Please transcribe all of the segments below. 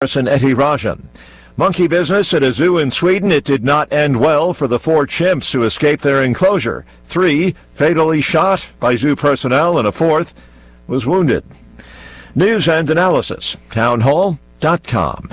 Rajan. Monkey business at a zoo in Sweden. It did not end well for the 4 chimps who escaped their enclosure. 3 fatally shot by zoo personnel and a 4th was wounded. News and analysis, townhall.com.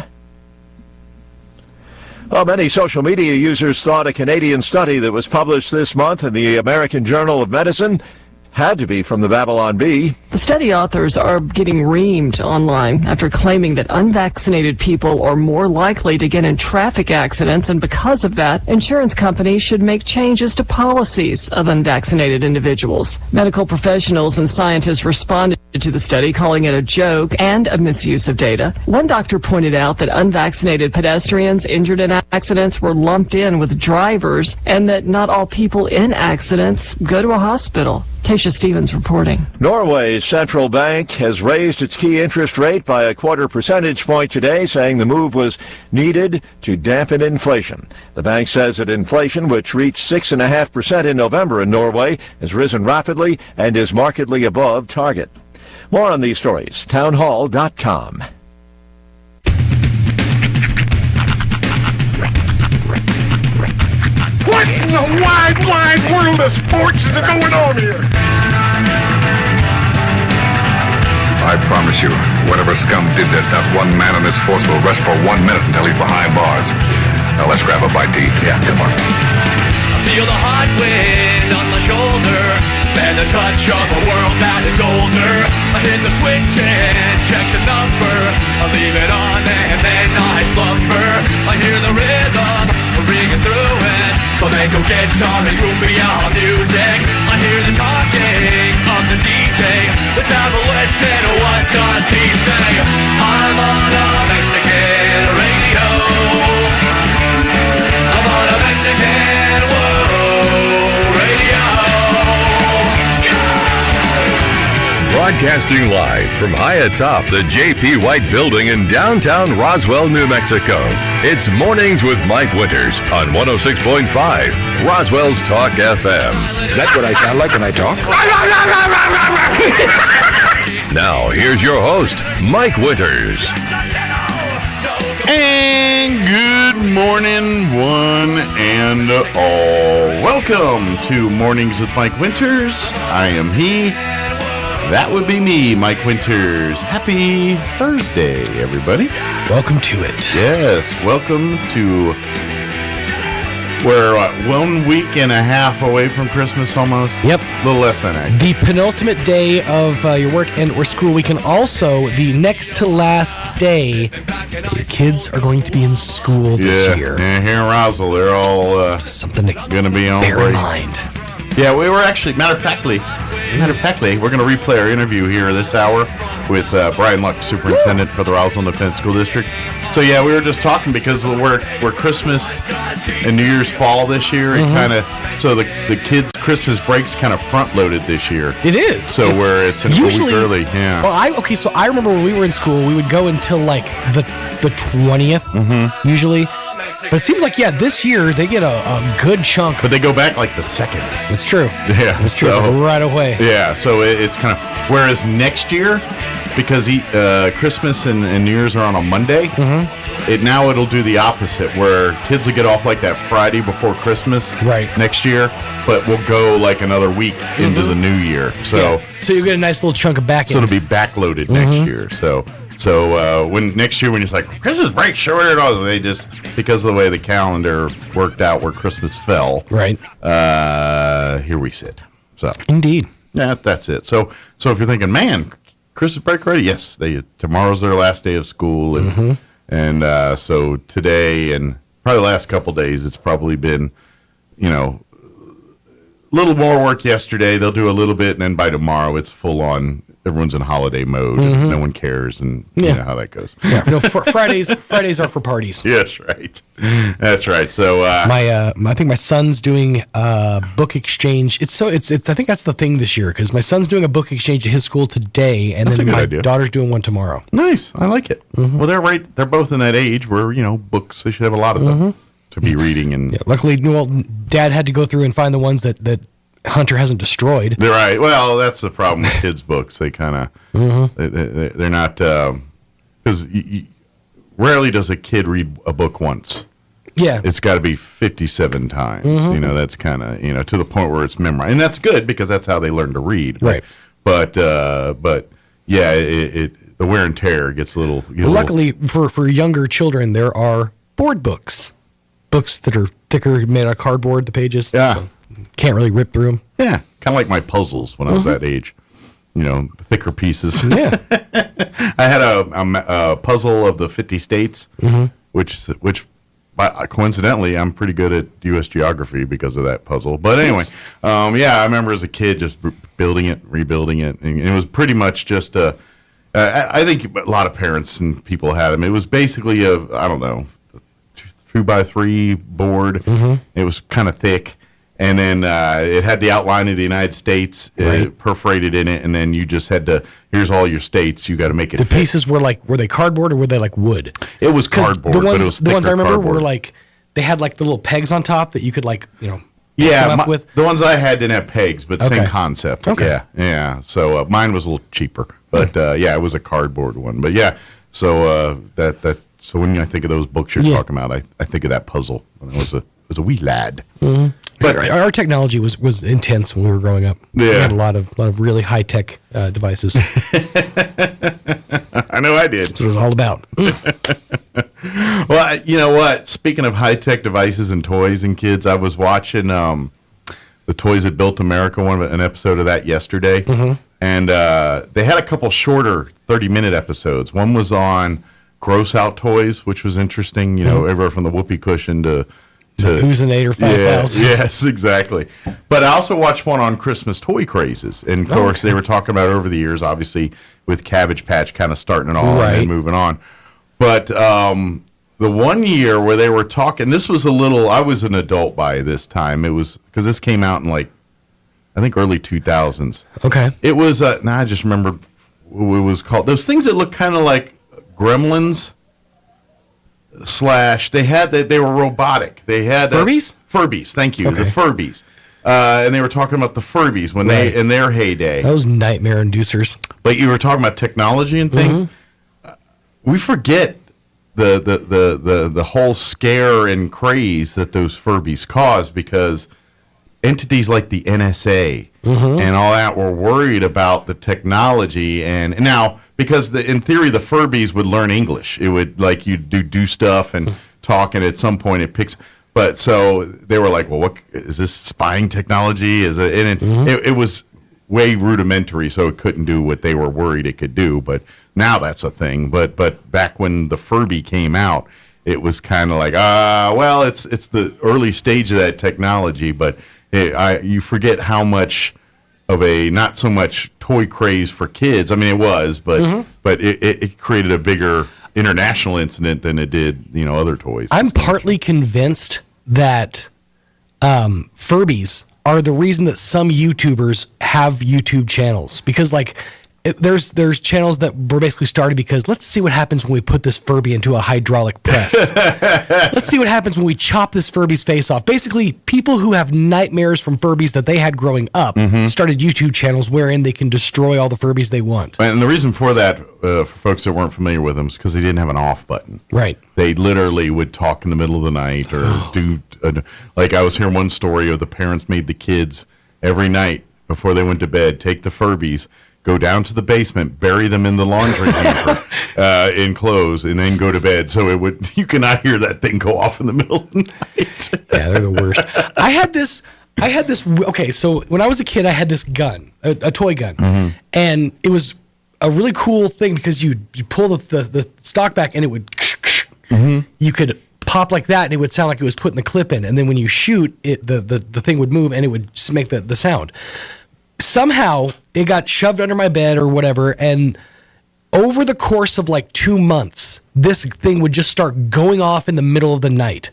Well, many social media users thought a Canadian study that was published this month in the American Journal of Medicine had to be from the Babylon Bee. The study authors are getting reamed online after claiming that unvaccinated people are more likely to get in traffic accidents, and because of that, insurance companies should make changes to policies of unvaccinated individuals. Medical professionals and scientists responded to the study, calling it a joke and a misuse of data. One doctor pointed out that unvaccinated pedestrians injured in accidents were lumped in with drivers, and that not all people in accidents go to a hospital. Tasha Stevens reporting. Norway's central bank has raised its key interest rate by a 0.25 percentage point today, saying the move was needed to dampen inflation. The bank says that inflation, which reached 6.5% in November in Norway, has risen rapidly and is markedly above target. More on these stories, townhall.com. What in the wide world of sports is going on here? I promise you, whatever scum did this, not one man in this force will rest for 1 minute until he's behind bars. Now let's grab a bite to eat. Yeah, come on. I feel the hot wind on my shoulder and the touch of a world that is older. I hit the switch and check the number. I leave it on and then I slumber. I hear the rhythm ringing through it. Flamenco guitar and cumbia music. I hear the talking of the DJ. The travel listen, what does he say? I'm on a Mexican radio. I'm on a Mexican radio. Broadcasting live from high atop the J.P. White Building in downtown Roswell, New Mexico. It's Mornings with Mike Winters on 106.5 Roswell's Talk FM. Is that what I sound like when I talk? Now, here's your host, Mike Winters. And good morning, one and all. Welcome to Mornings with Mike Winters. I am he. That would be me, Mike Winters. Happy Thursday, everybody. Welcome to it. Yes, welcome to... We're 1 week and a half away from Christmas almost. Yep. A little less than that. The penultimate day of your work and or school week, and also the next to last day that your kids are going to be in school this year. Yeah, here in Roswell, they're all something to going to be on bear break. in mind. Yeah, we were actually, matter of factly, we're going to replay our interview here this hour with Brian Luck, Superintendent for the Roswell Independent School District. So yeah, we were just talking because of where Christmas and New Year's fall this year. It kind of, so the kids' Christmas breaks kind of front loaded this year. It is. So it's usually a week early. Yeah. Well, so I remember when we were in school, we would go until like the 20th usually. But it seems like, this year they get a good chunk. But they go back like the 2nd. It's true. Yeah. It's true. So, right away. Yeah, so it's kind of, whereas next year, because Christmas and New Year's are on a Monday, it'll do the opposite, where kids will get off like that Friday before Christmas next year, but we'll go like another week into the new year. So you get a nice little chunk of back. So it'll be backloaded next year. So when next year, when it's like Christmas break, sure it all, they just, because of the way the calendar worked out where Christmas fell, here we sit. So indeed, that's it. So if you're thinking, man, Christmas break ready? Yes, tomorrow's their last day of school, and so today and probably the last couple days, it's probably been, a little more work yesterday. They'll do a little bit, and then by tomorrow, it's full on. Everyone's in holiday mode, and no one cares, and you know how that goes. Yeah, Fridays are for parties. Yes, right. That's right. So I think my son's doing a book exchange. I think that's the thing this year, because my son's doing a book exchange at his school today, and then my daughter's doing one tomorrow. Nice, I like it. Well, they're right. They're both in that age where books. They should have a lot of them to be reading. And luckily, Dad had to go through and find the ones that Hunter hasn't destroyed. They're right. Well, that's the problem with kids' books. They kind of they're not because rarely does a kid read a book once. Yeah. It's got to be 57 times. You know, that's kind of, you know, to the point where it's memorized. And that's good because that's how they learn to read. Right. But yeah, the wear and tear gets a little. Luckily, for younger children, there are board books. Books that are thicker, made out of cardboard, the pages. Yeah. So can't really rip through them. Yeah. Kind of like my puzzles when I was that age. You know, thicker pieces. Yeah. I had a puzzle of the 50 states, which coincidentally, I'm pretty good at U.S. geography because of that puzzle. But anyway, yeah, I remember as a kid just building it, rebuilding it, and it was pretty much just I think a lot of parents and people had them. It was basically a 2x3 board. It was kind of thick. And then it had the outline of the United States perforated in it, and then you just had to. Here's all your states. You got to make it. The pieces were they cardboard or were they like wood? It was cardboard. The ones, but it was the ones I remember cardboard. were like they had like the little pegs on top that you could come up with. The ones I had didn't have pegs, but same concept. Okay. Yeah. So mine was a little cheaper, but yeah, it was a cardboard one. But yeah, so so when I think of those books you're talking about, I think of that puzzle when I was a wee lad. But our technology was intense when we were growing up. Yeah. We had a lot of really high tech devices. I know I did. That's what it was all about. Well, you know what? Speaking of high tech devices and toys and kids, I was watching the Toys That Built America, an episode of that yesterday, and they had a couple shorter 30-minute episodes. One was on gross out toys, which was interesting. You know, everywhere from the whoopee cushion to Oozinator 5000. Yes, exactly. But I also watched one on Christmas toy crazes. And, of course, they were talking about over the years, obviously, with Cabbage Patch kind of starting it all and then moving on. But the one year where they were talking, this was I was an adult by this time. It was, because this came out in, I think early 2000s. Okay. It was, I just remember what it was called. Those things that look kind of like Gremlins. They were robotic. They had Furbies? Furbies, thank you. Okay. The Furbies. And they were talking about the Furbies when they in their heyday. Those nightmare inducers. But you were talking about technology and things. We forget the whole scare and craze that those Furbies caused because entities like the NSA and all that were worried about the technology and now because in theory the Furbies would learn English. It would you'd do stuff and talk, and at some point it picks. But so they were like, well, what is this spying technology? Is it? And it was way rudimentary, so it couldn't do what they were worried it could do. But now that's a thing. But back when the Furby came out, it was kind of like well, it's the early stage of that technology, but you forget how much of a not so much toy craze for kids. I mean, it was, but it created a bigger international incident than it did, other toys. I'm partly convinced that Furbies are the reason that some YouTubers have YouTube channels because, there's channels that were basically started because let's see what happens when we put this Furby into a hydraulic press. Let's see what happens when we chop this Furby's face off. Basically, people who have nightmares from Furbies that they had growing up started YouTube channels wherein they can destroy all the Furbies they want. And the reason for that, for folks that weren't familiar with them, is because they didn't have an off button. Right. They literally would talk in the middle of the night or I was hearing one story of the parents made the kids every night before they went to bed take the Furbies, go down to the basement, bury them in the laundry hamper in clothes, and then go to bed. So you cannot hear that thing go off in the middle of the night. Yeah, they're the worst. I had this. Okay, so when I was a kid, I had this gun, a toy gun, and it was a really cool thing because you pull the stock back and it would. You could pop like that, and it would sound like it was putting the clip in, and then when you shoot it, the thing would move, and it would just make the sound. Somehow it got shoved under my bed or whatever, and over the course of 2 months, this thing would just start going off in the middle of the night.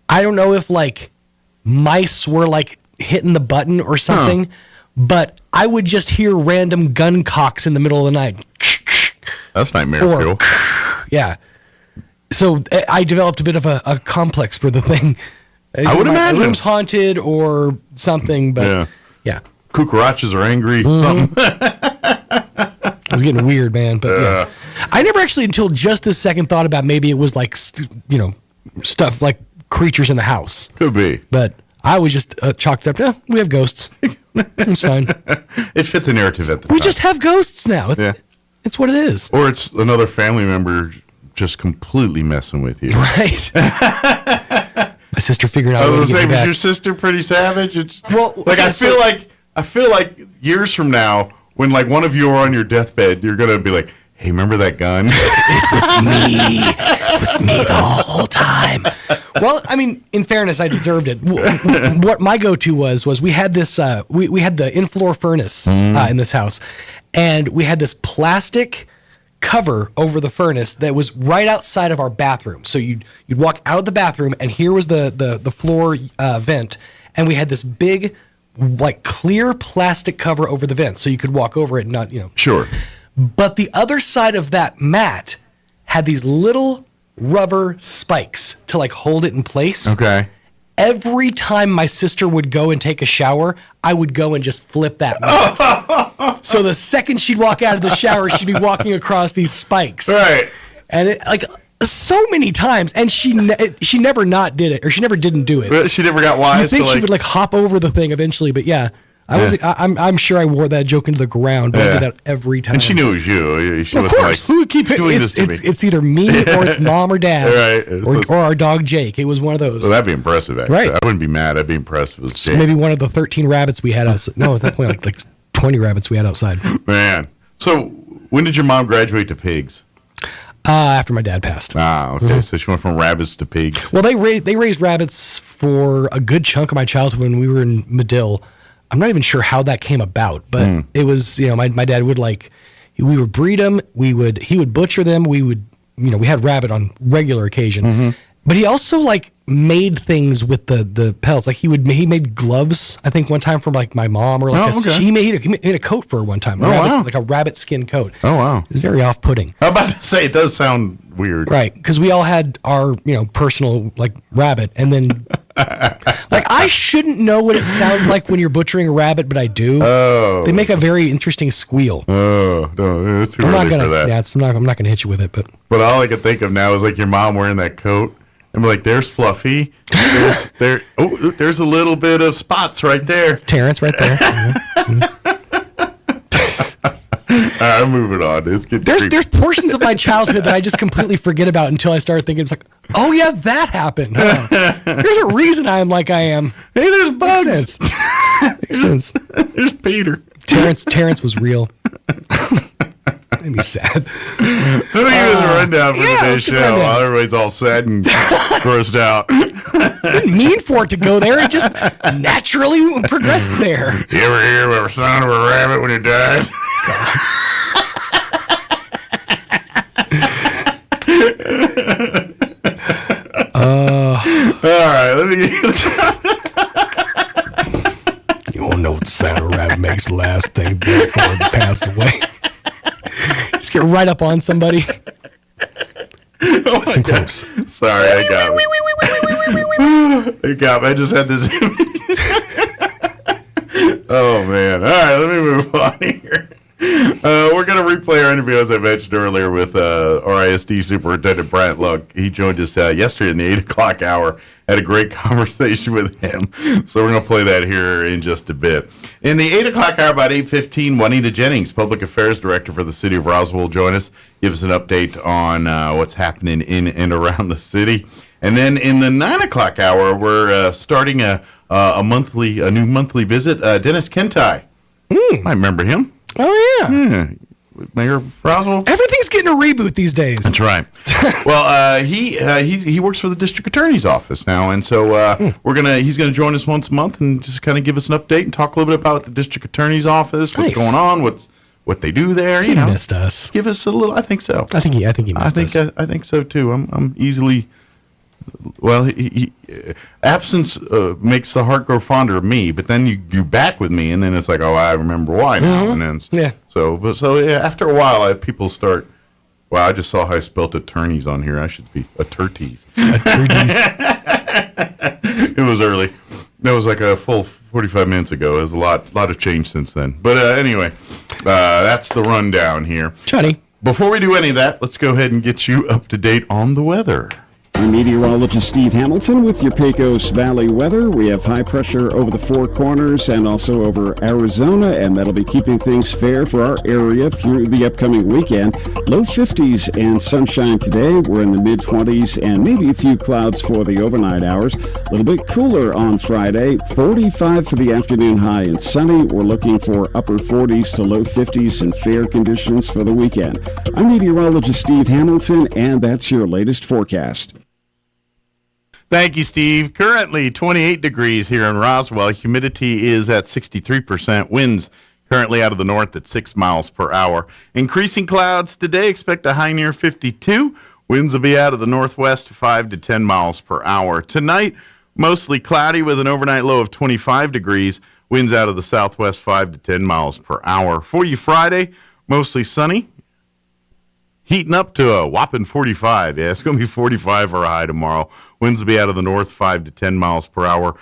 I don't know if mice were hitting the button or something, but I would just hear random gun cocks in the middle of the night. That's nightmare fuel. Yeah. So I developed a bit of a complex for the thing. I would imagine. My room's haunted or something, but yeah. Cucarachas are angry. Something. It was getting weird, man. But yeah. I never actually, until just this second, thought about maybe it was like, stuff like creatures in the house. Could be. But I was just chalked up, we have ghosts. It's fine. It fit the narrative at the time. We just have ghosts now. It's what it is. Or it's another family member just completely messing with you. Right. My sister figured out. I was going to was your sister pretty savage? Okay, I feel like years from now, when like one of you are on your deathbed, you're gonna be like, "Hey, remember that gun?" It was me. It was me the whole time. Well, I mean, in fairness, I deserved it. What my go-to was we had this. We had the in-floor furnace in this house, and we had this plastic cover over the furnace that was right outside of our bathroom. So you'd walk out of the bathroom, and here was the floor vent, and we had this big, like, clear plastic cover over the vent, so you could walk over it and not, Sure. But the other side of that mat had these little rubber spikes to like hold it in place. Okay. Every time my sister would go and take a shower, I would go and just flip that mat. So the second she'd walk out of the shower, she'd be walking across these spikes. Right. And it, like, so many times, and she never not did it, or she never didn't do it. But she never got wise. I think she would like hop over the thing eventually, but yeah. I'm sure I wore that joke into the ground, but I did that every time. And she knew it was you. She of was course. like, "Who keeps doing this to me?" It's either me or it's mom or dad, Right. or our dog Jake. It was one of those. So that'd be impressive, actually. Right. I wouldn't be mad. I'd be impressed with Jake. Maybe one of the 13 rabbits we had outside. No, at that point, like 20 rabbits we had outside. Man. So when did your mom graduate to pigs? After my dad passed. Ah, okay. Mm-hmm. So she went from rabbits to pigs. Well, they raised rabbits for a good chunk of my childhood when we were in Medill. I'm not even sure how that came about, but it was, my dad would we would breed them. He would butcher them. We would, we had rabbit on regular occasion, but he also made things with the pelts. Like he made gloves, I think one time for like my mom, or he made a coat for her one time. Like a rabbit skin coat. Oh, wow. It was very off-putting. I'm about to say, it does sound weird. Right. Cause we all had our, personal rabbit, and then I shouldn't know what it sounds like when you're butchering a rabbit, but I do. Oh. They make a very interesting squeal. Oh, no, it's too early for that. Yeah, I'm not gonna hit you with it, but all I can think of now is like your mom wearing that coat. And be like, there's Fluffy. There's a little bit of spots right there. It's Terrence right there. I'm moving on. There's portions of my childhood that I just completely forget about until I start thinking, it's like, oh yeah, that happened. There's a reason I am like I am. Hey, there's bugs. Makes sense. There's Peter. Terrence was real. Made me sad. Let me give you the rundown for today's show. While everybody's all sad and grossed out. Didn't mean for it to go there. It just naturally progressed there. You ever hear of a son of a rabbit when he dies? All right, let me get You won't know what the sound of a rabbit makes the last thing before it passed away. Just get right up on somebody. Listen close. Sorry, I got it. I got me. I just had this. Oh, man. All right, let me move on here. We're going to replay our interview, as I mentioned earlier, with RISD Superintendent Bryant Luck. He joined us yesterday in the 8 o'clock hour. Had a great conversation with him. So we're going to play that here in just a bit. In the 8 o'clock hour, about 8:15, Juanita Jennings, Public Affairs Director for the City of Roswell, will join us, give us an update on what's happening in and around the city. And then in the 9 o'clock hour, we're starting a new monthly visit. Dennis Kentai. I remember him. Oh, yeah. Mayor of Roswell. Everything's getting a reboot these days. That's right. Well, he works for the district attorney's office now, and so he's gonna join us once a month and just kind of give us an update and talk a little bit about the district attorney's office, what's going on, what they do there. He missed us. Give us a little. I think so. I think he missed us. I think so too. I'm easily. Well, absence makes the heart grow fonder of me, but then you're back with me, and then it's like, oh, I remember why now. And then after a while, people start. Well, I just saw how I spelled attorneys on here. I should be attortees. It was early. That was like a full 45 minutes ago. There's a lot of change since then. But anyway, that's the rundown here. Johnny, Before we do any of that, let's go ahead and get you up to date on the weather. I'm meteorologist Steve Hamilton with your Pecos Valley weather. We have high pressure over the Four Corners and also over Arizona, and that'll be keeping things fair for our area through the upcoming weekend. Low 50s and sunshine today. We're in the mid-20s and maybe a few clouds for the overnight hours. A little bit cooler on Friday. 45 for the afternoon high and sunny. We're looking for upper 40s to low 50s and fair conditions for the weekend. I'm meteorologist Steve Hamilton, and that's your latest forecast. Thank you, Steve. Currently 28 degrees here in Roswell. Humidity is at 63%. Winds currently out of the north at 6 miles per hour. Increasing clouds today. Expect a high near 52. Winds will be out of the northwest 5 to 10 miles per hour. Tonight, mostly cloudy with an overnight low of 25 degrees. Winds out of the southwest 5 to 10 miles per hour. For you Friday, mostly sunny. Heating up to a whopping 45. Yeah, it's going to be 45 for a high tomorrow. Winds will be out of the north 5 to 10 miles per hour.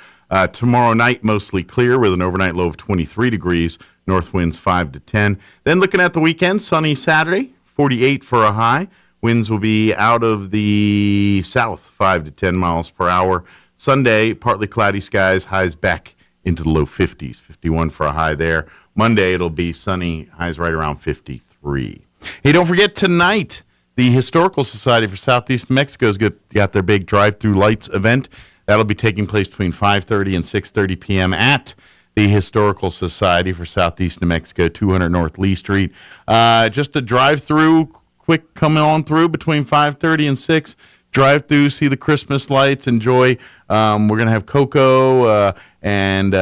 Tomorrow night, mostly clear with an overnight low of 23 degrees. North winds 5 to 10. Then looking at the weekend, sunny Saturday, 48 for a high. Winds will be out of the south 5 to 10 miles per hour. Sunday, partly cloudy skies, highs back into the low 50s. 51 for a high there. Monday, it'll be sunny, highs right around 53. Hey, don't forget tonight, the Historical Society for Southeast New Mexico's got their big drive-through lights event. That'll be taking place between 5:30 and 6:30 p.m. at the Historical Society for Southeast New Mexico, 200 North Lee Street. Just a drive-through, quick coming on through between 5:30 and 6. Drive through, see the Christmas lights, enjoy. We're going to have cocoa and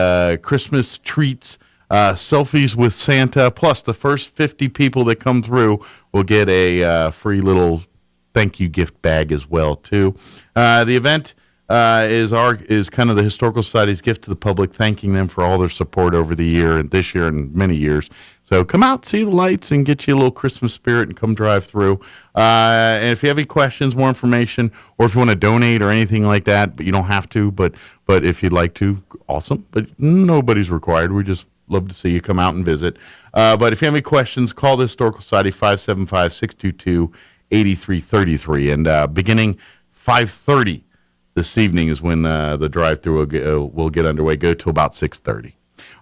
Christmas treats. Selfies with Santa, plus the first 50 people that come through will get a free little thank you gift bag as well too. The event is kind of the Historical Society's gift to the public, thanking them for all their support over the year and this year and many years. So come out, see the lights, and get you a little Christmas spirit and come drive through. And if you have any questions, more information, or if you want to donate or anything like that, but you don't have to, but if you'd like to, awesome. But nobody's required. We just love to see you come out and visit. But if you have any questions, call the Historical Society, 575-622-8333. And beginning 5:30 this evening is when the drive-through will get underway. Go to about 6:30.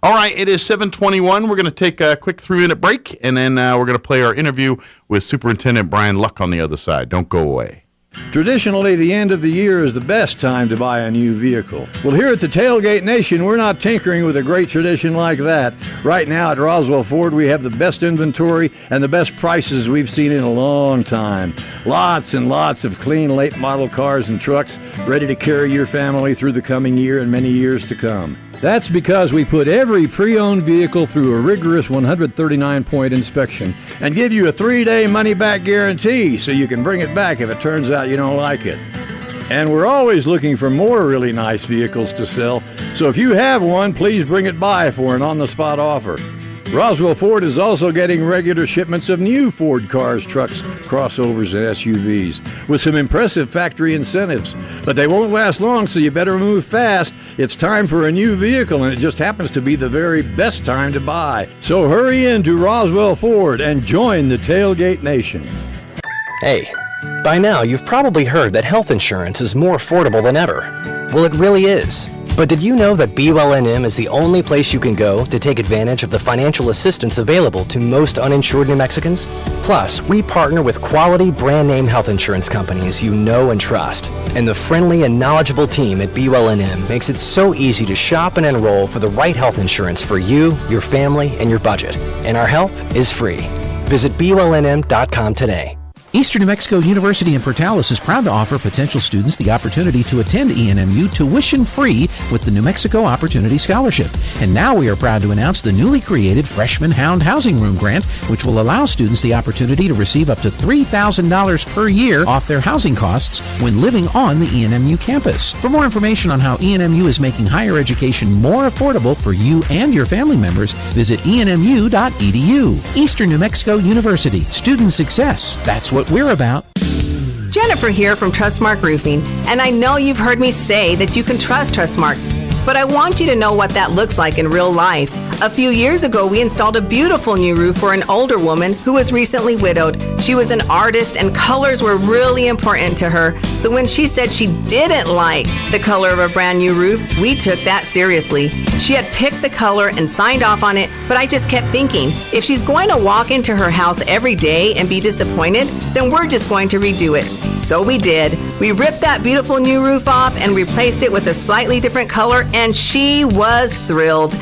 All right, it is 7:21. We're going to take a quick 3-minute break, and then we're going to play our interview with Superintendent Brian Luck on the other side. Don't go away. Traditionally, the end of the year is the best time to buy a new vehicle. Well, here at the Tailgate Nation, we're not tinkering with a great tradition like that. Right now at Roswell Ford, we have the best inventory and the best prices we've seen in a long time. Lots and lots of clean late model cars and trucks ready to carry your family through the coming year and many years to come. That's because we put every pre-owned vehicle through a rigorous 139-point inspection and give you a 3-day money-back guarantee so you can bring it back if it turns out you don't like it. And we're always looking for more really nice vehicles to sell, so if you have one, please bring it by for an on-the-spot offer. Roswell Ford is also getting regular shipments of new Ford cars, trucks, crossovers, and SUVs with some impressive factory incentives. But they won't last long, so you better move fast. It's time for a new vehicle, and it just happens to be the very best time to buy. So hurry in to Roswell Ford and join the Tailgate Nation. Hey, by now you've probably heard that health insurance is more affordable than ever. Well, it really is. But did you know that BULNM is the only place you can go to take advantage of the financial assistance available to most uninsured New Mexicans? Plus, we partner with quality brand name health insurance companies you know and trust. And the friendly and knowledgeable team at BULNM makes it so easy to shop and enroll for the right health insurance for you, your family, and your budget. And our help is free. Visit BULNM.com today. Eastern New Mexico University in Portales is proud to offer potential students the opportunity to attend ENMU tuition-free with the New Mexico Opportunity Scholarship. And now we are proud to announce the newly created Freshman Hound Housing Room Grant, which will allow students the opportunity to receive up to $3,000 per year off their housing costs when living on the ENMU campus. For more information on how ENMU is making higher education more affordable for you and your family members, visit enmu.edu. Eastern New Mexico University. Student success. That's what we're about. Jennifer here from Trustmark Roofing, and I know you've heard me say that you can trust Trustmark. but I want you to know what that looks like in real life. A few years ago, we installed a beautiful new roof for an older woman who was recently widowed. She was an artist and colors were really important to her. So when she said she didn't like the color of a brand new roof, we took that seriously. She had picked the color and signed off on it, but I just kept thinking, if she's going to walk into her house every day and be disappointed, then we're just going to redo it. So we did. We ripped that beautiful new roof off and replaced it with a slightly different color, and she was thrilled.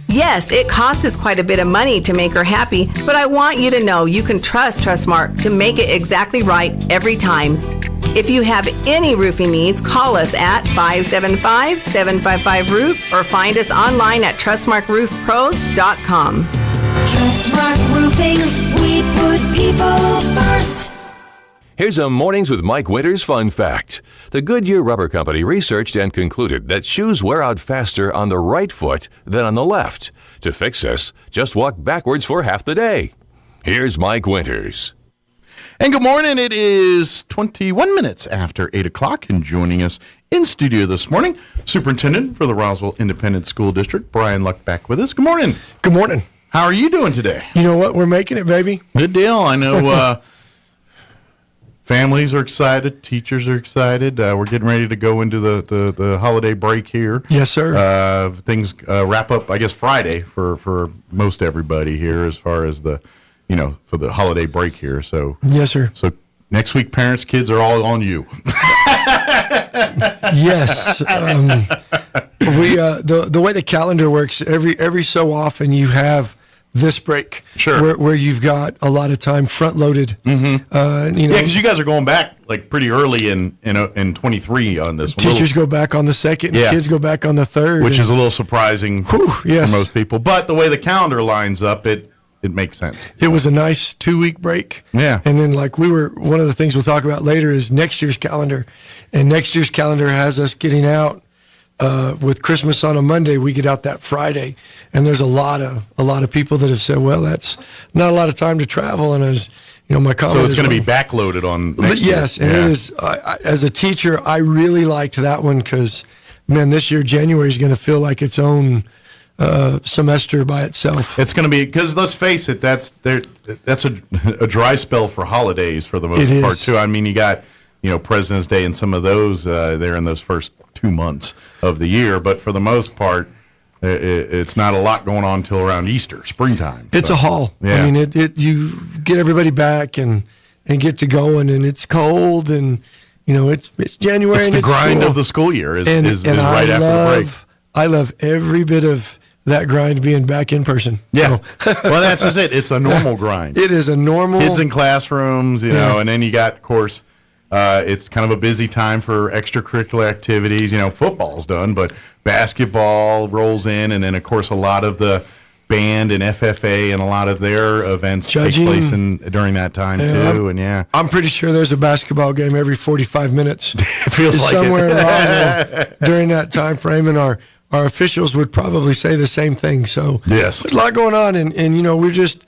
Yes, it cost us quite a bit of money to make her happy, but I want you to know you can trust Trustmark to make it exactly right every time. If you have any roofing needs, call us at 575-755-ROOF or find us online at trustmarkroofpros.com. Trustmark Roofing, we put people first. Here's a Mornings with Mike Winters fun fact. The Goodyear Rubber Company researched and concluded that shoes wear out faster on the right foot than on the left. To fix this, just walk backwards for half the day. Here's Mike Winters. And good morning. It is 21 minutes after 8 o'clock, and joining us in studio this morning, Superintendent for the Roswell Independent School District, Brian Luck, back with us. Good morning. Good morning. How are you doing today? You know what? We're making it, baby. Good deal. I know families are excited. Teachers are excited. We're getting ready to go into the holiday break here. Yes, sir. Things wrap up, I guess, Friday for most everybody here as far as for the holiday break here. So yes, sir. So next week, parents, kids are all on you. Yes. We the way the calendar works, every so often you have this break, sure, where you've got a lot of time front loaded. Mm-hmm. Because you guys are going back like pretty early in 23 on this one. Teachers go back on the second, yeah. Kids go back on the third, which is a little surprising yes. for most people. But the way the calendar lines up, it makes sense. It was a nice 2-week break. Yeah. And then one of the things we'll talk about later is next year's calendar. And next year's calendar has us getting out with Christmas on a Monday. We get out that Friday. And there's a lot of people that have said, well, that's not a lot of time to travel. And as my comment so it's going to be backloaded on next year. Yes. And it is, as a teacher, I really liked that one because, man, this year January is going to feel like its own semester by itself. It's going to be, because let's face it, that's a dry spell for holidays for the most part too. I mean, you got President's Day and some of those there in those first 2 months of the year, but for the most part, it's not a lot going on till around Easter, springtime. It's a haul. Yeah. I mean, you get everybody back and get to going, and it's cold, and it's January. It's and the it's grind school. of the school year is and right after the break. I love every bit of that grind being back in person. Yeah. Well, that's just it. It's a normal grind. It is a normal. Kids in classrooms, and then you got, of course, it's kind of a busy time for extracurricular activities. Football's done, but basketball rolls in, and then, of course, a lot of the band and FFA and a lot of their events Judging. take place during that time, too. I'm pretty sure there's a basketball game every 45 minutes. It feels like somewhere in Roswell during that time frame, and our officials would probably say the same thing. So yes, there's a lot going on, and we're just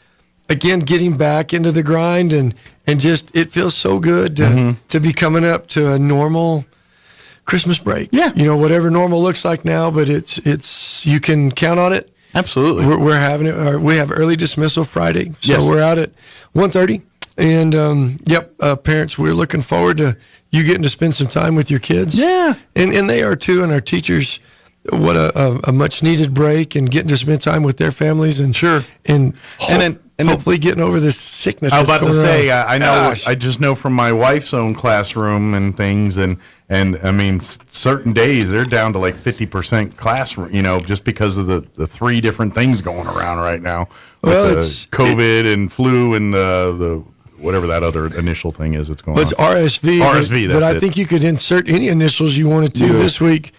again getting back into the grind, and just it feels so good to be coming up to a normal Christmas break. Yeah, whatever normal looks like now, but it's you can count on it. Absolutely, we're having it. We have early dismissal Friday, so yes. We're out at 1:30, and parents, we're looking forward to you getting to spend some time with your kids. Yeah, and they are too, and our teachers. What a much needed break, and getting to spend time with their families, and sure, and hopefully getting over this sickness. I was about to say, around. I know, I just know from my wife's own classroom and things, and I mean, certain days they're down to like 50% classroom, just because of the three different things going around right now. Well, it's COVID and flu and the whatever that other initial thing is that's going on. It's RSV. RSV, but I think you could insert any initials you wanted to this week.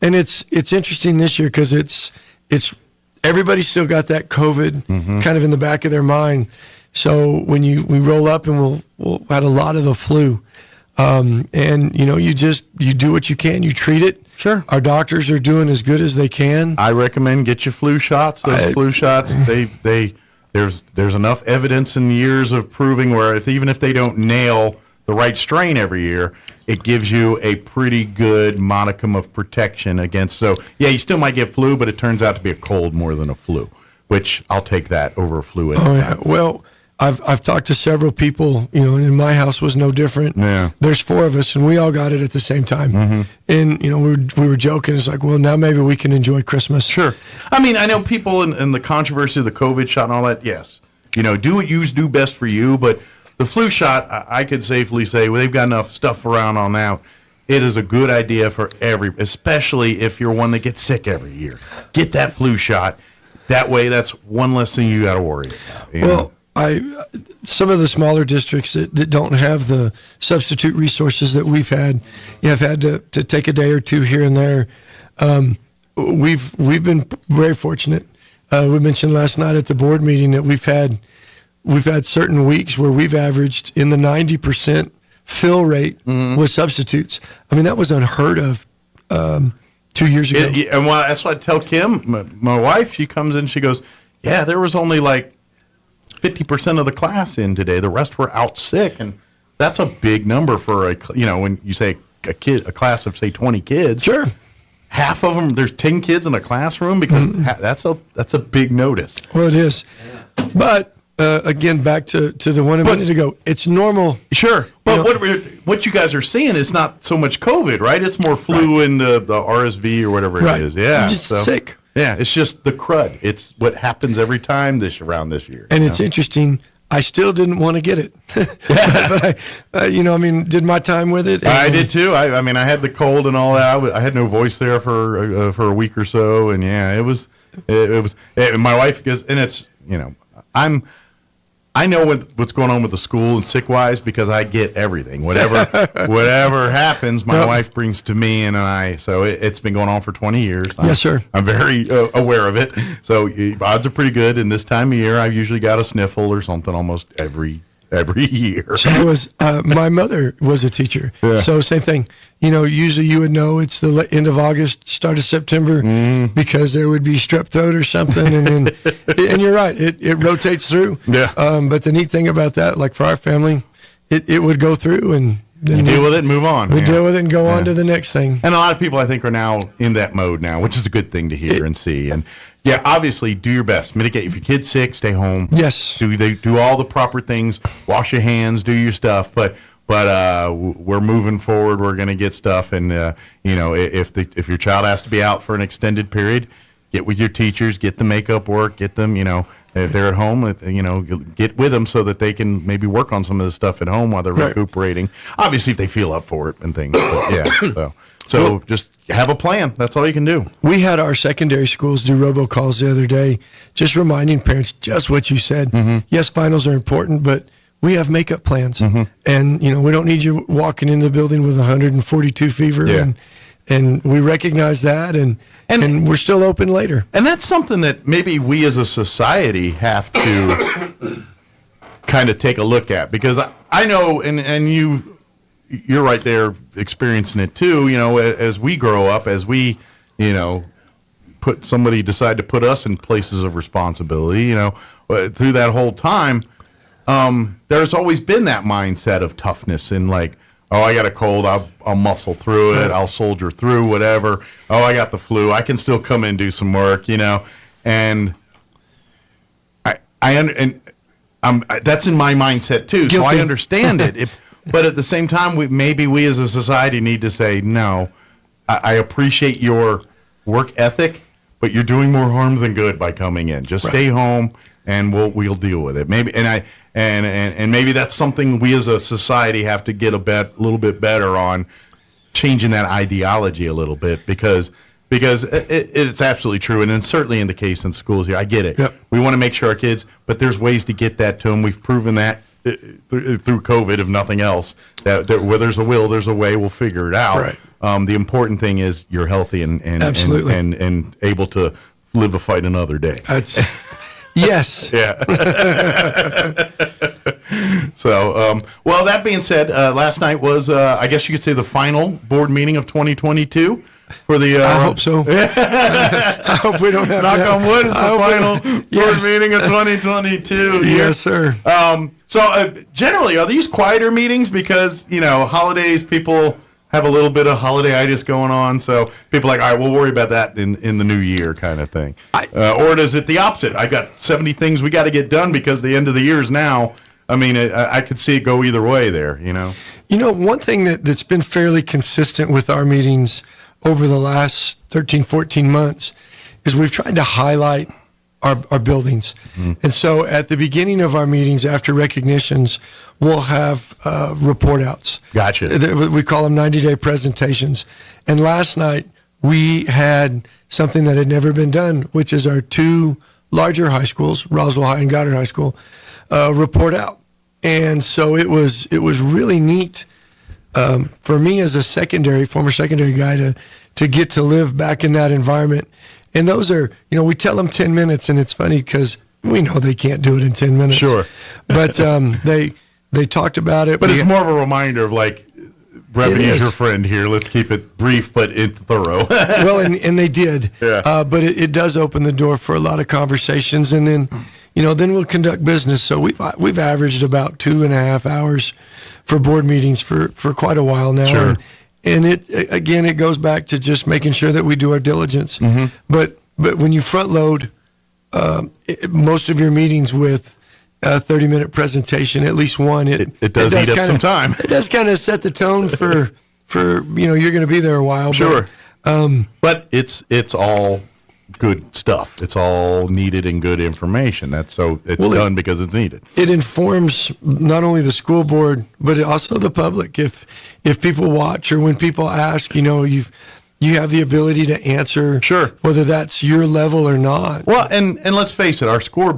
And it's interesting this year because it's everybody's still got that COVID kind of in the back of their mind. So when we roll up and we'll had a lot of the flu, and you do what you can, you treat it. Sure. Our doctors are doing as good as they can. I recommend get your flu shots. Those flu shots, there's enough evidence in years of proving where even if they don't nail the right strain every year, it gives you a pretty good modicum of protection against. So, yeah, you still might get flu, but it turns out to be a cold more than a flu, which I'll take that over a flu. Oh, yeah. Well, I've talked to several people, and my house was no different. Yeah. There's 4 of us, and we all got it at the same time. Mm-hmm. And, we were joking. It's like, well, now maybe we can enjoy Christmas. Sure. I mean, I know people in the controversy of the COVID shot and all that, yes. Do what you do best for you, but the flu shot, I could safely say, well, they've got enough stuff around on that. It is a good idea for especially if you're one that gets sick every year. Get that flu shot. That way, that's one less thing you got to worry about. Well, some of the smaller districts that don't have the substitute resources that we've had, have had to take a day or two here and there. We've been very fortunate. We mentioned last night at the board meeting that we've had certain weeks where we've averaged in the 90% fill rate with substitutes. I mean, that was unheard of 2 years ago. And that's what I tell Kim, my wife. She comes in, she goes, yeah, there was only like 50% of the class in today. The rest were out sick, and that's a big number for when you say a class of say 20 kids. Sure. Half of them, there's 10 kids in a classroom because that's a big notice. Well, it is. But again, back to the one a minute ago, it's normal. Sure. But what you guys are seeing is not so much COVID, right? It's more flu and the RSV or whatever it is. Yeah. Just sick. Yeah, it's just the crud. It's what happens every time around this year. And it's interesting. I still didn't want to get it, but I did my time with it. I did too. I had the cold and all that. I had no voice there for a week or so, and yeah, it was. My wife goes, and it's I know what's going on with the school and sick wise because I get everything. Whatever happens, my wife brings to me, and so it's been going on for 20 years. Yes, sir. I'm very aware of it. So odds are pretty good. And this time of year, I've usually got a sniffle or something almost every year. So my mother was a teacher. Yeah. So same thing. Usually you would know it's the end of August, start of September, because there would be strep throat or something. And you're right, it rotates through. Yeah. But the neat thing about that, like for our family, it would go through and then you deal with it and move on. We deal with it and go on to the next thing. And a lot of people, I think, are now in that mode now, which is a good thing to hear and see. And yeah, obviously, do your best. Mitigate. If your kid's sick, stay home. Yes. Do all the proper things. Wash your hands. Do your stuff. But we're moving forward. We're going to get stuff. And if your child has to be out for an extended period, get with your teachers. Get the makeup work. Get them. If they're at home, get with them so that they can maybe work on some of this stuff at home while they're recuperating. Obviously, if they feel up for it and things. But yeah. So just have a plan. That's all you can do. We had our secondary schools do robocalls the other day, just reminding parents just what you said. Mm-hmm. Yes, finals are important, but we have makeup plans. Mm-hmm. And, we don't need you walking into the building with 142 fever. Yeah. And we recognize that, and we're still open later. And that's something that maybe we as a society have to kind of take a look at, because I know, and you're right there experiencing it too, as we grow up, as we, decide to put us in places of responsibility, through that whole time, there's always been that mindset of toughness and like, oh, I got a cold, I'll muscle through it, I'll soldier through whatever. Oh, I got the flu, I can still come in and do some work, and that's in my mindset too. Guilty. So I understand it. But at the same time, we as a society need to say, no, I appreciate your work ethic, but you're doing more harm than good by coming in. Just stay home, and we'll deal with it. Maybe and maybe that's something we as a society have to get a little bit better on, changing that ideology a little bit, because it's absolutely true, and it's certainly in the case in schools here. I get it. Yep. We want to make sure our kids, but there's ways to get that to them. We've proven that through COVID, if nothing else, that where there's a will, there's a way. We'll figure it out. Right. The important thing is you're healthy and Absolutely. and able to live to fight another day. That's yes. Yeah. So, well, that being said, last night was, I guess you could say, the final board meeting of 2022 for the. I hope so. I hope we don't have knock to on wood. It's the final board meeting of 2022. Here. Yes, sir. So, generally, are these quieter meetings because holidays? People have a little bit of holiday-itis going on, so people are like, all right, we'll worry about that in the new year, kind of thing. Or is it the opposite? I got 70 things we got to get done because the end of the year is now. I mean, I could see it go either way there, One thing that's been fairly consistent with our meetings over the last 13, 14 months is we've tried to highlight our buildings. And so at the beginning of our meetings, after recognitions, we'll have report outs. Gotcha. We call them 90-day presentations. And last night, we had something that had never been done, which is our two larger high schools, Roswell High and Goddard High School, report out. And so it was really neat for me as a former secondary guy to get to live back in that environment. And those are, we tell them 10 minutes, and it's funny because we know they can't do it in 10 minutes. Sure. But they talked about it. But it's more of a reminder of like, brevity is your friend here. Let's keep it brief but thorough. Well, and they did. Yeah. But it does open the door for a lot of conversations, and then, then we'll conduct business. So we've averaged about 2.5 hours for board meetings for quite a while now. Sure. And it goes back to just making sure that we do our diligence. Mm-hmm. But when you front load most of your meetings with a 30-minute presentation, at least one, it does eat up some time. It does kind of set the tone for you're going to be there a while. Sure. But it's all good stuff. It's all needed and good information. It's done because it's needed. It informs not only the school board, but also the public. If people watch or when people ask, you have the ability to answer, sure, whether that's your level or not. Well, and let's face it, our school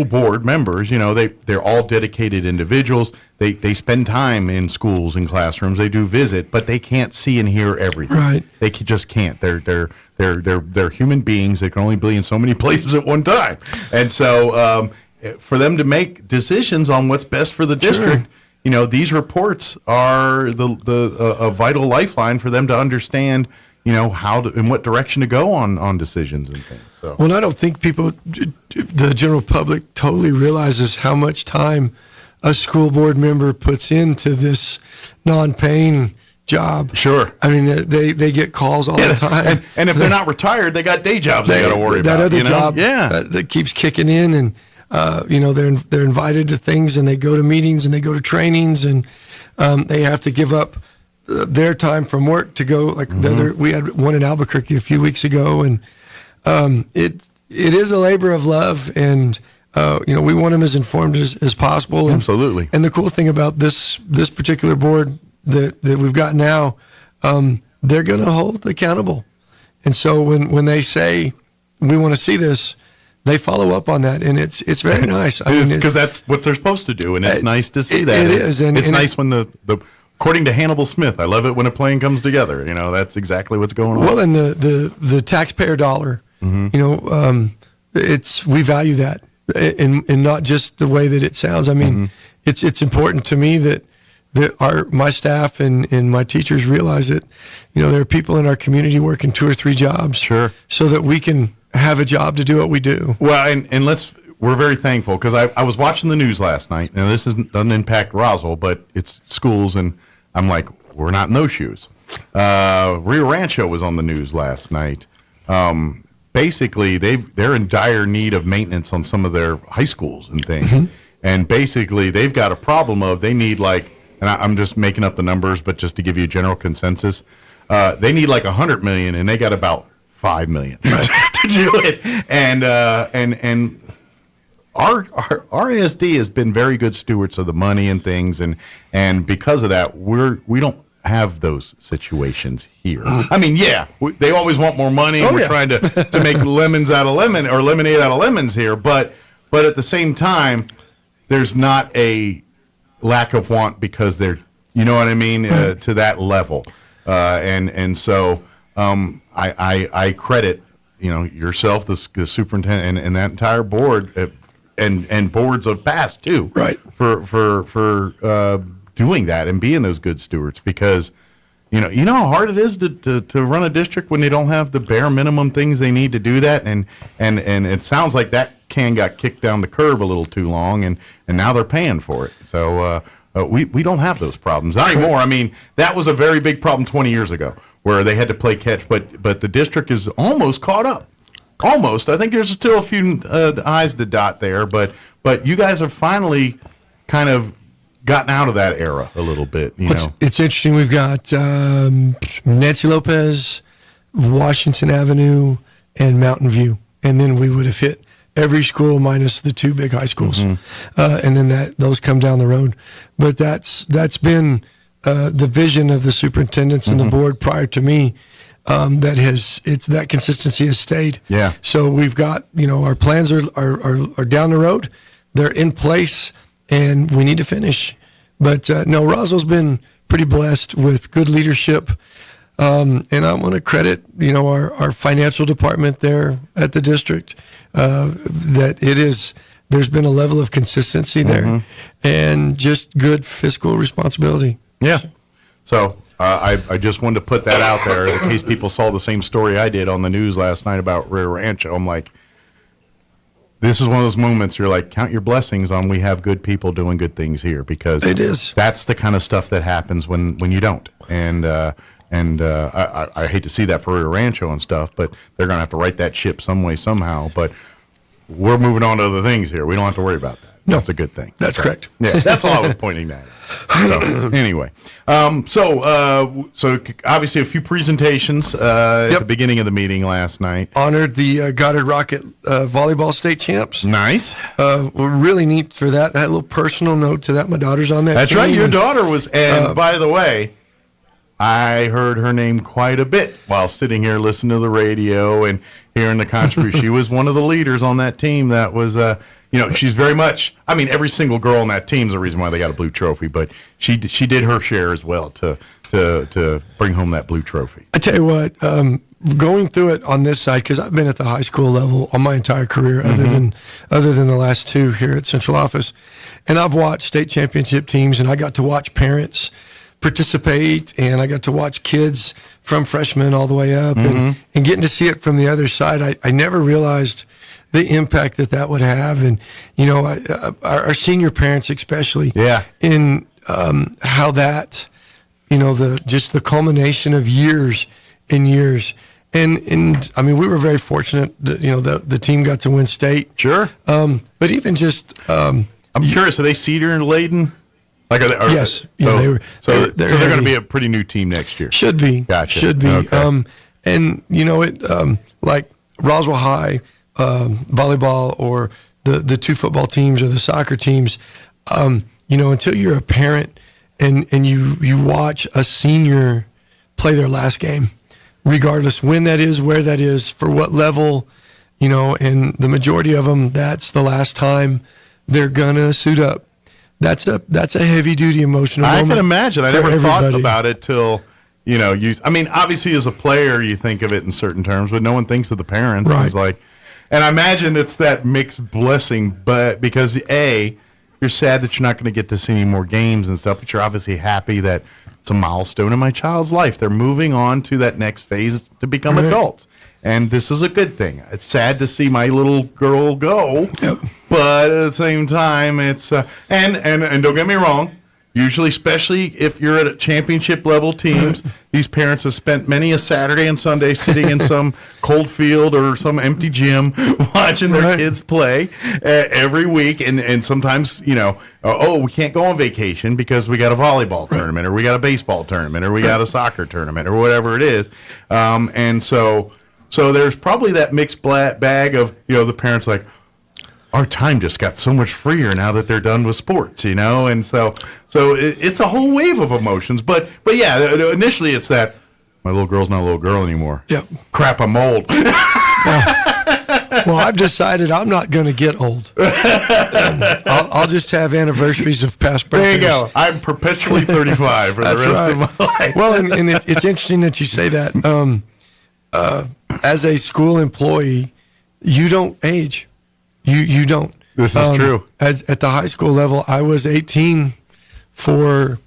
board members, they're all dedicated individuals. They spend time in schools and classrooms. They do visit, but they can't see and hear everything. Right. They just can't. They're human beings. They can only be in so many places at one time, and so for them to make decisions on what's best for the district. Sure. These reports are a vital lifeline for them to understand, how to, in what direction to go on decisions and things. So. Well, I don't think the general public totally realizes how much time a school board member puts into this non-paying job. Sure. I mean, they get calls all the time. And if they're not retired, they got day jobs they got to worry about. That other job that keeps kicking in, and they're invited to things, and they go to meetings, and they go to trainings, and they have to give up their time from work to go. Like we had one in Albuquerque a few weeks ago, and it is a labor of love, and we want them as informed as possible. Absolutely. And the cool thing about this particular board that we've got now, they're going to hold accountable, and so when they say we want to see this, they follow up on that, and it's very nice. Because that's what they're supposed to do, and it's nice to see that. It is, and it's nice when the according to Hannibal Smith, I love it when a plan comes together. That's exactly what's going on. Well, and the taxpayer dollar, we value that, and not just the way that it sounds. I mean, it's important to me that my staff and my teachers realize that, there are people in our community working 2 or 3 jobs, sure, so that we can have a job to do what we do. Well, and we're very thankful because I was watching the news last night. Now, this doesn't impact Roswell, but it's schools, and I'm like, we're not in those shoes. Rio Rancho was on the news last night. Basically, they're in dire need of maintenance on some of their high schools and things. And basically, they've got a problem of they need and I'm just making up the numbers, but just to give you a general consensus, they need $100 million, and they got about $5 million to do it. And our RASD has been very good stewards of the money and things, and because of that, we don't have those situations here. I mean, they always want more money, and we're trying to make lemons out of lemon or lemonade out of lemons here, but at the same time, there's not a lack of want because they're, you know what I mean, to that level, and so I credit yourself, the superintendent, and that entire board. and boards have passed too, right? For doing that and being those good stewards, because you know how hard it is to run a district when they don't have the bare minimum things they need to do that, and it sounds like that can got kicked down the curb a little too long, and now they're paying for it. So we don't have those problems not anymore. I mean, that was a very big problem 20 years ago where they had to play catch, but the district is almost caught up. Almost. I think there's still a few I's to dot there, but you guys have finally kind of gotten out of that era a little bit. It's interesting. We've got Nancy Lopez, Washington Avenue, and Mountain View, and then we would have hit every school minus the two big high schools, and then those come down the road. But that's been the vision of the superintendents and the board prior to me. That consistency has stayed. Yeah. So we've got our plans are down the road, they're in place, and we need to finish. But no, Roswell's been pretty blessed with good leadership. And I want to credit, our financial department there at the district, there's been a level of consistency there and just good fiscal responsibility. Yeah. So I just wanted to put that out there in case people saw the same story I did on the news last night about Rio Rancho. I'm like, this is one of those moments you're like, count your blessings on we have good people doing good things here, because it is. That's the kind of stuff that happens when you don't. And I hate to see that for Rio Rancho and stuff, but they're going to have to right that ship some way, somehow. But we're moving on to other things here. We don't have to worry about that. No. That's a good thing. That's correct. Yeah, that's all I was pointing at. So, anyway, so obviously a few presentations at the beginning of the meeting last night. Honored the Goddard Rocket volleyball state champs. Nice. Really neat for that. I had a little personal note to that. My daughter's on that That's team. right. Your daughter was, and by the way, I heard her name quite a bit while sitting here listening to the radio and hearing the contribution. She was one of the leaders on that team. That was, she's very much. I mean, every single girl on that team is the reason why they got a blue trophy. But she did her share as well to bring home that blue trophy. I tell you what, going through it on this side, because I've been at the high school level on my entire career, other than the last two here at Central Office, and I've watched state championship teams, and I got to watch parents participate, and I got to watch kids from freshmen all the way up, and getting to see it from the other side. I never realized the impact that would have, and our senior parents especially, in how that, the culmination of years and years, and I mean, we were very fortunate that the team got to win state. Sure. But even just I'm curious, are they Cedar and Layden? Yes. They're going to be a pretty new team next year. Should be. Gotcha. Should be. Okay. And like Roswell High volleyball, or the two football teams or the soccer teams, until you're a parent and you watch a senior play their last game, regardless when that is, where that is, for what level, and the majority of them, that's the last time they're gonna suit up. That's a heavy duty emotional moment. I can imagine. I never everybody. thought about it till I mean, obviously as a player you think of it in certain terms, but no one thinks of the parents. Right. It's like, and I imagine it's that mixed blessing, but because you're sad that you're not going to get to see any more games and stuff, but you're obviously happy that it's a milestone in my child's life. They're moving on to that next phase to become adults. And this is a good thing. It's sad to see my little girl go, but at the same time, it's and don't get me wrong. Usually, especially if you're at a championship level teams, these parents have spent many a Saturday and Sunday sitting in some cold field or some empty gym watching their kids play every week, and sometimes we can't go on vacation because we got a volleyball tournament, or we got a baseball tournament, or we got a soccer tournament, or whatever it is, and so there's probably that mixed bag of, the parents like, our time just got so much freer now that they're done with sports, and so it's a whole wave of emotions. But yeah, initially it's that my little girl's not a little girl anymore. Yep. Crap, I'm old. Well, I've decided I'm not going to get old. I'll just have anniversaries of past birthdays. There you go. I'm perpetually 35 for the rest of my life. Well, and it's interesting that you say that. As a school employee, you don't age. You don't. This is true. At the high school level, I was 18 for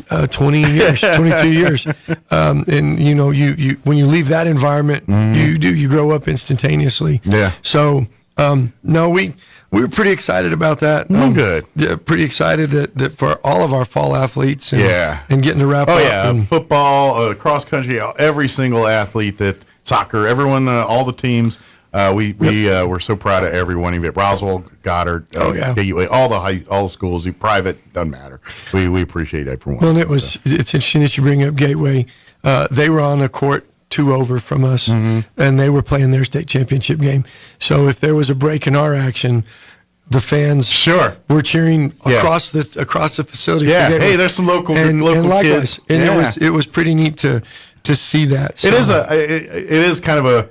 20 years, 22 years. And you when you leave that environment, you grow up instantaneously. Yeah. So, no, we were pretty excited about that. Good. Yeah, pretty excited that for all of our fall athletes and getting to wrap up. Oh, yeah. Football, cross country, every single athlete soccer, everyone, all the teams. We're so proud of every one of it. Roswell, Goddard, Gateway, all the schools, private, doesn't matter. We appreciate everyone. Well, and it's interesting that you bring up Gateway. They were on a court 2 over from us, and they were playing their state championship game. So if there was a break in our action, the fans were cheering across the facility. Yeah, hey, there's some local likewise. kids. And it was pretty neat to see that. So. It is kind of a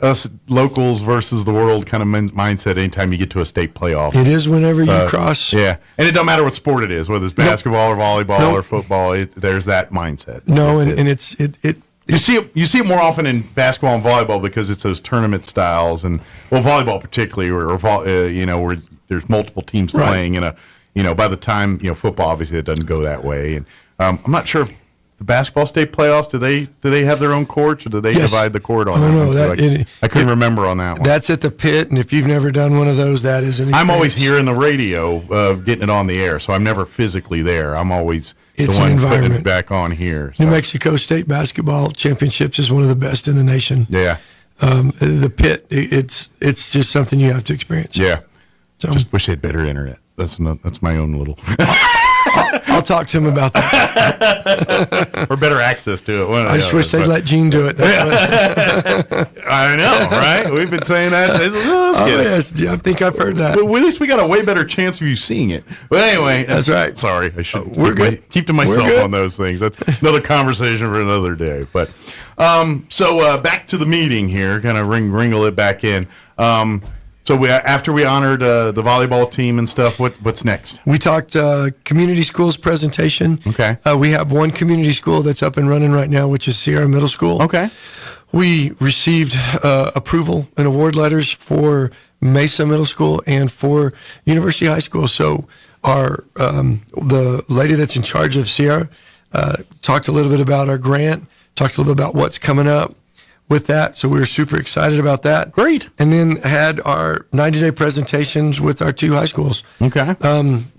us locals versus the world kind of mindset anytime you get to a state playoff. It is whenever you cross. Yeah, and it don't matter what sport it is, whether it's basketball or volleyball or football. There's that mindset. No, and it's you see it more often in basketball and volleyball because it's those tournament styles, and volleyball particularly, where there's multiple teams playing in a. By the time football, obviously it doesn't go that way, and I'm not sure if the basketball state playoffs, do they have their own courts, or do they divide the court on that? I couldn't remember on that one. That's at the pit, and if you've never done one of those, that is an experience. I'm always hearing the radio, getting it on the air, so I'm never physically there. I'm always the one putting it back on here. So. New Mexico State Basketball Championships is one of the best in the nation. Yeah. The pit, it's just something you have to experience. Yeah. So. Just wish they had better internet. That's my own little... I'll talk to him about that. Or better access to it. I just wish they'd let Gene do it. I know, right? We've been saying that. Yes, I think I've heard that. But at least we got a way better chance of you seeing it. But anyway, that's right. Sorry, I should keep to We're myself good. on those things. That's another conversation for another day. But so back to the meeting here, kind of wrangle it back in. So after we honored the volleyball team and stuff, what's next? We talked community schools presentation. Okay. We have one community school that's up and running right now, which is Sierra Middle School. Okay. We received approval and award letters for Mesa Middle School and for University High School. So our the lady that's in charge of Sierra talked a little bit about our grant, talked a little bit about what's coming up with that. So we were super excited about that. Great. And then had our 90-day presentations with our 2 high schools. Okay.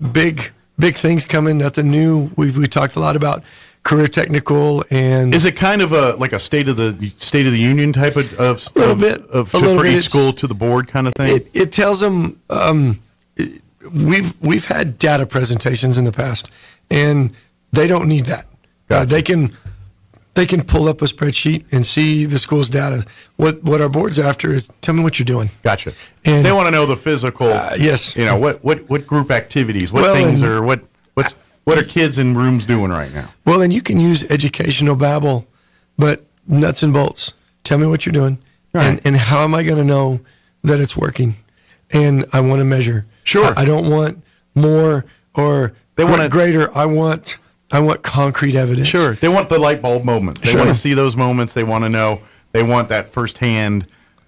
Big things coming, nothing new. We talked a lot about career technical, and is it kind of a state of the union type of a little bit for each school to the board kind of thing? It tells them we've had data presentations in the past, and they don't need that. Gotcha. They can pull up a spreadsheet and see the school's data. What our board's after is tell me what you're doing. Gotcha. And they want to know the physical. Yes. What group activities, what are kids in rooms doing right now? Well, and you can use educational babble, but nuts and bolts. Tell me what you're doing, right. and how am I going to know that it's working? And I want to measure. Sure. I don't want more or greater. I want concrete evidence. Sure. They want the light bulb moments. They want to see those moments. They want to know. They want that firsthand.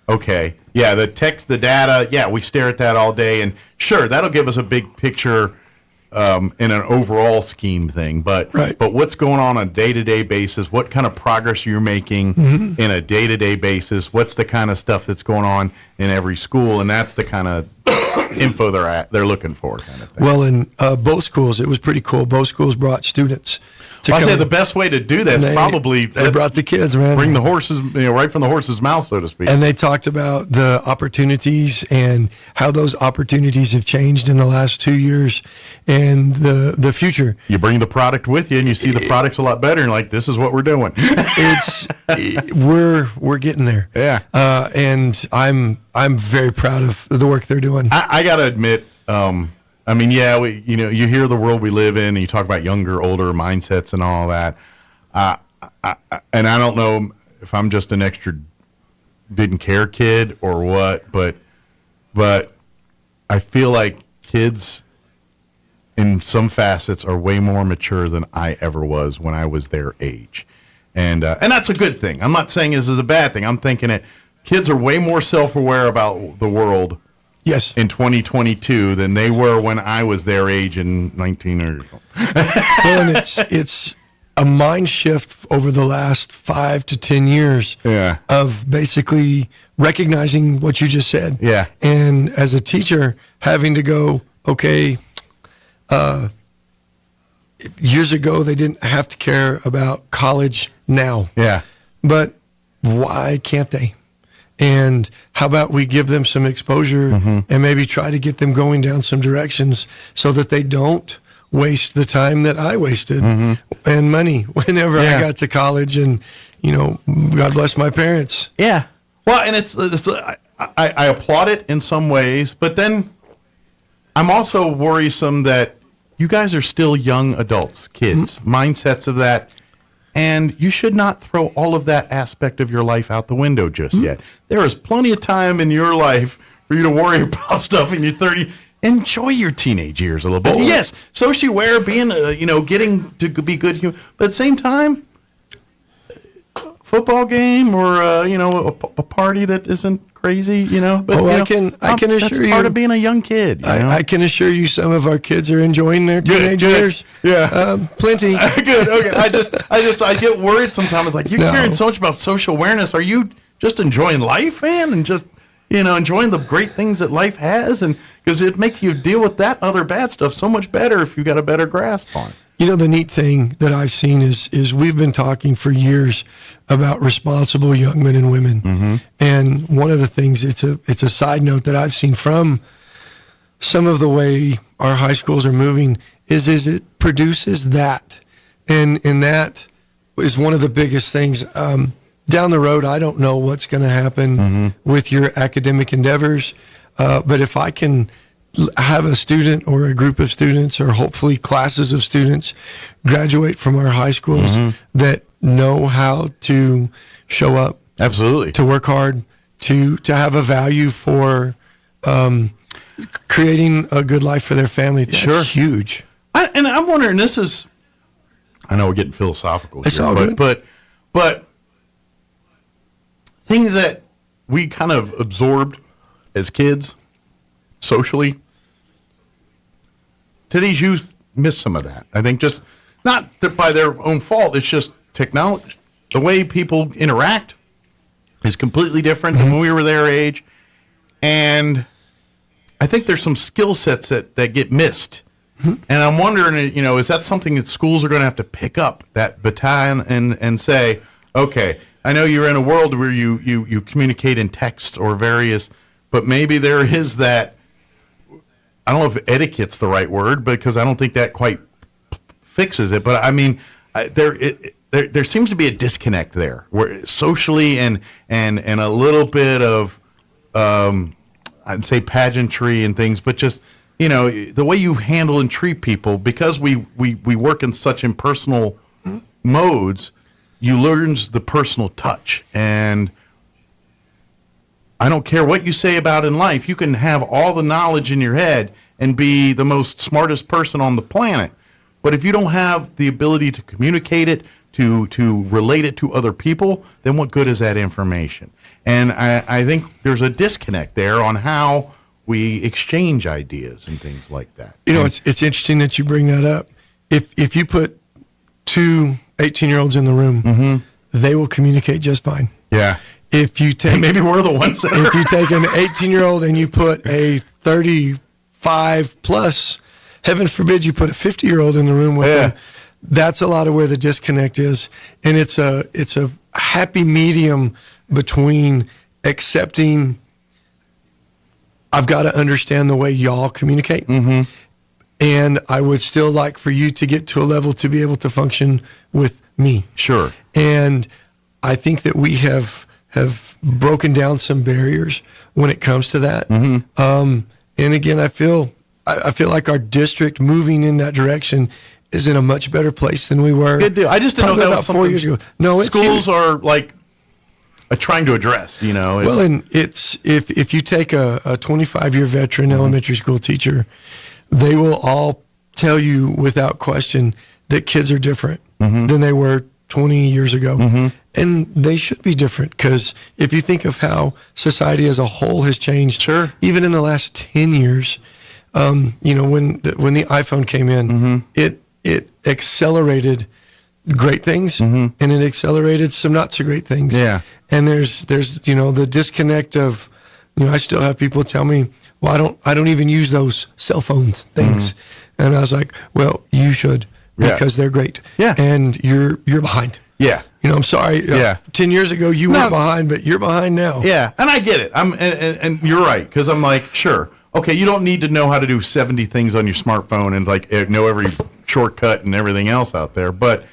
Okay. Yeah, the text, the data. Yeah, we stare at that all day. And sure, that'll give us a big picture in an overall scheme thing. But what's going on a day-to-day basis? What kind of progress you're making in a day-to-day basis? What's the kind of stuff that's going on in every school? And that's the kind of info they're looking for, kind of thing. Well, in both schools, it was pretty cool. Both schools brought students. I say the best way to do that is probably they brought the kids, man. Bring the horses, right from the horse's mouth, so to speak. And they talked about the opportunities and how those opportunities have changed in the last 2 years and the future. You bring the product with you, and you see the product's a lot better, and like, this is what we're doing. We're getting there. Yeah. And I'm very proud of the work they're doing. I got to admit. You hear the world we live in, and you talk about younger, older mindsets and all that. And I don't know if I'm just an extra didn't care kid or what, but I feel like kids in some facets are way more mature than I ever was when I was their age. And that's a good thing. I'm not saying this is a bad thing. I'm thinking kids are way more self-aware about the world Yes. in 2022 than they were when I was their age in 19 or. Well, and it's a mind shift over the last 5 to 10 years. Yeah. Of basically recognizing what you just said. Yeah. And as a teacher, having to go, okay, years ago they didn't have to care about college now. Yeah. But why can't they? And how about we give them some exposure and maybe try to get them going down some directions so that they don't waste the time that I wasted and money whenever I got to college. And, you know, God bless my parents. Yeah. Well, and it's I applaud it in some ways, but then I'm also worrisome that you guys are still young adults, kids, mindsets of that. And you should not throw all of that aspect of your life out the window just yet. There is plenty of time in your life for you to worry about stuff in your 30s. Enjoy your teenage years a little bit. Yes, socially aware, being, getting to be good human. But at the same time, football game or, a party that isn't crazy, But, I can assure that's you. part of being a young kid. I can assure you some of our kids are enjoying their teenage years. Yeah. Plenty. Good. Okay. I get worried sometimes. It's like, you're hearing so much about social awareness. Are you just enjoying life, man? And just, enjoying the great things that life has? And because it makes you deal with that other bad stuff so much better if you got a better grasp on it. The neat thing that I've seen is we've been talking for years about responsible young men and women. And one of the things, it's a side note that I've seen from some of the way our high schools are moving is it produces that. And that is one of the biggest things. Down the road, I don't know what's going to happen with your academic endeavors. But if I can have a student or a group of students or hopefully classes of students graduate from our high schools that know how to show up, absolutely, to work hard, to have a value for creating a good life for their family. That's huge. And I'm wondering, I know we're getting philosophical it's here, all good. but things that we kind of absorbed as kids socially, today's youth miss some of that. I think just not that by their own fault. It's just technology. The way people interact is completely different than when we were their age. And I think there's some skill sets that get missed. And I'm wondering, is that something that schools are going to have to pick up, that baton, and say, okay, I know you're in a world where you communicate in text or various, but maybe there is that, I don't know if etiquette's the right word, because I don't think that quite fixes it. But I mean, there seems to be a disconnect there, where socially and a little bit of, I'd say pageantry and things, but just, the way you handle and treat people, because we work in such impersonal modes, you learn the personal touch. And I don't care what you say about in life. You can have all the knowledge in your head and be the most smartest person on the planet. But if you don't have the ability to communicate it, to relate it to other people, then what good is that information? And I think there's a disconnect there on how we exchange ideas and things like that. It's interesting that you bring that up. If you put two 18-year-olds in the room, they will communicate just fine. Yeah. If you take maybe we're the ones that if you take an 18-year-old and you put a 35 plus, heaven forbid you put a 50-year-old in the room with them, that's a lot of where the disconnect is. And it's a happy medium between accepting I've got to understand the way y'all communicate. And I would still like for you to get to a level to be able to function with me. Sure. And I think that we have broken down some barriers when it comes to that. And again, I feel like our district moving in that direction is in a much better place than we were. Good deal. I just didn't know that was about something 4 years ago. No, schools are like trying to address. Well, and it's if you take a 25-year veteran elementary school teacher, they will all tell you without question that kids are different than they were 20 years ago. Mm-hmm. And they should be different, because if you think of how society as a whole has changed, sure, even in the last 10 years, you know, when the iPhone came in, mm-hmm. it accelerated great things, mm-hmm. and it accelerated some not so great things. Yeah. And there's you know, the disconnect of, you know, I still have people tell me, well, I don't even use those cell phone things. Mm-hmm. And I was like, well, you should, because they're great. Yeah. And you're behind. Yeah. You know, I'm sorry. 10 years ago you were behind, but you're behind now. Yeah. And I get it. And you're right, because I'm like, sure. Okay, you don't need to know how to do 70 things on your smartphone and like know every shortcut and everything else out there. But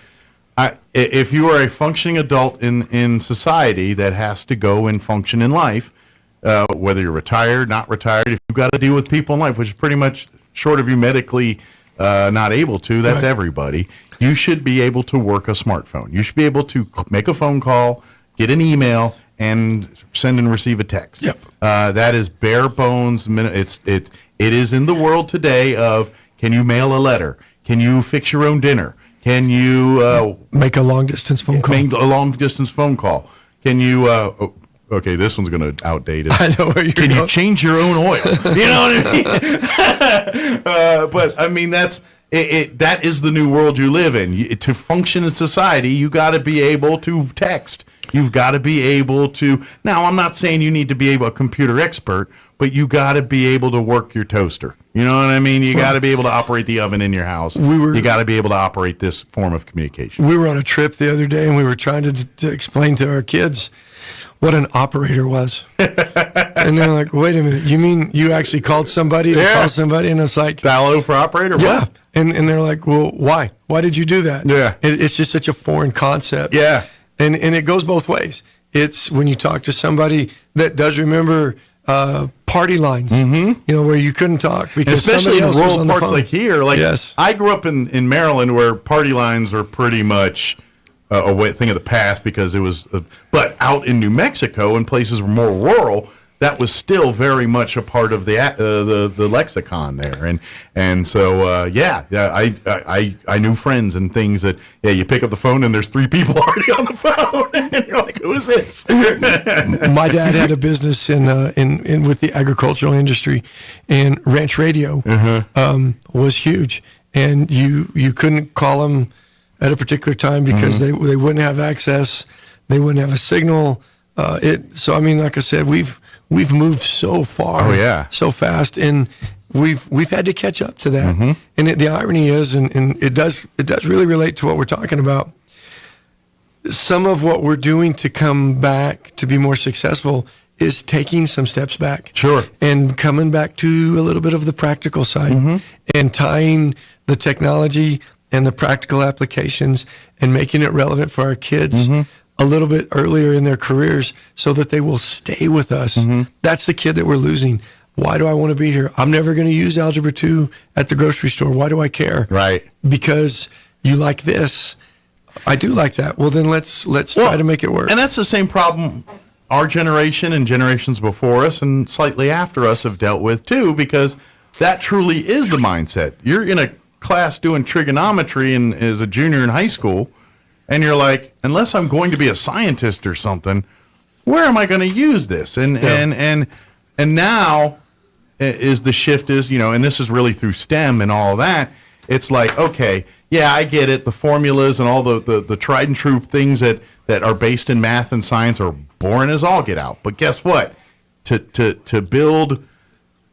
if you are a functioning adult in society that has to go and function in life, whether you're retired, not retired, if you've got to deal with people in life, which is pretty much short of you medically not able to, that's everybody, you should be able to work a smartphone. You should be able to make a phone call, get an email, and send and receive a text. Yep. That is bare bones. It is in the world today of, can you mail a letter? Can you fix your own dinner? Can you make a long distance phone call? Make a long distance phone call. Can you? Okay, this one's going to outdate it. I know where you're Can going. you change your own oil? You know what I mean? But I mean, that's it. That is the new world you live in. To function in society, you got to be able to text. You've got to be able to. Now, I'm not saying you need to be a computer expert, but you got to be able to work your toaster. You know what I mean? You got to be able to operate the oven in your house. You got to be able to operate this form of communication. We were on a trip the other day, and we were trying to explain to our kids what an operator was. And they're like, wait a minute, you mean you actually called somebody to call somebody? And it's like, dial for operator? Yeah. What? And they're like, well, why? Why did you do that? Yeah. It's just such a foreign concept. Yeah. And it goes both ways. It's when you talk to somebody that does remember party lines, you know, where you couldn't talk because especially in rural parts phone. like here. Like, yes. I grew up in Maryland, where party lines are pretty much a thing of the past, because it was. But out in New Mexico, in places more rural, that was still very much a part of the lexicon there, and so I knew friends and things that you pick up the phone and there's 3 people already on the phone, and you're like, who is this? My dad had a business in with the agricultural industry, and ranch radio was huge, and you couldn't call them at a particular time because they wouldn't have access, they wouldn't have a signal. So I mean, like I said, we've moved so far, so fast, and we've had to catch up to that. And the irony is, and it does really relate to what we're talking about. Some of what we're doing to come back to be more successful is taking some steps back, sure, and coming back to a little bit of the practical side, and tying the technology and the practical applications and making it relevant for our kids a little bit earlier in their careers so that they will stay with us. That's the kid that we're losing. Why do I want to be here? I'm never going to use Algebra 2 at the grocery store. Why do I care? Right. Because you like this. I do like that. Well, then let's try to make it work. And that's the same problem our generation and generations before us and slightly after us have dealt with too, because that truly is the mindset. You're in a class doing trigonometry as a junior in high school, and you're like, unless I'm going to be a scientist or something, where am I going to use this? And now is the shift is, you know, and this is really through STEM and all that. It's like, okay, yeah, I get it. The formulas and all the tried and true things that are based in math and science are boring as all get out. But guess what? To build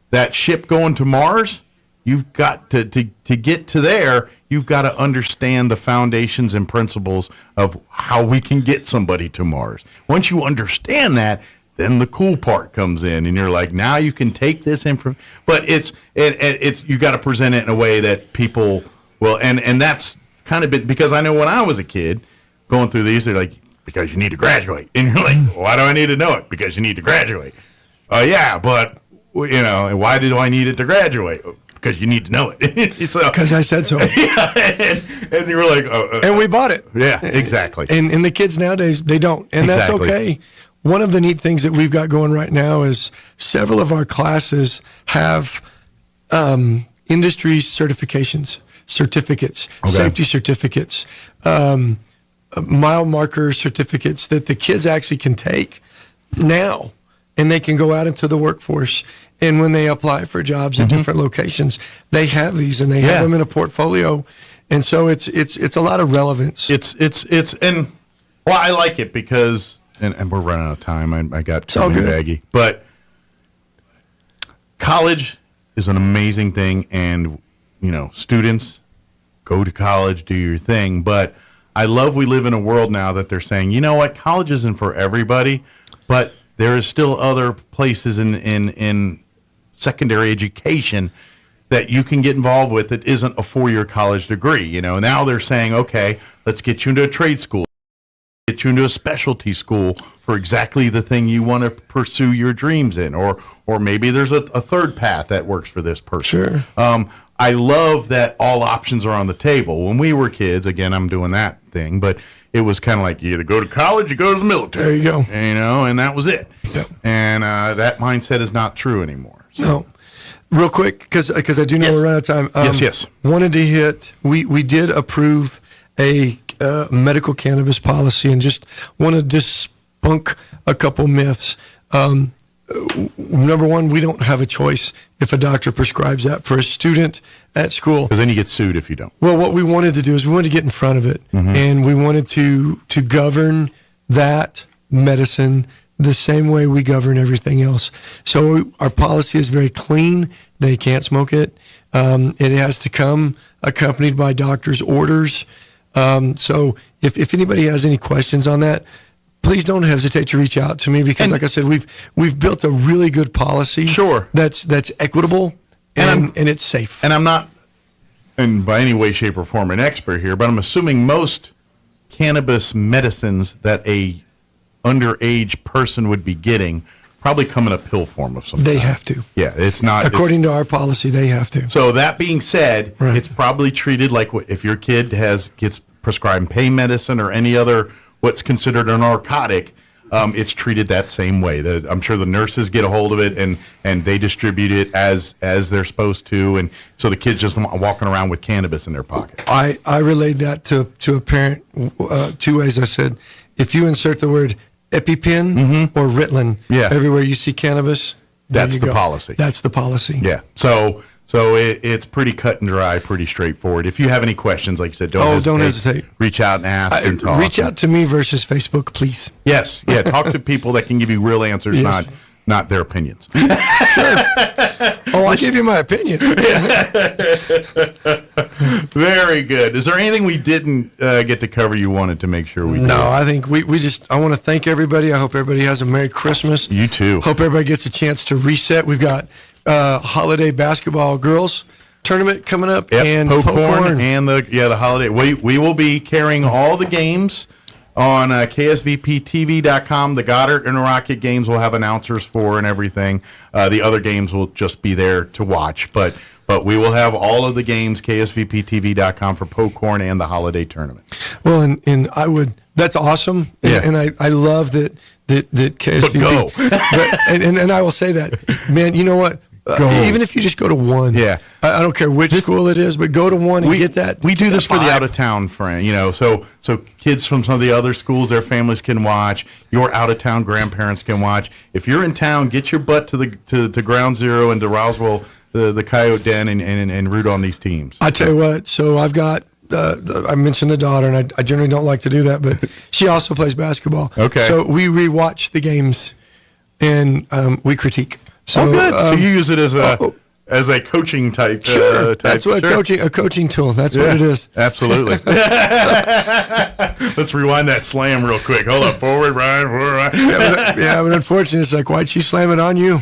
that ship going to Mars, you've got to get to there. You've got to understand the foundations and principles of how we can get somebody to Mars. Once you understand that, then the cool part comes in, and you're like, now you can take this information. But it's you got to present it in a way that people will, and that's kind of been, because I know when I was a kid going through these, they're like, because you need to graduate, and you're like, why do I need to know it? Because you need to graduate. Yeah, but you know, and why do I need it to graduate? Because you need to know it. Because I said so. Yeah, and you were like, and we bought it. Yeah, exactly. And the kids nowadays, they don't, and that's okay. One of the neat things that we've got going right now is several of our classes have industry certificates, safety certificates, mile marker certificates that the kids actually can take now, and they can go out into the workforce. And when they apply for jobs at different locations, they have these, and they have them in a portfolio. And so it's a lot of relevance. And I like it because, and we're running out of time. I got too baggy, but college is an amazing thing, and students go to college, do your thing. But I love we live in a world now that they're saying, you know what, college isn't for everybody, but there is still other places in secondary education that you can get involved with that isn't a 4-year college degree. Now they're saying, okay, let's get you into a trade school, get you into a specialty school for exactly the thing you want to pursue your dreams in, or maybe there's a third path that works for this person. Sure. I love that all options are on the table. When we were kids, again, I'm doing that thing, but it was kind of like you either go to college, you go to the military. There you go. And that was it. Yep. And that mindset is not true anymore. So. No. Real quick, because I do know we're running out of time. Yes. Wanted to hit, we did approve a medical cannabis policy, and just want to debunk a couple myths. Number one, we don't have a choice if a doctor prescribes that for a student at school. Because then you get sued if you don't. Well, what we wanted to do is we wanted to get in front of it, and we wanted to govern that medicine the same way we govern everything else. So our policy is very clean. They can't smoke it. It has to come accompanied by doctor's orders. So if anybody has any questions on that, please don't hesitate to reach out to me, because, like I said, we've built a really good policy. Sure. That's equitable and it's safe. And I'm not, in by any way, shape, or form, an expert here, but I'm assuming most cannabis medicines that a underage person would be getting probably come in a pill form of some kind. They have to. Yeah, it's not. According to our policy, they have to. So that being said, it's probably treated like if your kid gets prescribed pain medicine or any other what's considered a narcotic, it's treated that same way. I'm sure the nurses get a hold of it and they distribute it as they're supposed to, and so the kid's just walking around with cannabis in their pocket. I relayed that to a parent 2 ways. I said, if you insert the word EpiPen or Ritalin everywhere you see cannabis, that's the policy. That's the policy. Yeah. So it's pretty cut and dry, pretty straightforward. If you have any questions, like I said, don't hesitate. Reach out and ask and talk. Reach out to me versus Facebook, please. Yes. Yeah. Talk to people that can give you real answers, not their opinions. Sure. Oh, I'll give you my opinion. Very good. Is there anything we didn't get to cover you wanted to make sure we did? No, I think I want to thank everybody. I hope everybody has a Merry Christmas. You too. Hope everybody gets a chance to reset. We've got holiday basketball girls tournament coming up, and Pokecorn and the holiday. We will be carrying all the games on KSVPTV.com. The Goddard and Rocket games will have announcers for and everything. The other games will just be there to watch, but we will have all of the games, KSVPTV.com, for Pokecorn and the holiday tournament. Well, and I would. That's awesome, and I love that KSVP. But go. and I will say that, man. You know what? Even if you just go to one, I don't care which school it is, but go to one and get that. We do this for the out of town friend, so kids from some of the other schools, their families can watch. Your out of town grandparents can watch. If you're in town, get your butt to Ground Zero and to Roswell, the Coyote Den, and root on these teams. I tell you what. So I've got. I mentioned the daughter, and I generally don't like to do that, but she also plays basketball. Okay. So we rewatch the games, and we critique. So, good. So you use it as a coaching type. Sure. That's what a coaching tool. That's what it is. Absolutely. Let's rewind that slam real quick. Hold up. Forward, right, forward, right. But unfortunately, it's like, why'd she slam it on you?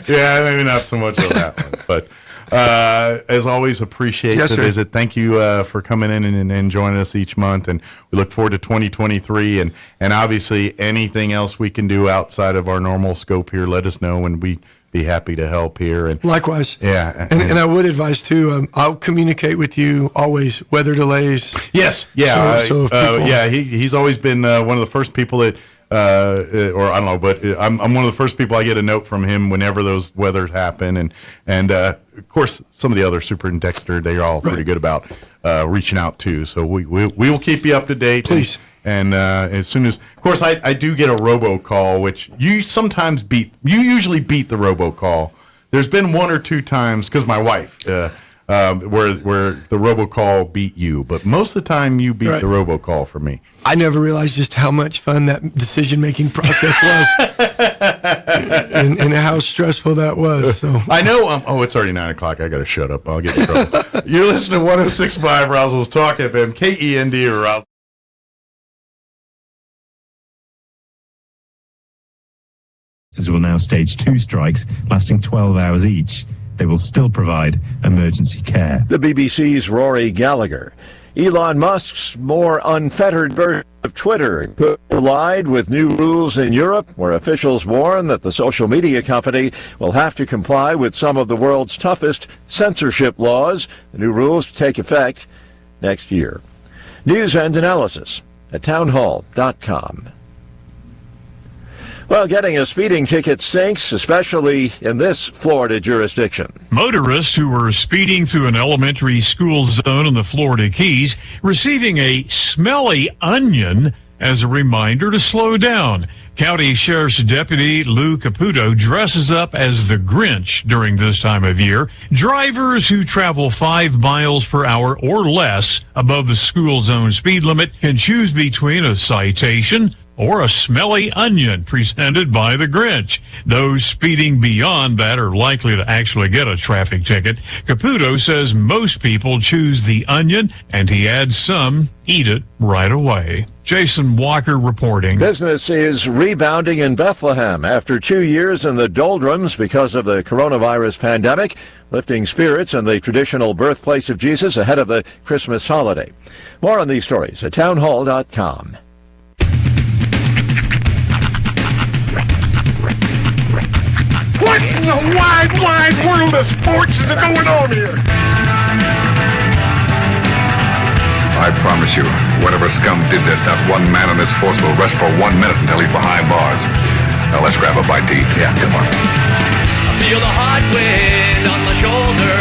Yeah, maybe not so much on that one. But as always, appreciate the visit. Thank you for coming in and joining us each month. And we look forward to 2023. And obviously, anything else we can do outside of our normal scope here, let us know. And we be happy to help here. And likewise. Yeah. And I would advise, too, I'll communicate with you always, weather delays. Yes. Yeah. So if people, he's always been one of the first people that, or I don't know, but I'm one of the first people I get a note from him whenever those weathers happen. And of course, some of the other Super and Dexter, they're all pretty good about reaching out, too. So we will keep you up to date. Please. And as soon as, of course, I do get a robocall, which you usually beat the robocall. There's been one or two times, because my wife, where the robocall beat you, but most of the time you beat the robocall for me. I never realized just how much fun that decision-making process was, and how stressful that was. So I know. It's already 9 o'clock. I got to shut up. I'll get in trouble. You're listening to 106.5 Roswell's Talk FM, KEND or Roswell. Will now stage 2 strikes lasting 12 hours each. They will still provide emergency care. The BBC's Rory Gallagher. Elon Musk's more unfettered version of Twitter could collide with new rules in Europe, where officials warn that the social media company will have to comply with some of the world's toughest censorship laws. The new rules take effect next year. News and analysis at townhall.com. Well, getting a speeding ticket stinks, especially in this Florida jurisdiction. Motorists who were speeding through an elementary school zone in the Florida Keys receiving a smelly onion as a reminder to slow down. County Sheriff's Deputy Lou Caputo dresses up as the Grinch during this time of year. Drivers who travel 5 miles per hour or less above the school zone speed limit can choose between a citation or a smelly onion presented by the Grinch. Those speeding beyond that are likely to actually get a traffic ticket. Caputo says most people choose the onion, and he adds some eat it right away. Jason Walker reporting. Business is rebounding in Bethlehem after 2 years in the doldrums because of the coronavirus pandemic, lifting spirits in the traditional birthplace of Jesus ahead of the Christmas holiday. More on these stories at townhall.com. What in the wide, wide world of sports is going on here? I promise you, whatever scum did this, not one man in this force will rest for 1 minute until he's behind bars. Now let's grab a bite to eat. Yeah, come on. I feel the hot wind on my shoulder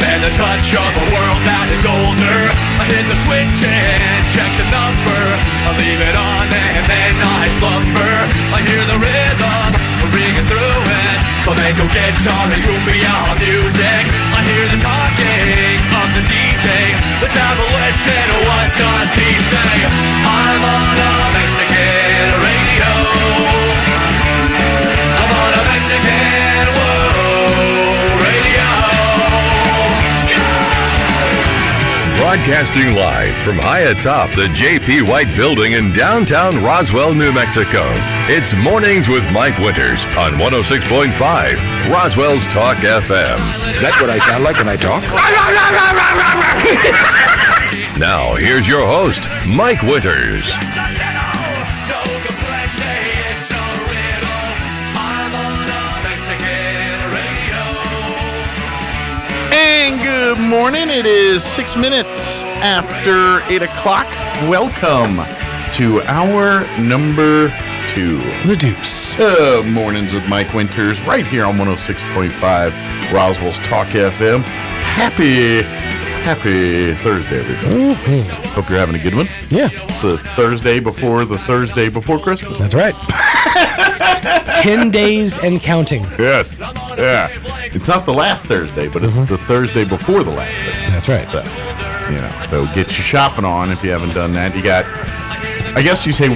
and the touch of a world that is older. I hit the switch and check the number. I leave it on and then I slumber. I hear the rhythm ringing through it. Flamenco guitar and cumbia music. I hear the talking of the DJ. The Travelician, what does he say? I'm on a Mexican radio. I'm on a Mexican radio. Broadcasting live from high atop the J.P. White Building in downtown Roswell, New Mexico. It's Mornings with Mike Winters on 106.5 Roswell's Talk FM. Is that what I sound like when I talk? Now, here's your host, Mike Winters. And good morning. It is 6 minutes after 8 o'clock. Welcome to hour number 2. The Deuce. Mornings with Mike Winters right here on 106.5 Roswell's Talk FM. Happy Thursday, everybody. Mm-hmm. Hope you're having a good one. Yeah. It's the Thursday before Christmas. That's right. 10 days and counting. Yes. Yeah. It's not the last Thursday, but it's the Thursday before the last Thursday. That's right. So, so get your shopping on if you haven't done that. You got, I guess you say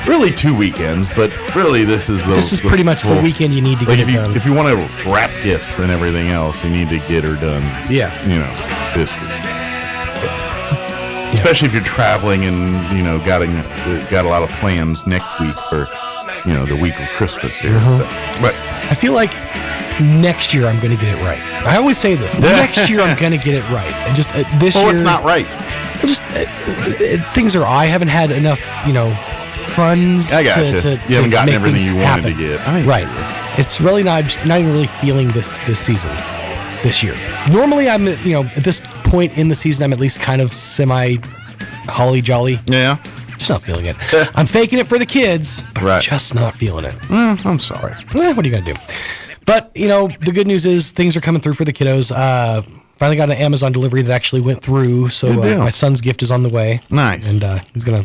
really 2 weekends, but really this is pretty much the weekend you need to get it done. If you want to wrap gifts and everything else, you need to get her done. Yeah. This week. Especially if you're traveling and got a lot of plans next week for the week of Christmas here. But I feel like next year I'm going to get it right. I always say this. Next year I'm going to get it right, and just this year. it's not right. Just things are. I haven't had enough funds I got you. You haven't gotten everything you wanted to get. Right. it's really not even really feeling this season, this year. Normally, I'm at this point in the season, I'm at least kind of semi holly jolly. Yeah. Just not feeling it. I'm faking it for the kids, but I'm just not feeling it. I'm sorry. What are you gonna do? But the good news is things are coming through for the kiddos. Finally got an Amazon delivery that actually went through, so my son's gift is on the way. Nice. And he's gonna,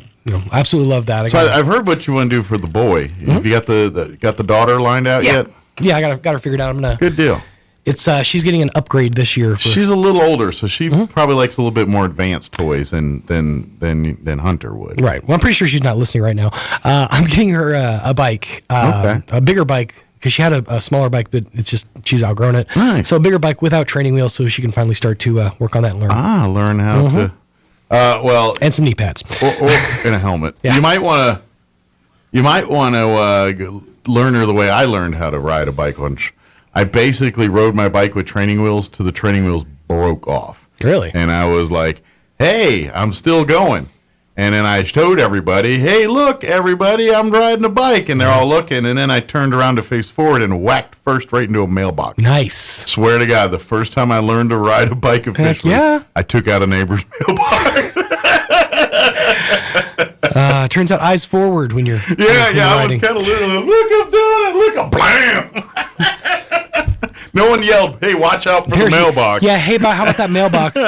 absolutely love that. I've heard what you want to do for the boy. Have you got the daughter lined out yet? Yeah, I got her figured out. Good deal. It's she's getting an upgrade this year. She's a little older, so she probably likes a little bit more advanced toys than Hunter would. Right. Well, I'm pretty sure she's not listening right now. I'm getting her a bike, a bigger bike, because she had a smaller bike, but it's just she's outgrown it. Nice. So a bigger bike without training wheels, so she can finally start to work on that and learn. Learn how to. And some knee pads or in a helmet. Yeah. You might want to learn her the way I learned how to ride a bike once. I basically rode my bike with training wheels till the training wheels broke off. Really? And I was like, hey, I'm still going. And then I showed everybody, hey, look, everybody, I'm riding a bike. And they're all looking. And then I turned around to face forward and whacked first right into a mailbox. Nice. Swear to God, the first time I learned to ride a bike officially, I took out a neighbor's mailbox. Turns out eyes forward when you're I was kind of look, I'm doing it. Look, blam. No one yelled, hey, watch out for the mailbox. Yeah, hey, how about that mailbox?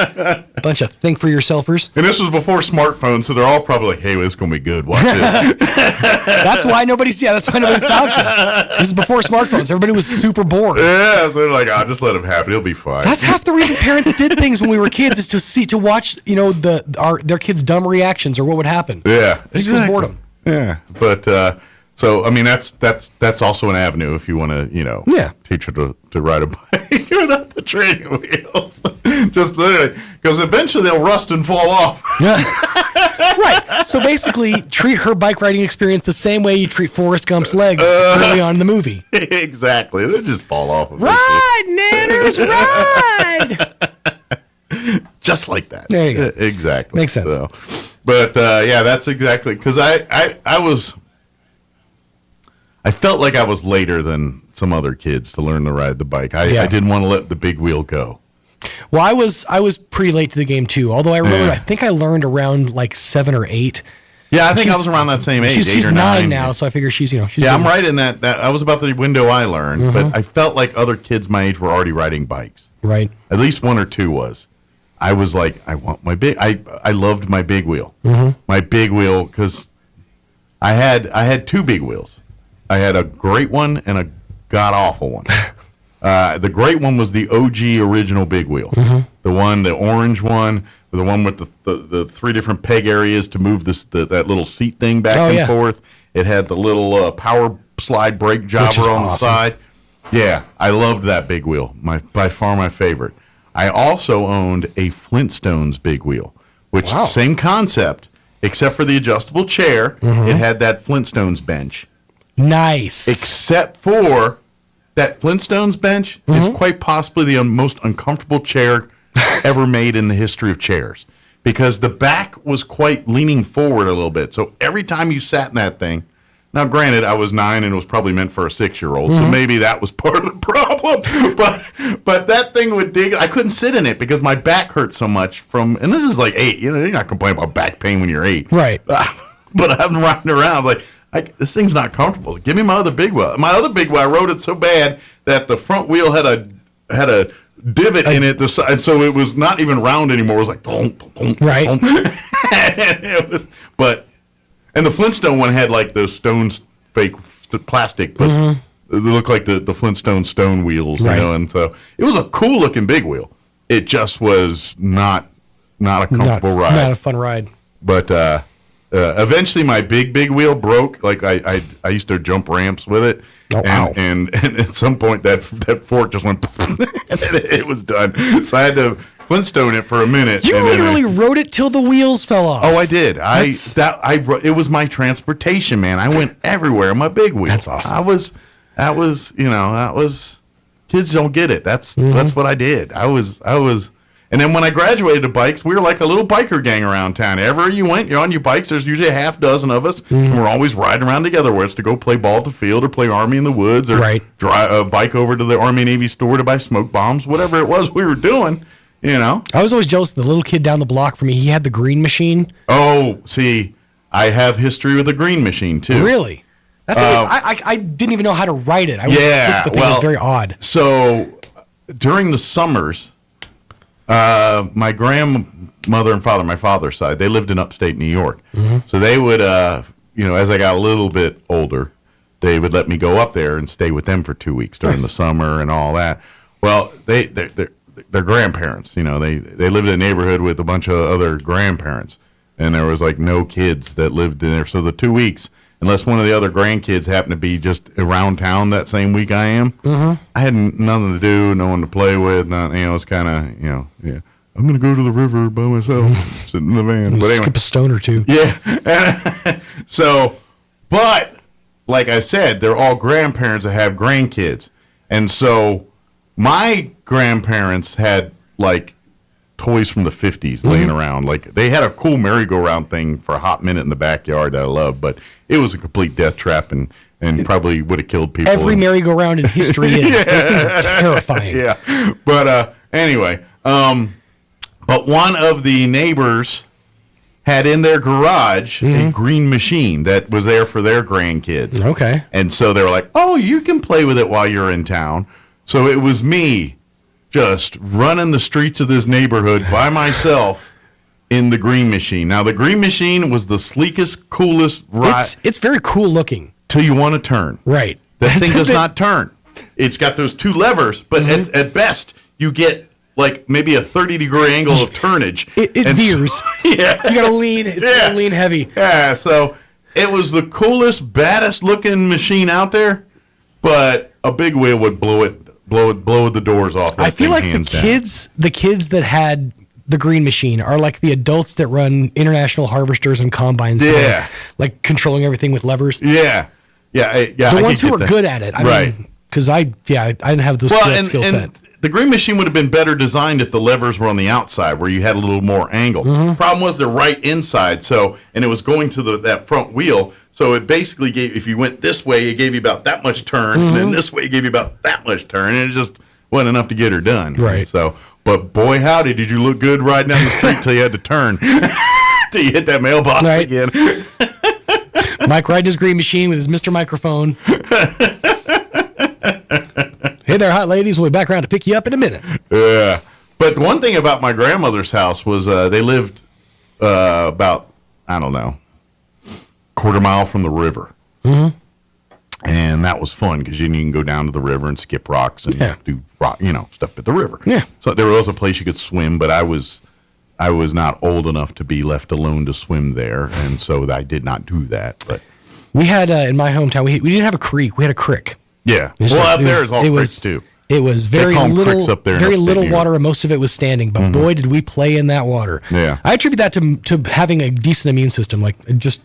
Bunch of think for yourselfers. And this was before smartphones, so they're all probably like, hey, well, this is going to be good. Watch it. That's why nobody's talking. This is before smartphones. Everybody was super bored. Yeah, so they're like, just let him have it. He'll be fine. That's half the reason parents did things when we were kids, is to watch, their kids' dumb reactions or what would happen. Yeah. Just because boredom. Yeah. But, so, I mean, that's also an avenue if you want to, teach her to ride a bike without the training wheels. Just literally, because eventually they'll rust and fall off. Yeah. Right. So basically, treat her bike riding experience the same way you treat Forrest Gump's legs early on in the movie. Exactly. They'll just fall off. Ride, Nanners, ride! Just like that. There you go. Exactly. Makes sense. So, but, that's exactly, because I felt like I was later than some other kids to learn to ride the bike. I didn't want to let the big wheel go. Well, I was pretty late to the game too. Although I remember, I think I learned around like 7 or 8. Yeah, I think I was around that same age. She's 8 or 9 now, so I figure she's. Yeah, I'm right in that. I was about the window I learned, but I felt like other kids my age were already riding bikes. Right. At least 1 or 2 was. I was like, I want my big. I loved my big wheel. My big wheel, because I had 2 big wheels. I had a great one and a god-awful one. The great one was the OG original big wheel. The orange one, the one with the 3 different peg areas to move that little seat thing back and forth. It had the little power slide brake jobber on the side. Yeah, I loved that big wheel. By far my favorite. I also owned a Flintstones big wheel, which same concept, except for the adjustable chair. It had that Flintstones bench. Nice. Except for that Flintstones bench is quite possibly the most uncomfortable chair ever made in the history of chairs, because the back was quite leaning forward a little bit. So every time you sat in that thing, now granted, I was 9 and it was probably meant for a 6-year-old, so maybe that was part of the problem. But that thing would dig it. I couldn't sit in it because my back hurt so much and this is like 8. You're not complaining about back pain when you're 8. Right. But I'm riding around like, this thing's not comfortable. Give me my other big wheel. My other big wheel, I rode it so bad that the front wheel had a divot in it, and so it was not even round anymore. It was like, right. And the Flintstone one had like those stones, fake plastic, but they looked like the Flintstone stone wheels, and so it was a cool looking big wheel. It just was not a comfortable ride. Not a fun ride. But eventually my big wheel broke. Like I used to jump ramps with it. And at some point that fork just went and it was done. So I had to Flintstone it for a minute. You literally rode it till the wheels fell off. Oh, I did. It was my transportation, man. I went everywhere on my big wheel. That's awesome. That was kids don't get it. That's what I did. I was And then when I graduated to bikes, we were like a little biker gang around town. Everywhere you went, you're on your bikes. There's usually a half dozen of us, and we're always riding around together, whether it's to go play ball at the field or play Army in the woods or drive a bike over to the Army Navy store to buy smoke bombs, whatever it was we were doing, you know. I was always jealous of the little kid down the block from me. He had the green machine. Oh, see, I have history with the green machine, too. Really? That thing I didn't even know how to ride it. I was the thing was very odd. So during the summers, my grandmother and father, my father's side, they lived in upstate New York. So they would, as I got a little bit older, they would let me go up there and stay with them for 2 weeks during the summer and all that. Well, they're grandparents. They lived in a neighborhood with a bunch of other grandparents, and there was like no kids that lived in there. So the 2 weeks, unless one of the other grandkids happened to be just around town that same week I am, I had nothing to do, no one to play with. It's kind of, yeah. I'm going to go to the river by myself, sitting in the van. But anyway. Skip a stone or two. Yeah. But like I said, they're all grandparents that have grandkids. And so my grandparents had like toys from the 50s laying around. Like they had a cool merry-go-round thing for a hot minute in the backyard that I loved, but it was a complete death trap and probably would have killed people. Every merry-go-round in history is. Those things are terrifying. Yeah. But anyway, but one of the neighbors had in their garage a green machine that was there for their grandkids. Okay. And so they were like, oh, you can play with it while you're in town. So it was me just running the streets of this neighborhood by myself in the green machine. Now, the green machine was the sleekest, coolest ride. It's very cool looking. Till you want to turn. Right. That thing does not turn. It's got those two levers, but at best, you get like maybe a 30-degree angle of turnage. It veers. So, yeah. You got to lean. It's got to lean heavy. Yeah, so it was the coolest, baddest-looking machine out there, but a big wheel would blow the doors off. I feel like the kids that had the green machine are like the adults that run international harvesters and combines. Yeah. Like controlling everything with levers. Yeah. The ones who are good at it. I mean, because I didn't have those skill set. The green machine would have been better designed if the levers were on the outside where you had a little more angle. Problem was they're right inside, and it was going to that front wheel. So it basically gave, if you went this way, it gave you about that much turn, and then this way it gave you about that much turn, and it just wasn't enough to get her done. Right. So, but boy, howdy, did you look good riding down the street till you had to turn, till you hit that mailbox again. Mike ride his green machine with his Mr. Microphone. Hey there, hot ladies. We'll be back around to pick you up in a minute. Yeah. But the one thing about my grandmother's house was they lived about, I don't know, quarter mile from the river. And that was fun because you can go down to the river and skip rocks and do rock, stuff at the river. Yeah. So there was a place you could swim, but I was not old enough to be left alone to swim there, and so I did not do that. But we had in my hometown, we didn't have a creek. We had a crick. Yeah. Up there is all creeks too. It was very little, up there very little water, and most of it was standing. But boy, did we play in that water! Yeah. I attribute that to having a decent immune system. Like I just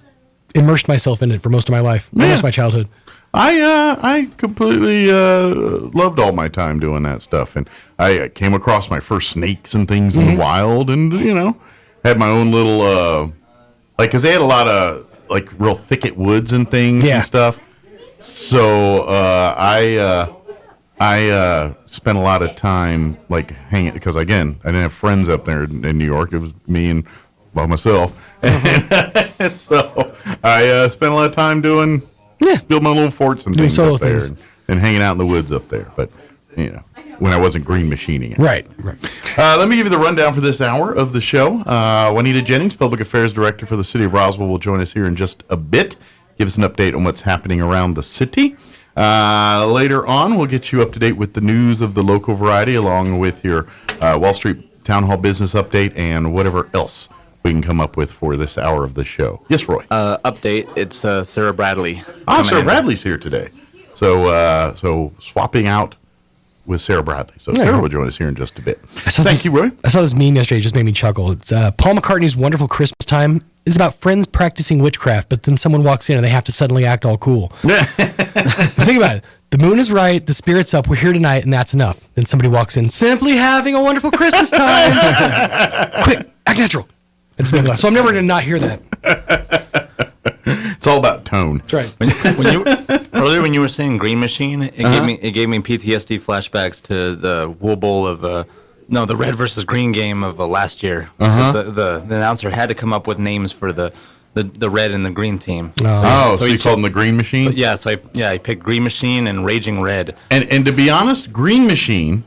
immersed myself in it for most of my life, most of my childhood. I completely loved all my time doing that stuff, and I came across my first snakes and things in the wild, and had my own little because they had a lot of like real thicket woods and things and stuff. So I spent a lot of time like hanging because again I didn't have friends up there in New York. It was me and by myself, and so I spent a lot of time doing build my little forts and things up there and hanging out in the woods up there. But when I wasn't green machining it. Right. Let me give you the rundown for this hour of the show. Juanita Jennings, Public Affairs Director for the City of Roswell, will join us here in just a bit. Give us an update on what's happening around the city. Later on, we'll get you up to date with the news of the local variety, along with your Wall Street Town Hall business update and whatever else we can come up with for this hour of the show. Yes, Roy. Update. It's Sarah Bradley. Sarah Bradley's here today. So swapping out with Sarah Bradley. So Sarah will join us here in just a bit. Thank you, Roy. I saw this meme yesterday. It just made me chuckle. It's Paul McCartney's Wonderful Christmas Time is about friends practicing witchcraft, but then someone walks in and they have to suddenly act all cool. Think about it. The moon is right. The spirit's up. We're here tonight, and that's enough. Then somebody walks in, simply having a wonderful Christmas time. Quick, act natural. So I'm never going to not hear that. It's all about tone. That's right. Earlier when you were saying Green Machine, it gave me PTSD flashbacks to the Wool Bowl of the Red versus Green game of last year. The announcer had to come up with names for the red and the green team. So you called them the Green Machine? So I picked Green Machine and Raging Red. And to be honest, Green Machine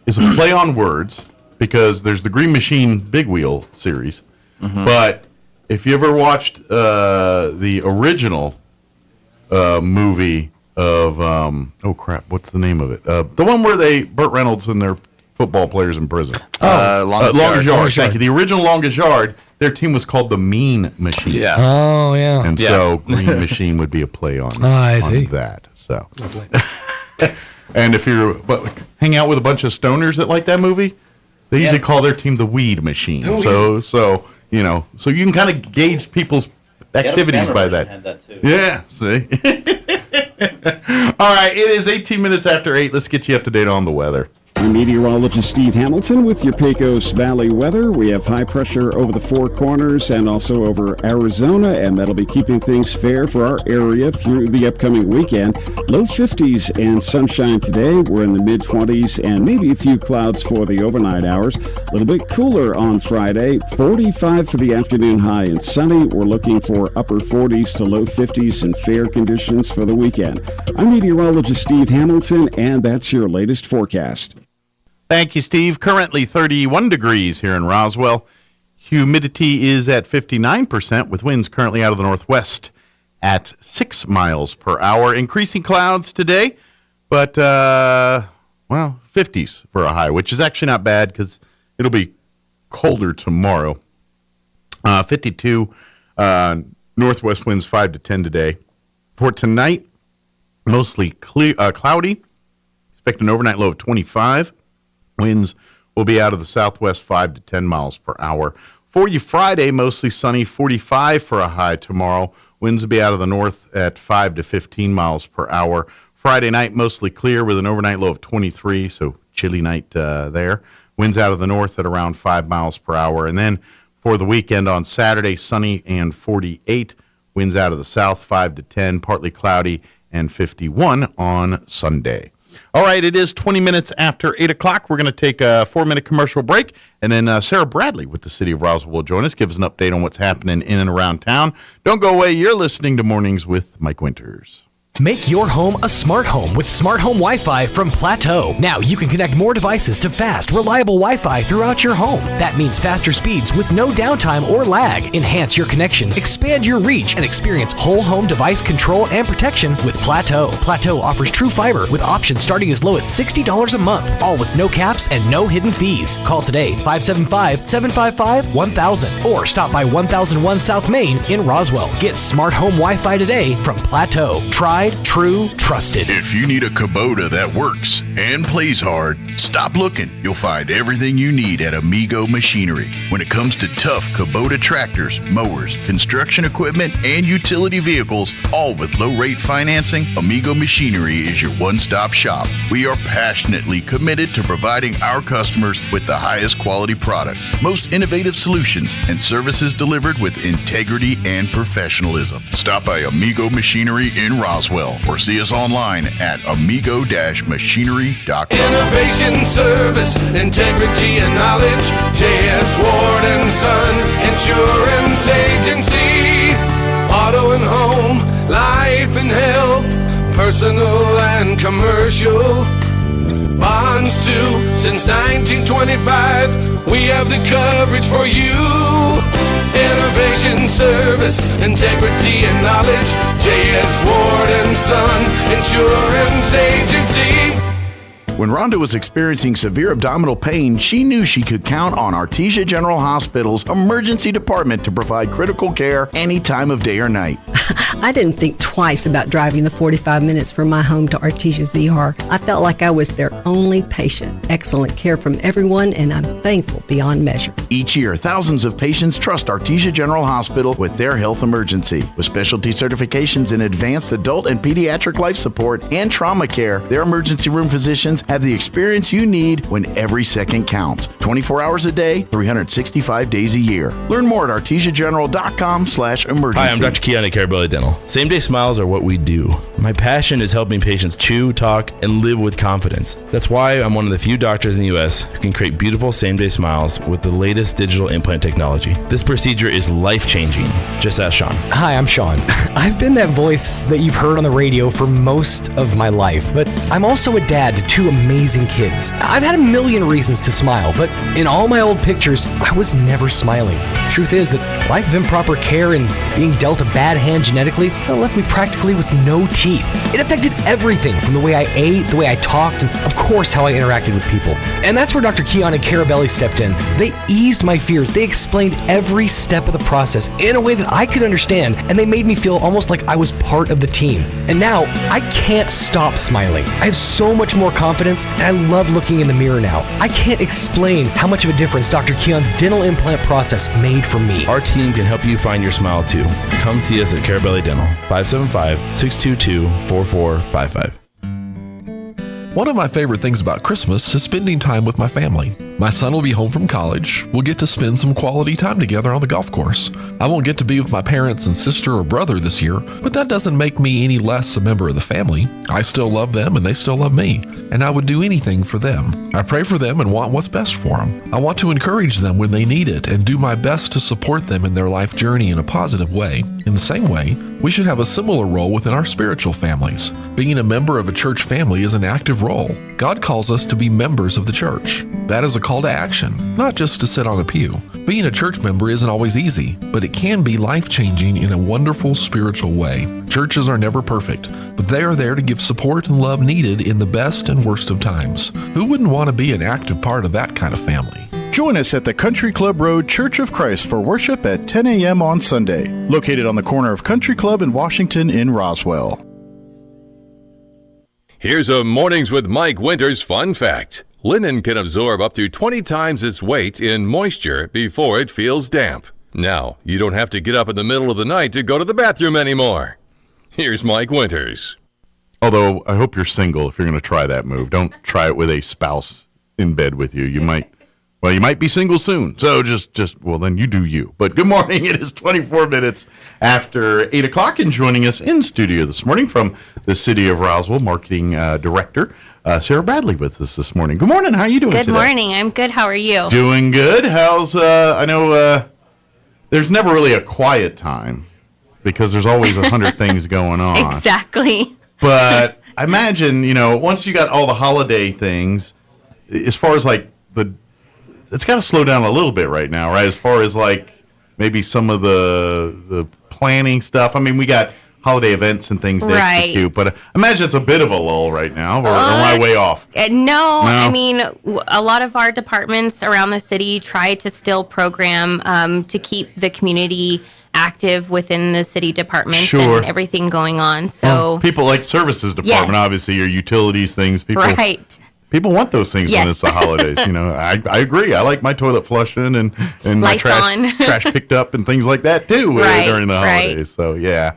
is a play on words because there's the Green Machine Big Wheel series. But if you ever watched the original movie of what's the name of it? The one where Burt Reynolds and their football players in prison. Longest Yard. Thank you. The original Longest Yard. Their team was called the Mean Machine. Yeah. Oh yeah. And so Green Machine would be a play on that. So. And if you're hang out with a bunch of stoners that like that movie, they usually call their team the Weed Machine. So you can kind of gauge people's activities by that. Had that too. Yeah. See. All right. It is 18 minutes after 8. Let's get you up to date on the weather. I'm meteorologist Steve Hamilton with your Pecos Valley weather. We have high pressure over the Four Corners and also over Arizona, and that'll be keeping things fair for our area through the upcoming weekend. Low 50s and sunshine today. We're in the mid-20s and maybe a few clouds for the overnight hours. A little bit cooler on Friday. 45 for the afternoon high and sunny. We're looking for upper 40s to low 50s and fair conditions for the weekend. I'm meteorologist Steve Hamilton, and that's your latest forecast. Thank you, Steve. Currently 31 degrees here in Roswell. Humidity is at 59%, with winds currently out of the northwest at 6 miles per hour. Increasing clouds today, but, 50s for a high, which is actually not bad because it'll be colder tomorrow. 52 northwest winds 5 to 10 today. For tonight, mostly cloudy. Expect an overnight low of 25. Winds will be out of the southwest 5 to 10 miles per hour. For you Friday, mostly sunny, 45 for a high tomorrow. Winds will be out of the north at 5 to 15 miles per hour. Friday night, mostly clear with an overnight low of 23, so chilly night there. Winds out of the north at around 5 miles per hour. And then for the weekend on Saturday, sunny and 48. Winds out of the south 5 to 10, partly cloudy, and 51 on Sunday. All right, it is 20 minutes after 8 o'clock. We're going to take a 4-minute commercial break, and then Sarah Bradley with the City of Roswell will join us, give us an update on what's happening in and around town. Don't go away. You're listening to Mornings with Mike Winters. Make your home a smart home with Smart Home Wi-Fi from Plateau. Now you can connect more devices to fast, reliable Wi-Fi throughout your home. That means faster speeds with no downtime or lag. Enhance your connection, expand your reach, and experience whole home device control and protection with Plateau. Plateau offers true fiber with options starting as low as $60 a month, all with no caps and no hidden fees. Call today, 575-755-1000, or stop by 1001 South Main in Roswell. Get Smart Home Wi-Fi today from Plateau. Tried, true, trusted. If you need a Kubota that works and plays hard, stop looking. You'll find everything you need at Amigo Machinery. When it comes to tough Kubota tractors, mowers, construction equipment, and utility vehicles, all with low-rate financing, Amigo Machinery is your one-stop shop. We are passionately committed to providing our customers with the highest quality products, most innovative solutions, and services delivered with integrity and professionalism. Stop by Amigo Machinery in Roswell or see us online at amigo-machinery.com. Innovation, service, integrity, and knowledge. J.S. Ward & Son Insurance Agency. Auto and home, life and health, personal and commercial. Bonds too, since 1925. We have the coverage for you. Innovation, service, integrity, and knowledge. J.S. Ward & Son Insurance Agency. When Rhonda was experiencing severe abdominal pain, she knew she could count on Artesia General Hospital's emergency department to provide critical care any time of day or night. I didn't think twice about driving the 45 minutes from my home to Artesia's ER. I felt like I was their only patient. Excellent care from everyone, and I'm thankful beyond measure. Each year, thousands of patients trust Artesia General Hospital with their health emergency. With specialty certifications in advanced adult and pediatric life support and trauma care, their emergency room physicians have the experience you need when every second counts. 24 hours a day, 365 days a year. Learn more at artesiageneral.com/emergency. Hi, I'm Dr. Keon at Carabelli Dental. Same-day smiles are what we do. My passion is helping patients chew, talk, and live with confidence. That's why I'm one of the few doctors in the U.S. who can create beautiful same-day smiles with the latest digital implant technology. This procedure is life-changing. Just ask Sean. Hi, I'm Sean. I've been that voice that you've heard on the radio for most of my life, but I'm also a dad to 2 amazing kids. I've had a million reasons to smile, but in all my old pictures, I was never smiling. Truth is that life of improper care and being dealt a bad hand genetically left me practically with no teeth. It affected everything from the way I ate, the way I talked, and of course how I interacted with people. And that's where Dr. Keon and Carabelli stepped in. They eased my fears. They explained every step of the process in a way that I could understand, and they made me feel almost like I was part of the team. And now, I can't stop smiling. I have so much more confidence, and I love looking in the mirror now. I can't explain how much of a difference Dr. Keon's dental implant process made for me. Our team can help you find your smile too. Come see us at Carabelli Dental, 575-622-4455. One of my favorite things about Christmas is spending time with my family. My son will be home from college. We'll get to spend some quality time together on the golf course. I won't get to be with my parents and sister or brother this year, but that doesn't make me any less a member of the family. I still love them and they still love me, and I would do anything for them. I pray for them and want what's best for them. I want to encourage them when they need it and do my best to support them in their life journey in a positive way. In the same way, we should have a similar role within our spiritual families. Being a member of a church family is an active role. God calls us to be members of the church. That is a call to action, not just to sit on a pew. Being a church member isn't always easy, but it can be life-changing in a wonderful spiritual way. Churches are never perfect, but they are there to give support and love needed in the best and worst of times. Who wouldn't want to be an active part of that kind of family? Join us at the Country Club Road Church of Christ for worship at 10 a.m. on Sunday, located on the corner of Country Club and Washington in Roswell. Here's a Mornings with Mike Winters fun fact. Linen can absorb up to 20 times its weight in moisture before it feels damp. Now, you don't have to get up in the middle of the night to go to the bathroom anymore. Here's Mike Winters. Although, I hope you're single if you're going to try that move. Don't try it with a spouse in bed with you. You might be single soon. So well, then you do you. But good morning. It is 24 minutes after 8 o'clock, and joining us in studio this morning from the city of Roswell, marketing director, Sarah Bradley with us this morning. Good morning. How are you doing today? Good morning. I'm good. How are you? Doing good. How's, I know there's never really a quiet time because there's always 100 things going on. Exactly. But I imagine, once you got all the holiday things, as far as like it's got to slow down a little bit right now, right? As far as like maybe some of the planning stuff. I mean, we got holiday events and things to execute, but I imagine it's a bit of a lull right now, or am I way off? No, I mean, a lot of our departments around the city try to still program to keep the community active within the city departments and everything going on. So people like services department, obviously, your utilities things. People, right. People want those things when it's the holidays. I agree. I like my toilet flushing and my trash picked up and things like that too during the holidays. So yeah,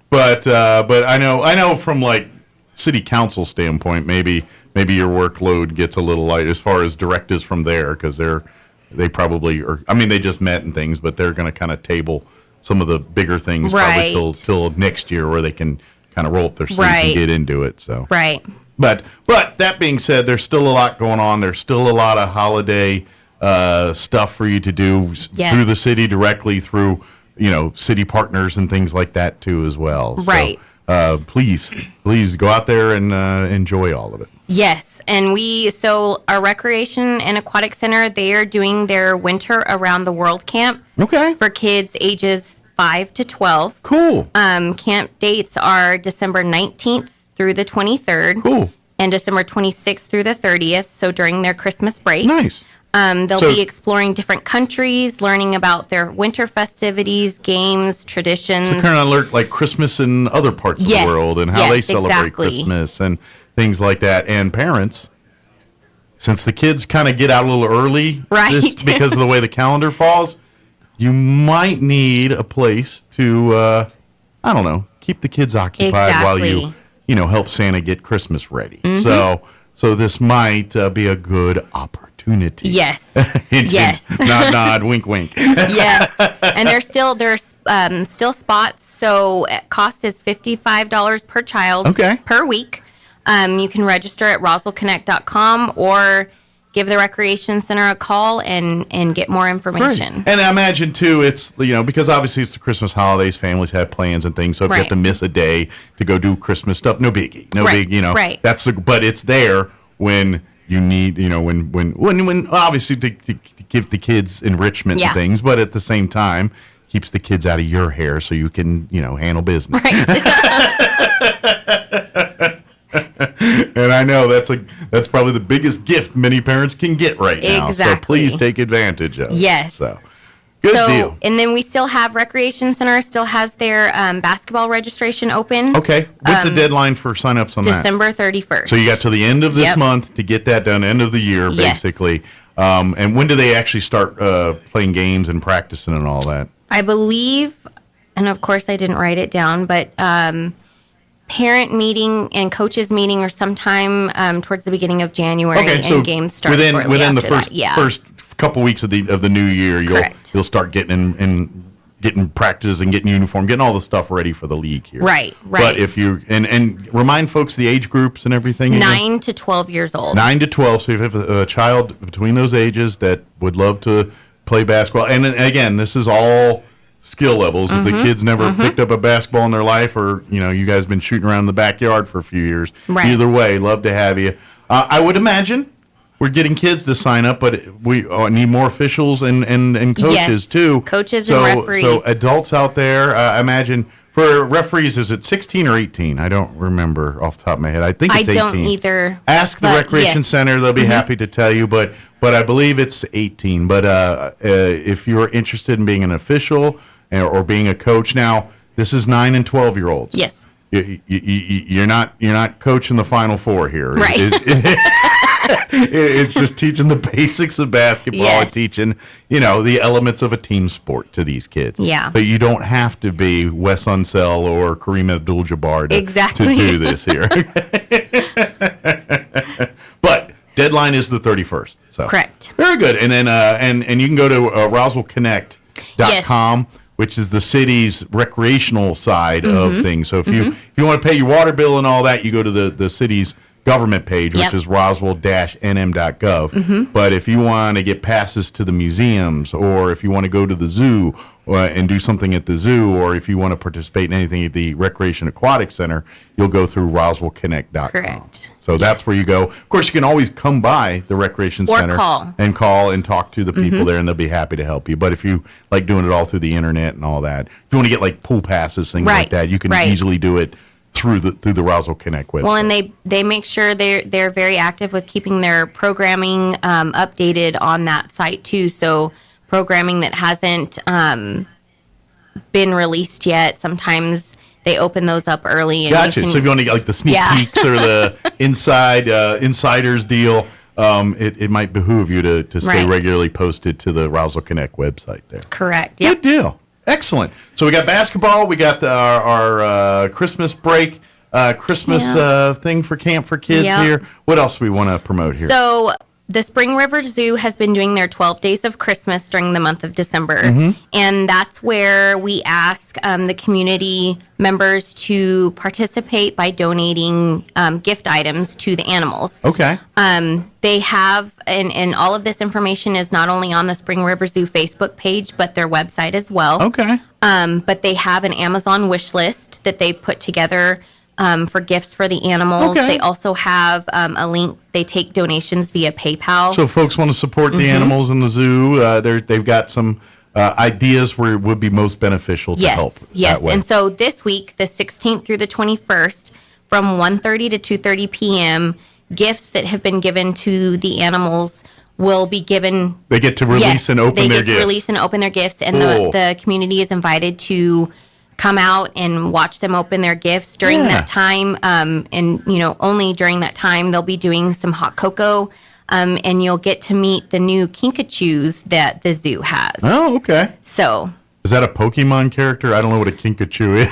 but I know from like city council standpoint, maybe your workload gets a little light as far as directives from there, because they probably are. I mean, they just met and things, but they're going to kind of table some of the bigger things probably till next year, where they can kind of roll up their sleeves and get into it. So But that being said, there's still a lot going on. There's still a lot of holiday stuff for you to do through the city, directly through city partners and things like that too as well. Right. So, please go out there and enjoy all of it. Yes, and so our Recreation and Aquatic Center, they are doing their Winter Around the World camp. Okay. For kids ages 5 to 12. Cool. Camp dates are December 19th. Through the 23rd. Cool. And December 26th through the 30th, so during their Christmas break. Nice. They'll be exploring different countries, learning about their winter festivities, games, traditions. So kind of alert like Christmas in other parts of the world and how they celebrate Christmas and things like that. And parents, since the kids kind of get out a little early, right? Because of the way the calendar falls, you might need a place to, I don't know, keep the kids occupied while you help Santa get Christmas ready. So this might be a good opportunity. Yes. Hint, yes. hint, nod, nod, wink, wink. Yes. And there's still spots. So cost is $55 per child per week. You can register at roswellconnect.com or give the Recreation Center a call and get more information. Right. And I imagine, too, it's, because obviously it's the Christmas holidays, families have plans and things, so if you have to miss a day to go do Christmas stuff, no biggie. No big, Right. But it's there when you need, when obviously to give the kids enrichment and things, but at the same time, keeps the kids out of your hair so you can, handle business. And I know that's probably the biggest gift many parents can get right now. Exactly. So please take advantage of it. Yes. So good deal. And then we still have Recreation Center still has their basketball registration open. Okay. What's the deadline for signups on December 31st. So you got to the end of this month to get that done, end of the year, basically. And when do they actually start playing games and practicing and all that? I believe, and of course I didn't write it down, but parent meeting and coaches meeting are sometime towards the beginning of January, and games start within the after first couple weeks of the new year. You'll start getting practice and getting uniform, getting all the stuff ready for the league here. Right. But if you and remind folks the age groups and everything. 9 to 12 years old. 9 to 12. So if you have a child between those ages that would love to play basketball, and again, this is all skill levels. If the kids never picked up a basketball in their life, or you guys been shooting around in the backyard for a few years, either way, love to have you. I would imagine we're getting kids to sign up, but we need more officials and coaches too. Coaches and referees. So adults out there, I imagine for referees, is it 16 or 18? I don't remember off the top of my head. I think it's 18. I don't either. Ask the Recreation Center; they'll be happy to tell you. But I believe it's 18. But if you're interested in being an official or being a coach, now this is 9 and 12-year-olds. Yes. You're not coaching the Final Four here. Right. It's just teaching the basics of basketball and teaching, the elements of a team sport to these kids. Yeah. So you don't have to be Wes Unseld or Kareem Abdul-Jabbar to do this here. But deadline is the 31st. So correct. Very good. And then and you can go to roswellconnect.com. Which is the city's recreational side of things. So if you want to pay your water bill and all that, you go to the city's government page, which is roswell-nm.gov. But if you want to get passes to the museums, or if you want to go to the zoo and do something at the zoo, or if you want to participate in anything at the Recreation Aquatic Center, you'll go through roswellconnect.com. Correct. So that's where you go. Of course, you can always come by the Recreation Center and call and talk to the people there, and they'll be happy to help you. But if you like doing it all through the internet and all that, if you want to get like pool passes, things like that, you can easily do it through the Roswell Connect website. Well, and they make sure they're very active with keeping their programming updated on that site too. So programming that hasn't been released yet, sometimes they open those up early. And gotcha. So if you want to get like the sneak peeks or the insiders deal, it might behoove you to stay regularly posted to the Roswell Connect website there. Correct. Yep. Good deal. Excellent. So we got basketball. We got our Christmas break, Christmas thing for Camp for Kids here. What else do we want to promote here? So the Spring River Zoo has been doing their 12 Days of Christmas during the month of December. And that's where we ask the community members to participate by donating gift items to the animals. Okay. They have, and all of this information is not only on the Spring River Zoo Facebook page, but their website as well. Okay. But they have an Amazon wish list that they put together for gifts for the animals. Okay. They also have a link. They take donations via PayPal. So if folks want to support the animals in the zoo, they've got some ideas where it would be most beneficial to help. Yes, that way. and so this week, the 16th through the 21st, from 1:30 to 2:30 p.m., gifts that have been given to the animals will be given. They get to release and open their gifts. They get to release and open their gifts, and Cool. the community is invited to come out and watch them open their gifts during that time. And only during that time they'll be doing some hot cocoa. And you'll get to meet the new Kinkajous that the zoo has. Oh, okay. So is that a Pokemon character? I don't know what a Kinkajou is.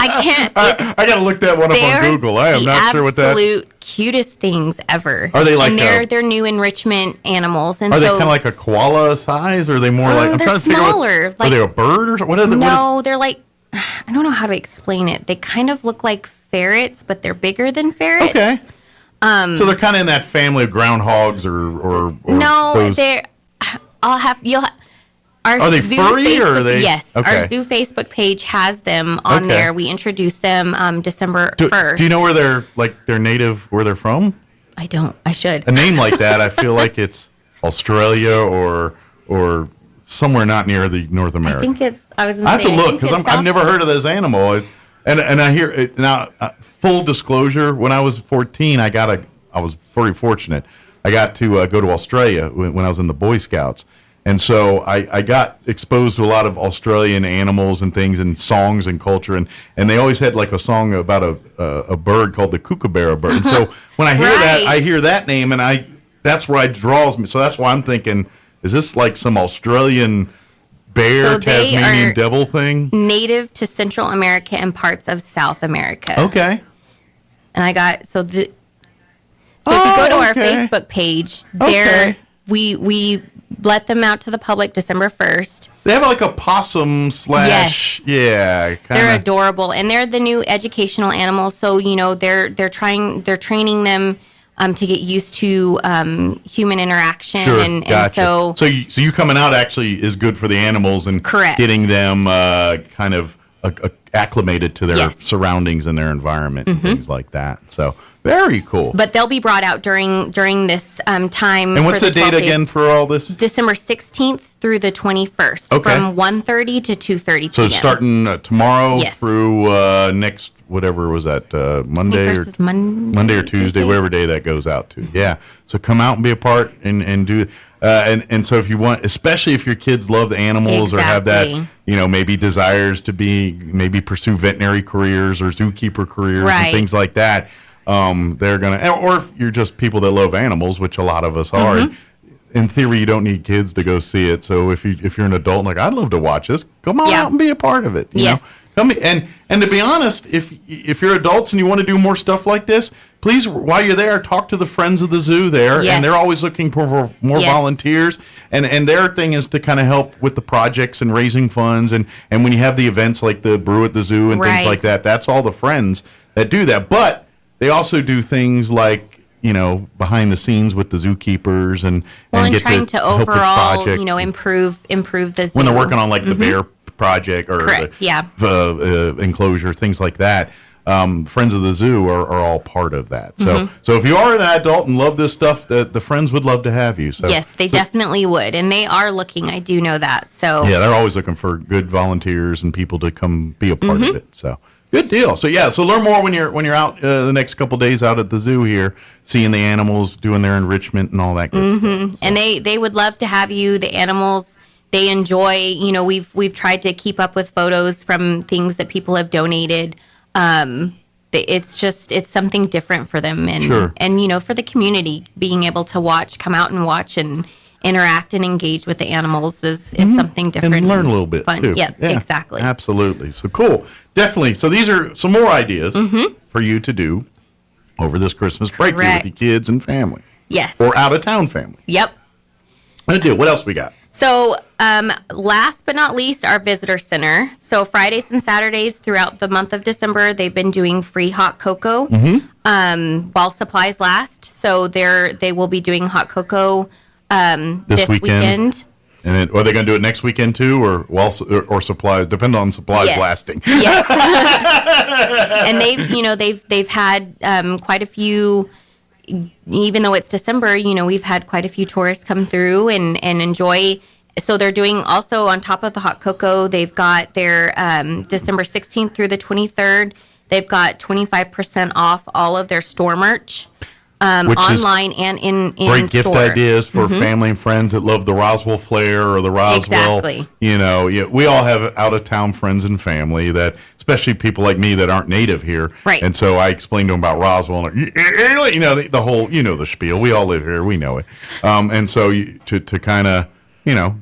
I can't. I gotta look that one up on Google. I am not sure what that. Absolute cutest things ever. Are they like? And they're new enrichment animals, and are they kind of like a koala size, or are they more like? I'm they're trying to figure out. smaller. Are they a bird or what? Are they? No, they're like. I don't know how to explain it. They kind of look like ferrets, but they're bigger than ferrets. Okay. So they're kind of in that family of groundhogs, or no, those... they're. Are they zoo furry Facebook, or are they? Yes, Okay. our zoo Facebook page has them on Okay. there. We introduced them December 1st. Do you know where they're native? Where they're from? I don't. I should. A name like that, I feel like it's Australia or somewhere not near the North America. I think it's. I was. I have to look because I've never heard of this animal, and I hear it now. Full disclosure: when I was 14, I was very fortunate. I got to go to Australia when I was in the Boy Scouts, and so I got exposed to a lot of Australian animals and things and songs and culture, and they always had like a song about a bird called the kookaburra bird. And so when I hear that, I hear that name, and that's where it draws me. So that's why I'm thinking, is this like some Australian bear, Tasmanian devil thing? Native to Central America and parts of South America. Okay. And I got so if you go to our Facebook page, there we let them out to the public December 1st. They have like a possum slash they're adorable, and they're the new educational animals. So they're training them to get used to human interaction, Sure, and gotcha. so you coming out actually is good for the animals and Correct. Getting them kind of acclimated to their surroundings and their environment and things like that. So very cool. But they'll be brought out during this time. And what's for the date again for all this? December 16th through the 21st, Okay. from 1:30 to 2:30 p.m. So it's starting tomorrow Yes. through next whatever was that Monday or 21st is Monday or Tuesday, whatever day that goes out to. Yeah. So come out and be a part and do and so if you want, especially if your kids love the animals or have that, maybe desires to maybe pursue veterinary careers or zookeeper careers and things like that, they're gonna, or if you're just people that love animals, which a lot of us are. In theory, you don't need kids to go see it. So if you're an adult, like I'd love to watch this, come on out and be a part of it. You know? Come and to be honest, if you're adults and you want to do more stuff like this, please, while you're there, talk to the Friends of the Zoo there, and they're always looking for more volunteers. And their thing is to kind of help with the projects and raising funds. And when you have the events like the Brew at the Zoo and things like that, that's all the Friends that do that. But they also do things like, behind the scenes with the zookeepers and get trying to help with overall, projects. improve the zoo. When they're working on like the bear project or Correct, enclosure, things like that. Friends of the Zoo are all part of that. So if you are an adult and love this stuff, the Friends would love to have you. So Yes, they definitely would, and they are looking. I do know that. So yeah, they're always looking for good volunteers and people to come be a part of it. So good deal. So so learn more when you're out the next couple days out at the zoo here, seeing the animals, doing their enrichment and all that good stuff. So. And they would love to have you. The animals, they enjoy. We've tried to keep up with photos from things that people have donated. It's something different for them, and for the community, being able to come out and watch and interact and engage with the animals is something different and learn a little bit fun. too. Yeah, exactly. Absolutely. So cool. Definitely. So these are some more ideas for you to do over this Christmas break here with your kids and family. Yes. Or out of town family. Yep. Good deal. What else we got? So, last but not least, our visitor center. So Fridays and Saturdays throughout the month of December, they've been doing free hot cocoa while supplies last. So they will be doing hot cocoa this weekend. And then, are they going to do it next weekend too, or supplies? Depend on supplies lasting. Yes. And they've had quite a few. Even though it's December, we've had quite a few tourists come through and enjoy. So they're doing also on top of the hot cocoa, they've got their December 16th through the 23rd. They've got 25% off all of their store merch. online and in great gift store. ideas for family and friends that love the Roswell flair or the Roswell. Exactly. We all have out of town friends and family that, especially people like me that aren't native here. Right. And so I explained to them about Roswell, and the whole, the spiel. We all live here, we know it. And so to kind of,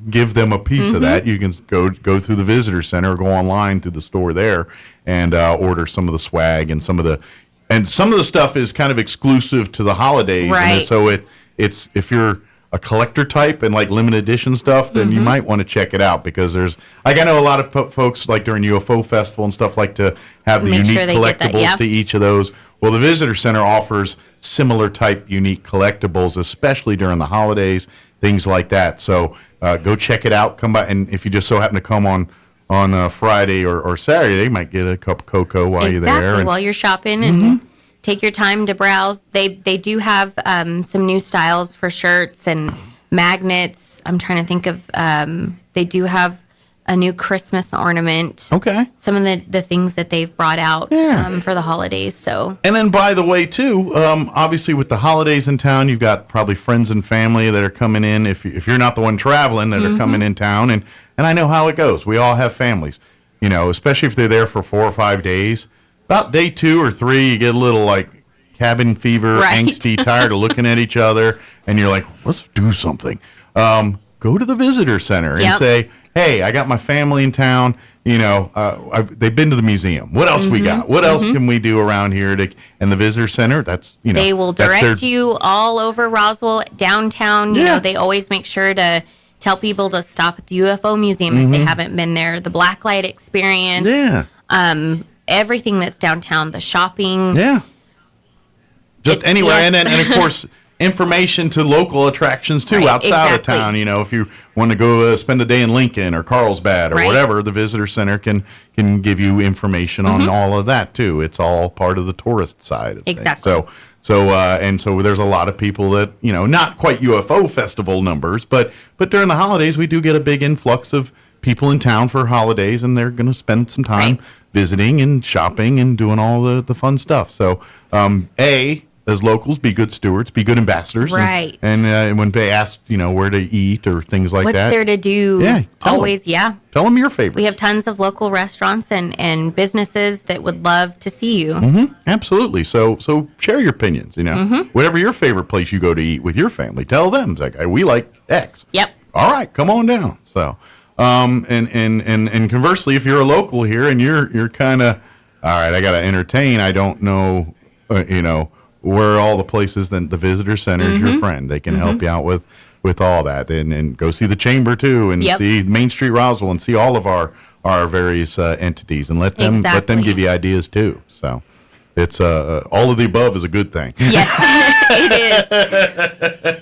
give them a piece of that, you can go through the visitor center or go online through the store there and order some of the swag and some of the stuff is kind of exclusive to the holidays. Right. And so it's if you're a collector type and like limited edition stuff, then you might want to check it out because there's I know a lot of folks like during UFO Festival and stuff like to have the Make unique sure they get that, collectibles to each of those. Well, the visitor center offers similar type unique collectibles, especially during the holidays, things like that. So go check it out. Come by, and if you just so happen to come on Friday or Saturday, you might get a cup of cocoa while you're there. Exactly, while you're shopping and take your time to browse. They do have some new styles for shirts and magnets. I'm trying to think of, they do have a new Christmas ornament. Okay. Some of the things that they've brought out for the holidays. So. And then, by the way, too, obviously with the holidays in town, you've got probably friends and family that are coming in. If you're not the one traveling, that are coming in town, and I know how it goes. We all have families, especially if they're there for 4 or 5 days. About day 2 or 3, you get a little like cabin fever, angsty, tired of looking at each other, and you're like, let's do something. Go to the visitor center and say, hey, I got my family in town. They've been to the museum. What else we got? What else can we do around here? And the visitor center, they will direct you all over Roswell, downtown. They always make sure to tell people to stop at the UFO museum if they haven't been there. The blacklight experience. Yeah. Everything that's downtown, the shopping. Yeah. Just anywhere. And of course, information to local attractions, too, outside of town. If you want to go spend a day in Lincoln or Carlsbad or whatever, the visitor center can give you information on all of that, too. It's all part of the tourist side of things. So there's a lot of people that, not quite UFO festival numbers, but during the holidays, we do get a big influx of people in town for holidays, and they're going to spend some time visiting and shopping and doing all the fun stuff. So, as locals, be good stewards, be good ambassadors. Right. And when they ask, where to eat or things like What's that. What's there to do? Yeah. Always, Tell them your favorites. We have tons of local restaurants and businesses that would love to see you. Mm-hmm. Absolutely. So share your opinions, Whatever your favorite place you go to eat with your family, tell them. It's like, we like X. Yep. All right, come on down. So, and conversely, if you're a local here and you're kind of, all right, I got to entertain. I don't know, where all the places, then the visitor center is your friend. They can help you out with all that, and go see the chamber too, and see Main Street Roswell, and see all of our various entities, and let them give you ideas too. So it's all of the above is a good thing. Yes, it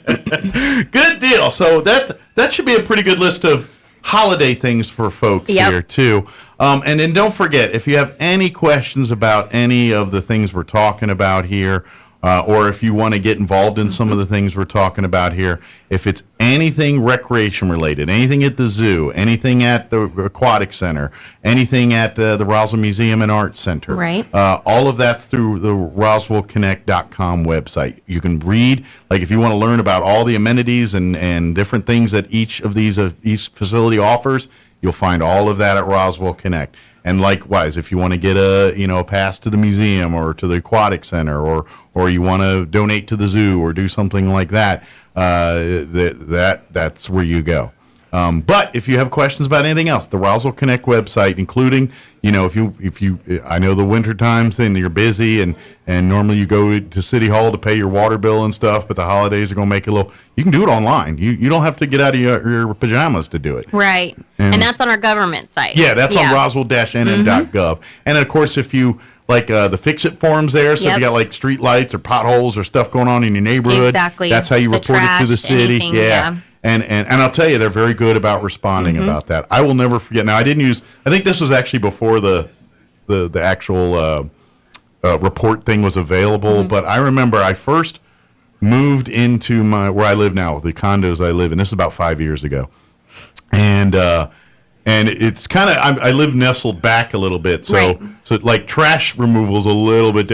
is. Good deal. So that should be a pretty good list of holiday things for folks here too. And then don't forget, if you have any questions about any of the things we're talking about here, or if you want to get involved in some of the things we're talking about here, if it's anything recreation related, anything at the zoo, anything at the aquatic center, anything at the Roswell Museum and Art Center, all of that's through the RoswellConnect.com website. You can read, like if you want to learn about all the amenities and different things that each of these each facility offers, you'll find all of that at Roswell Connect. And likewise, if you want to get a pass to the museum or to the aquatic center, or you want to donate to the zoo or do something like that, that's where you go. But if you have questions about anything else, the Roswell Connect website, including, if you, I know the winter times and you're busy and normally you go to City Hall to pay your water bill and stuff, but the holidays are going to make it a little, you can do it online. You don't have to get out of your pajamas to do it. Right. And that's on our government site. Yeah, that's on roswell-nm.gov. And of course, if you, the Fix-It forums there, so if you got like street lights or potholes or stuff going on in your neighborhood, that's how you report it to the city. Anything, And I'll tell you, they're very good about responding about that. I will never forget. Now, I think this was actually before the actual report thing was available, but I remember I first moved into where I live now, the condos I live in. This is about 5 years ago. And it's kind of, I live nestled back a little bit. So like trash removal is a little bit,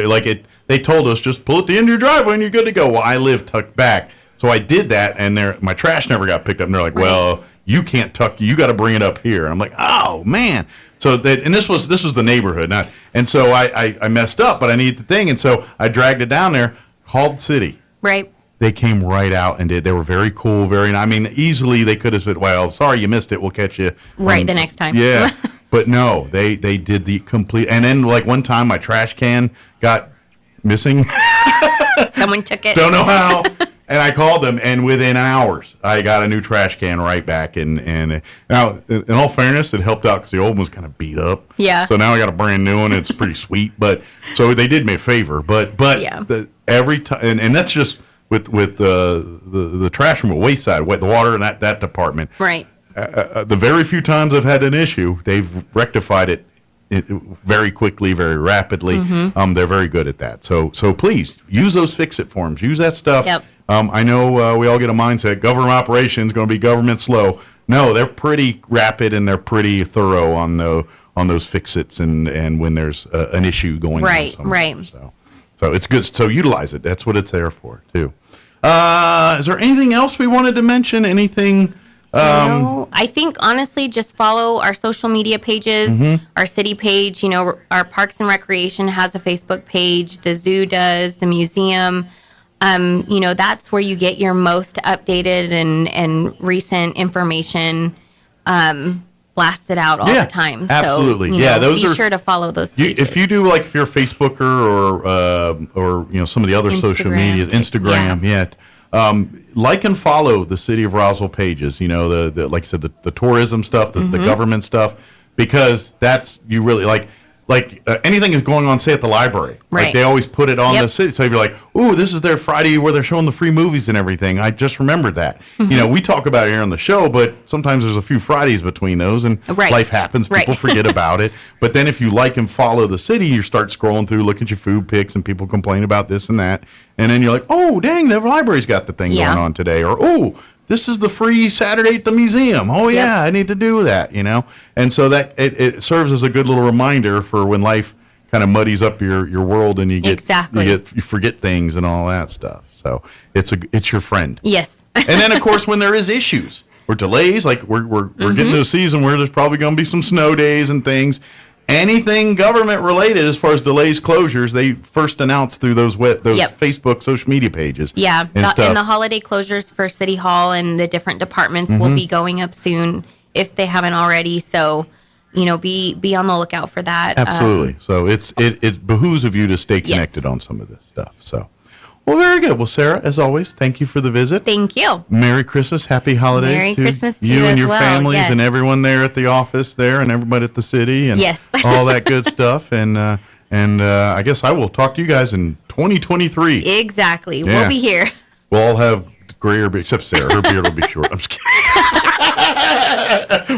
they they told us just pull at the end of your driveway and you're good to go. Well, I live tucked back. So I did that, and my trash never got picked up. And they're like, well, you can't tuck. You got to bring it up here. And I'm like, oh, man. So and this was the neighborhood. And so I messed up, but I needed the thing. And so I dragged it down there, called the city. Right. They came right out and did. They were very cool, I mean, easily they could have said, well, sorry you missed it. We'll catch you. Right, the next time. Yeah. But no, they did the complete. And then, like, one time my trash can got missing. Someone took it. Don't know how. And I called them, and within hours, I got a new trash can right back. And now, in all fairness, it helped out because the old one was kind of beat up. Yeah. So now I got a brand new one. It's pretty sweet. But so they did me a favor. But yeah. Every time, and that's just with the trash removal, waste side, the water, and that department. Right. The very few times I've had an issue, they've rectified it very quickly, very rapidly. Mm-hmm. They're very good at that. So please use those fix-it forms. Use that stuff. Yep. I know we all get a mindset, government operations going to be government slow. No, they're pretty rapid and they're pretty thorough on those fix-its and when there's an issue going on somewhere. Right. So it's good. So utilize it. That's what it's there for, too. Is there anything else we wanted to mention? Anything? No, I think honestly, just follow our social media pages, our city page. Our Parks and Recreation has a Facebook page. The zoo does. The museum. That's where you get your most updated and recent information blasted out all the time. Absolutely. So, those be sure to follow those pages. If you do, like, if you're a Facebooker or some of the other social medias, Instagram, like and follow the City of Roswell pages. The like I said, the tourism stuff, the government stuff, because that's you really like anything is going on, say, at the library. Right. Like, they always put it on the city. So if you're like, ooh, this is their Friday where they're showing the free movies and everything. I just remembered that. We talk about it here on the show, but sometimes there's a few Fridays between those, and life happens. People forget about it. But then if you like and follow the city, you start scrolling through, look at your food pics, and people complain about this and that. And then you're like, oh, dang, the library's got the thing going on today. Or, oh, this is the free Saturday at the museum. Oh, yeah, I need to do that, And so that it serves as a good little reminder for when life kind of muddies up your world and you forget things and all that stuff. So it's your friend. Yes. And then, of course, when there is issues or delays, like we're getting to a season where there's probably going to be some snow days and things. Anything government related as far as delays, closures, they first announce through those Facebook, social media pages. Yeah, and the holiday closures for City Hall and the different departments will be going up soon if they haven't already. So, be on the lookout for that. Absolutely. So it behooves of you to stay connected on some of this stuff. So, well, very good. Well, Sarah, as always, thank you for the visit. Thank you. Merry Christmas, Happy Holidays. Merry Christmas to you and your well. families and everyone there at the office there and everybody at the city and all that good stuff. And I guess I will talk to you guys in 2023. Exactly. Yeah. We'll be here. We'll all have grayer beard, except Sarah. Her beard will be short. I'm just kidding.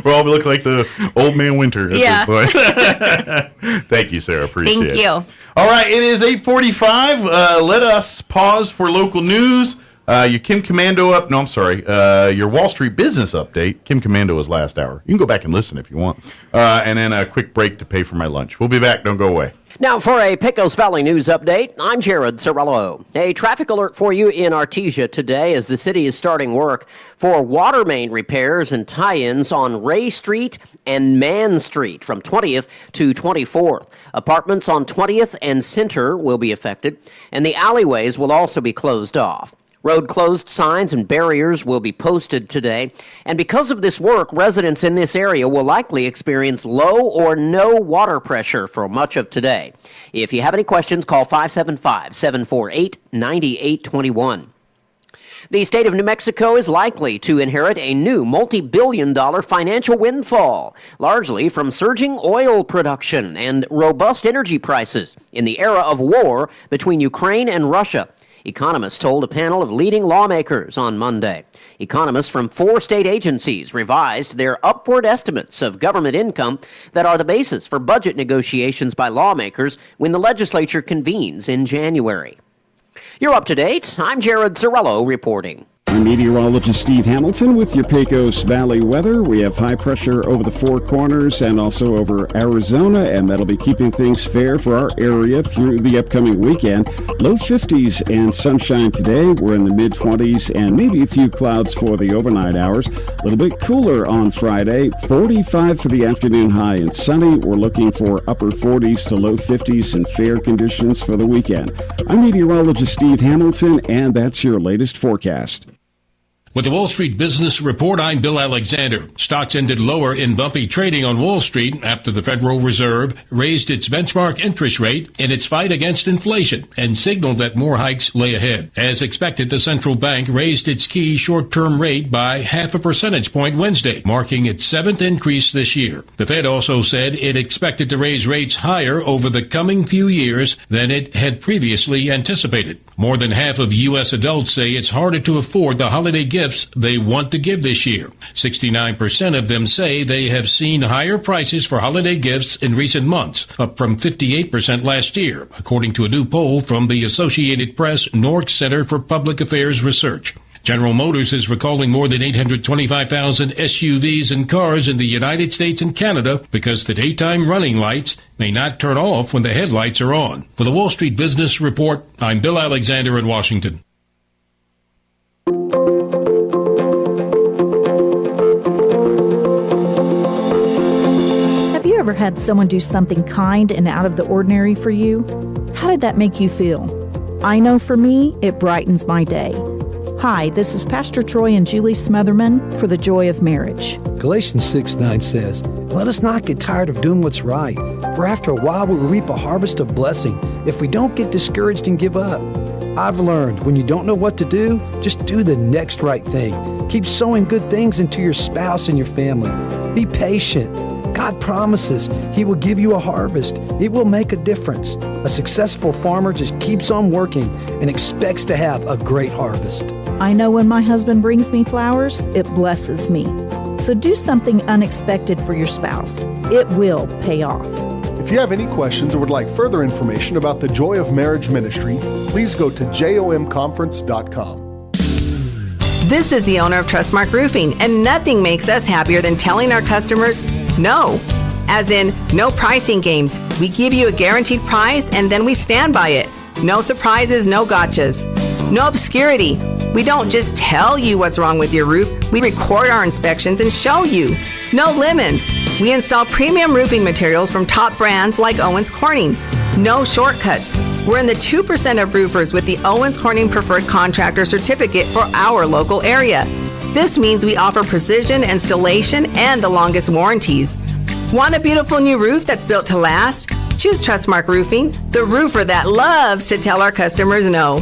We'll all look like the old man Winter at this point. Thank you, Sarah. Appreciate it. Thank you. All right, it is 8:45. Let us pause for local news. Your Kim Commando your Wall Street business update. Kim Commando was last hour. You can go back and listen if you want. And then a quick break to pay for my lunch. We'll be back. Don't go away. Now for a Pecos Valley news update, I'm Jared Cirillo. A traffic alert for you in Artesia today as the city is starting work for water main repairs and tie-ins on Ray Street and Mann Street from 20th to 24th. Apartments on 20th and Center will be affected, and the alleyways will also be closed off. Road closed signs and barriers will be posted today. And because of this work, residents in this area will likely experience low or no water pressure for much of today. If you have any questions, call 575-748-9821. The state of New Mexico is likely to inherit a new multi-billion-dollar financial windfall, largely from surging oil production and robust energy prices in the era of war between Ukraine and Russia. Economists told a panel of leading lawmakers on Monday. Economists from 4 state agencies revised their upward estimates of government income that are the basis for budget negotiations by lawmakers when the legislature convenes in January. You're up to date. I'm Jared Cirillo reporting. I'm meteorologist Steve Hamilton with your Pecos Valley weather. We have high pressure over the Four Corners and also over Arizona, and that'll be keeping things fair for our area through the upcoming weekend. Low 50s and sunshine today. We're in the mid-20s and maybe a few clouds for the overnight hours. A little bit cooler on Friday. 45 for the afternoon high and sunny. We're looking for upper 40s to low 50s and fair conditions for the weekend. I'm meteorologist Steve Hamilton, and that's your latest forecast. With the Wall Street Business Report, I'm Bill Alexander. Stocks ended lower in bumpy trading on Wall Street after the Federal Reserve raised its benchmark interest rate in its fight against inflation and signaled that more hikes lay ahead. As expected, the central bank raised its key short-term rate by 0.5 percentage point Wednesday, marking its 7th increase this year. The Fed also said it expected to raise rates higher over the coming few years than it had previously anticipated. More than half of U.S. adults say it's harder to afford the holiday gifts they want to give this year. 69% of them say they have seen higher prices for holiday gifts in recent months, up from 58% last year, according to a new poll from the Associated Press Nork Center for Public Affairs Research. General Motors is recalling more than 825,000 SUVs and cars in the United States and Canada because the daytime running lights may not turn off when the headlights are on. For the Wall Street Business Report, I'm Bill Alexander in Washington. Have you ever had someone do something kind and out of the ordinary for you? How did that make you feel? I know for me, it brightens my day. Hi, this is Pastor Troy and Julie Smotherman for the Joy of Marriage. Galatians 6:9 says, "Let us not get tired of doing what's right, for after a while we will reap a harvest of blessing if we don't get discouraged and give up." I've learned when you don't know what to do, just do the next right thing. Keep sowing good things into your spouse and your family. Be patient. God promises He will give you a harvest. It will make a difference. A successful farmer just keeps on working and expects to have a great harvest. I know when my husband brings me flowers, it blesses me. So do something unexpected for your spouse. It will pay off. If you have any questions or would like further information about the Joy of Marriage Ministry, please go to jomconference.com. This is the owner of Trustmark Roofing, and nothing makes us happier than telling our customers no. As in, no pricing games. We give you a guaranteed price and then we stand by it. No surprises, no gotchas. No obscurity. We don't just tell you what's wrong with your roof. We record our inspections and show you. No lemons. We install premium roofing materials from top brands like Owens Corning. No shortcuts. We're in the 2% of roofers with the Owens Corning Preferred Contractor Certificate for our local area. This means we offer precision installation and the longest warranties. Want a beautiful new roof that's built to last? Choose Trustmark Roofing, the roofer that loves to tell our customers no.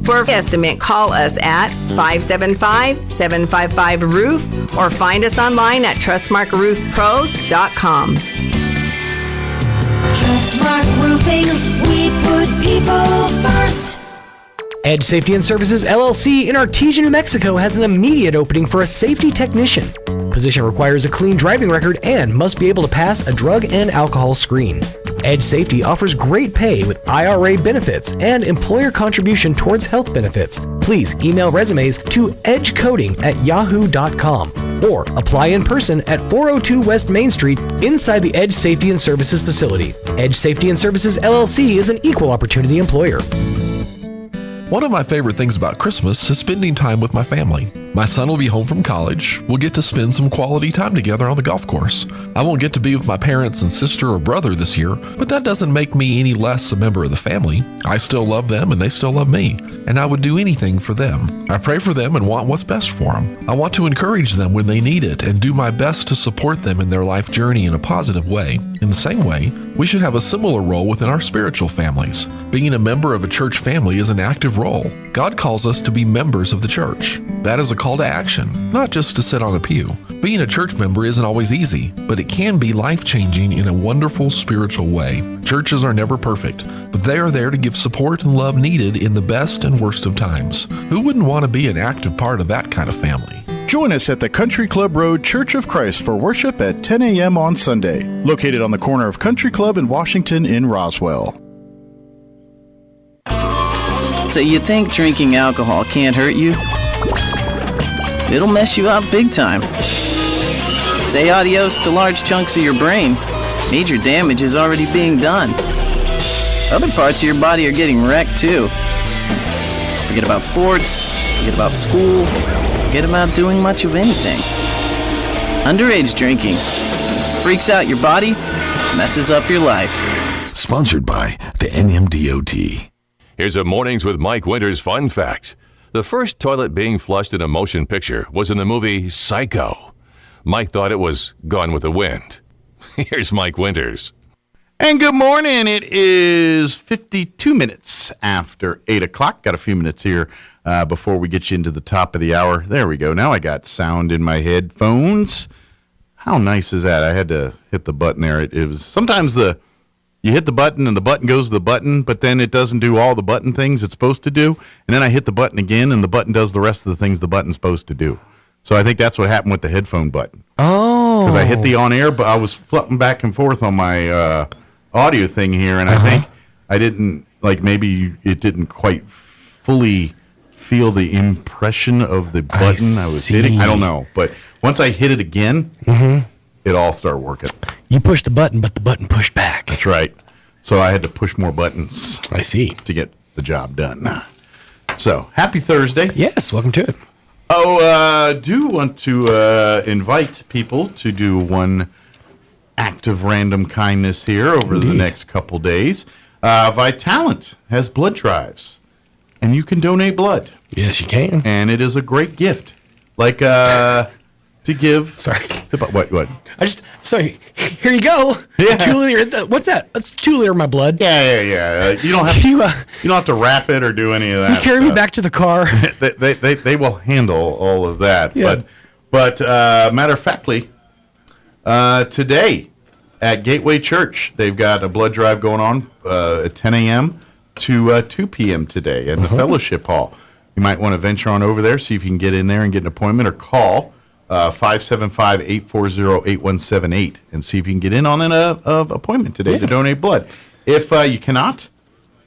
For an estimate, call us at 575-755-ROOF or find us online at trustmarkroofpros.com. Trustmark Roofing, we put people first. Edge Safety and Services LLC in Artesia, New Mexico has an immediate opening for a safety technician. Position requires a clean driving record and must be able to pass a drug and alcohol screen. Edge Safety offers great pay with IRA benefits and employer contribution towards health benefits. Please email resumes to edgecoding@yahoo.com or apply in person at 402 West Main Street inside the Edge Safety and Services facility. Edge Safety and Services LLC is an equal opportunity employer. One of my favorite things about Christmas is spending time with my family. My son will be home from college. We'll get to spend some quality time together on the golf course. I won't get to be with my parents and sister or brother this year, but that doesn't make me any less a member of the family. I still love them and they still love me, and I would do anything for them. I pray for them and want what's best for them. I want to encourage them when they need it and do my best to support them in their life journey in a positive way. In the same way, we should have a similar role within our spiritual families. Being a member of a church family is an active role. God calls us to be members of the church. That is a call to action, not just to sit on a pew. Being a church member isn't always easy, but it can be life-changing in a wonderful spiritual way. Churches are never perfect, but they are there to give support and love needed in the best and worst of times. Who wouldn't want to be an active part of that kind of family? Join us at the Country Club Road Church of Christ for worship at 10 a.m. on Sunday, located on the corner of Country Club and Washington in Roswell. So you think drinking alcohol can't hurt you? it'll mess you up big time. Say adios to large chunks of your brain. Major damage is already being done. Other parts of your body are getting wrecked too. Forget about sports, forget about school, forget about doing much of anything. Underage drinking freaks out your body, messes up your life. Sponsored by the NMDOT. Here's a Mornings with Mike Winters fun fact. The first toilet being flushed in a motion picture was in the movie Psycho. Mike thought it was Gone with the Wind. Here's Mike Winters. And good morning. It is 52 minutes after 8 o'clock. Got a few minutes here before we get you into the top of the hour. There we go. Now I got sound in my headphones. How nice is that? I had to hit the button there. It was sometimes you hit the button and the button goes to the button, but then it doesn't do all the button things it's supposed to do. And then I hit the button again and the button does the rest of the things the button's supposed to do. So I think that's what happened with the headphone button. Oh. Because I hit the on air, but I was flipping back and forth on my audio thing here, and I think I didn't, maybe it didn't quite fully feel the impression of the button I was hitting. I don't know. But once I hit it again, it all started working. You pushed the button, but the button pushed back. That's right. So I had to push more buttons. I see. To get the job done. So, happy Thursday. Yes, welcome to it. Oh, do want to invite people to do one act of random kindness here over the next couple days. Vitalant has blood drives, and you can donate blood. Yes, you can. And it is a great gift. Like, to give... Sorry. What? Sorry, here you go. Yeah. 2 liter, what's that? That's 2 liter of my blood. Yeah. You don't have to, you don't have to wrap it or do any of that. You carry me back to the car. they will handle all of that. Yeah. But matter of factly, today at Gateway Church, they've got a blood drive going on at 10 a.m. to 2 p.m. today in the Fellowship Hall. You might want to venture on over there, see if you can get in there and get an appointment, or call 575-840-8178 and see if you can get in on an appointment today to donate blood. If you cannot,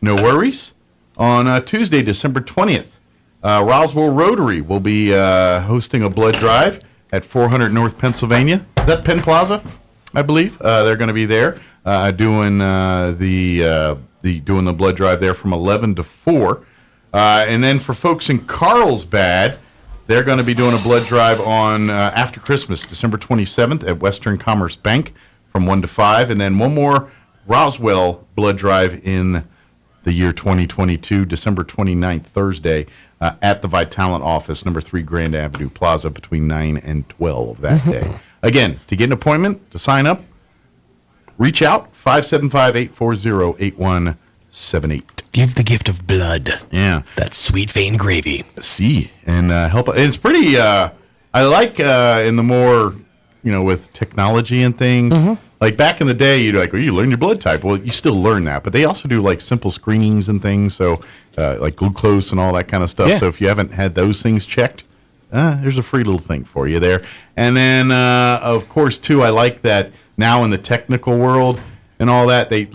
no worries. On Tuesday, December 20th, Roswell Rotary will be hosting a blood drive at 400 North Pennsylvania. Is that Penn Plaza, I believe? They're going to be there doing doing the blood drive there from 11 to 4. And then for folks in Carlsbad, they're going to be doing a blood drive on after Christmas, December 27th at Western Commerce Bank from 1 to 5. And then one more Roswell blood drive in the year 2022, December 29th, Thursday, at the Vitalant office, number 3 Grand Avenue Plaza, between 9 and 12 that day. Again, to get an appointment, to sign up, reach out, 575-840-8178. Give the gift of blood. Yeah. That sweet vein gravy. See, and help. It's pretty, I like in the more, with technology and things. Like back in the day, you learn your blood type. Well, you still learn that, but they also do simple screenings and things. So like glucose and all that kind of stuff. Yeah. So if you haven't had those things checked, there's a free little thing for you there. And then, of course, too, I like that now in the technical world and all that, they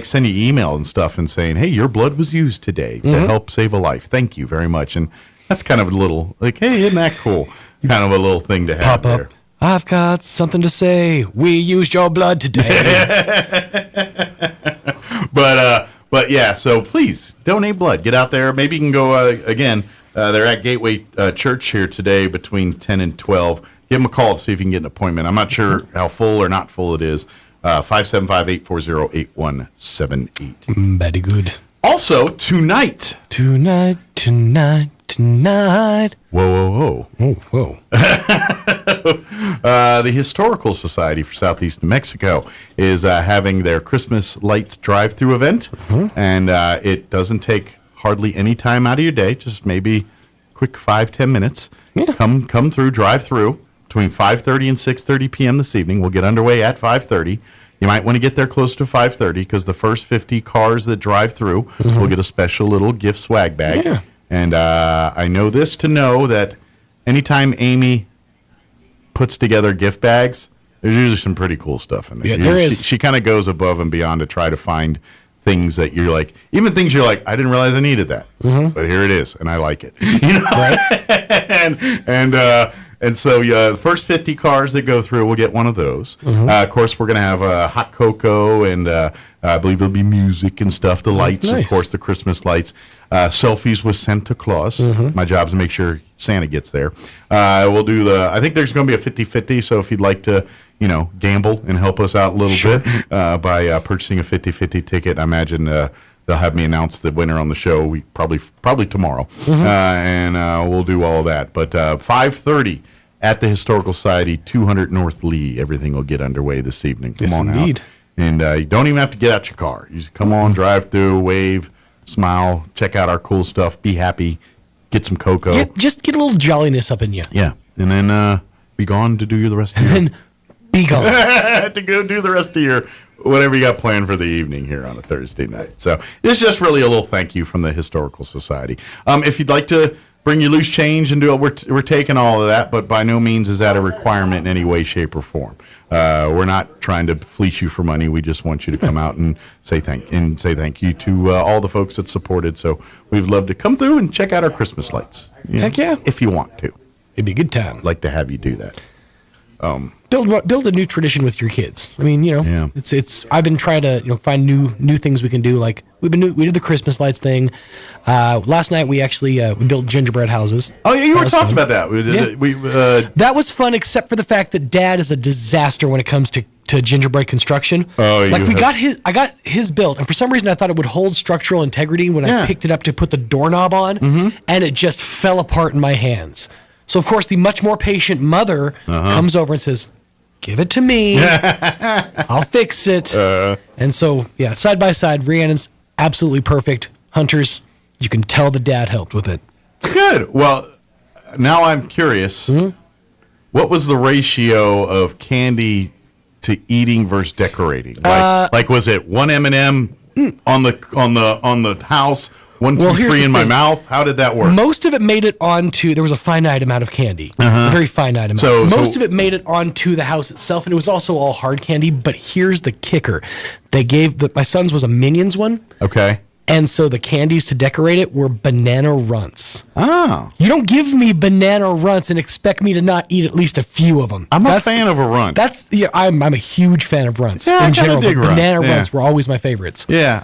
send you email and stuff and saying, hey, your blood was used today to help save a life. Thank you very much. And that's kind of a little, hey, isn't that cool? Kind of a little thing to have Pop there. up. I've got something to say. We used your blood today. But yeah, so please donate blood. Get out there. Maybe you can go again. They're at Gateway Church here today between 10 and 12. Give them a call to see if you can get an appointment. I'm not sure how full or not full it is. 575-840-8178. Very good. Also, tonight. Whoa. The Historical Society for Southeast New Mexico is having their Christmas lights drive-through event, and it doesn't take hardly any time out of your day, just maybe quick 5-10 minutes. Yeah. Come through, drive through between 5:30 and 6:30 p.m. this evening. We'll get underway at 5:30. You might want to get there close to 5:30 because the first 50 cars that drive through will get a special little gift swag bag. Yeah. And I know this to know that anytime Amy puts together gift bags, there's usually some pretty cool stuff in there. Yeah, there is. She kind of goes above and beyond to try to find things that you're like, even things you're like, I didn't realize I needed that, but here it is, and I like it. Right? and so the first 50 cars that go through will get one of those. Of course, we're going to have hot cocoa, and I believe there'll be music and stuff. The lights, of course, the Christmas lights. Selfies with Santa Claus. My job is to make sure Santa gets there. We'll do I think there's going to be a 50-50, so if you'd like to, gamble and help us out a little bit by purchasing a 50-50 ticket, I imagine they'll have me announce the winner on the show probably tomorrow, and we'll do all of that. But 5:30 at the Historical Society, 200 North Lee. Everything will get underway this evening. Come on out. And you don't even have to get out your car. You just come on, drive through, wave, smile, check out our cool stuff, be happy, get some cocoa. Just get a little jolliness up in you. Yeah, and then be gone to do the rest of your... And then be gone. To go do the rest of your whatever you got planned for the evening here on a Thursday night. So it's just really a little thank you from the Historical Society. If you'd like to bring your loose change and do it, we're taking all of that, but by no means is that a requirement in any way, shape, or form. We're not trying to fleece you for money. We just want you to come out and say thank you to all the folks that supported. So we'd love to come through and check out our Christmas lights. Heck yeah. If you want to. It'd be a good time. I'd like to have you do that. Build a new tradition with your kids. I mean, it's. I've been trying to find new things we can do. Like we did the Christmas lights thing. Last night we actually we built gingerbread houses. Oh yeah, you were talking about that. That was fun, except for the fact that Dad is a disaster when it comes to gingerbread construction. Oh, I got his built, and for some reason I thought it would hold structural integrity when I picked it up to put the doorknob on, and it just fell apart in my hands. So, of course, the much more patient mother comes over and says, give it to me. I'll fix it. And so, side by side, Rhiannon's absolutely perfect. Hunters, you can tell the dad helped with it. Good. Well, now I'm curious. What was the ratio of candy to eating versus decorating? Like was it one M&M on the house? 1, 2, 3 in my mouth. How did that work? Most of it made it onto. There was a finite amount of candy, a very finite amount. Most of it made it onto the house itself, and it was also all hard candy. But here's the kicker: they gave my son's was a Minions one. Okay. And so the candies to decorate it were banana runts. Oh. You don't give me banana runts and expect me to not eat at least a few of them. I'm a fan of a runt. I'm a huge fan of runts in general. But banana runts were always my favorites. Yeah.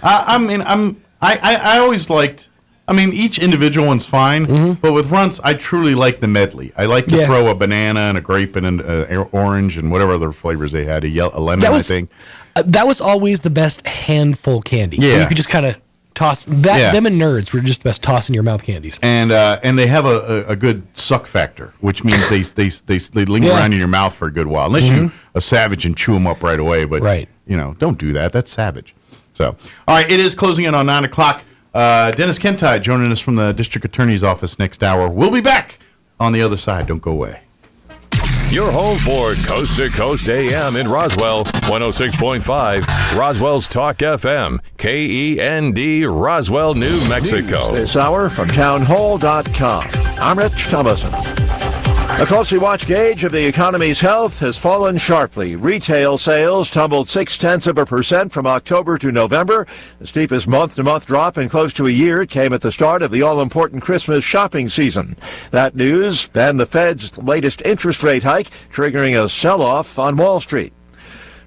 I always liked, each individual one's fine, but with runts, I truly like the medley. I like to throw a banana and a grape and an orange and whatever other flavors they had, a lemon, I think. That was always the best handful candy. Yeah. You could just kind of toss that. Them and Nerds were just the best toss in your mouth candies. And they have a good suck factor, which means they linger around in your mouth for a good while, unless you're a savage and chew them up right away. But, don't do that. That's savage. So, all right, it is closing in on 9 o'clock. Dennis Kentide joining us from the District Attorney's Office next hour. We'll be back on the other side. Don't go away. Your home for Coast to Coast AM in Roswell, 106.5, Roswell's Talk FM, KEND, Roswell, New Mexico. News this hour from townhall.com. I'm Rich Thomason. A closely watched gauge of the economy's health has fallen sharply. Retail sales tumbled 0.6% from October to November. The steepest month-to-month drop in close to a year came at the start of the all-important Christmas shopping season. That news and the Fed's latest interest rate hike triggering a sell-off on Wall Street.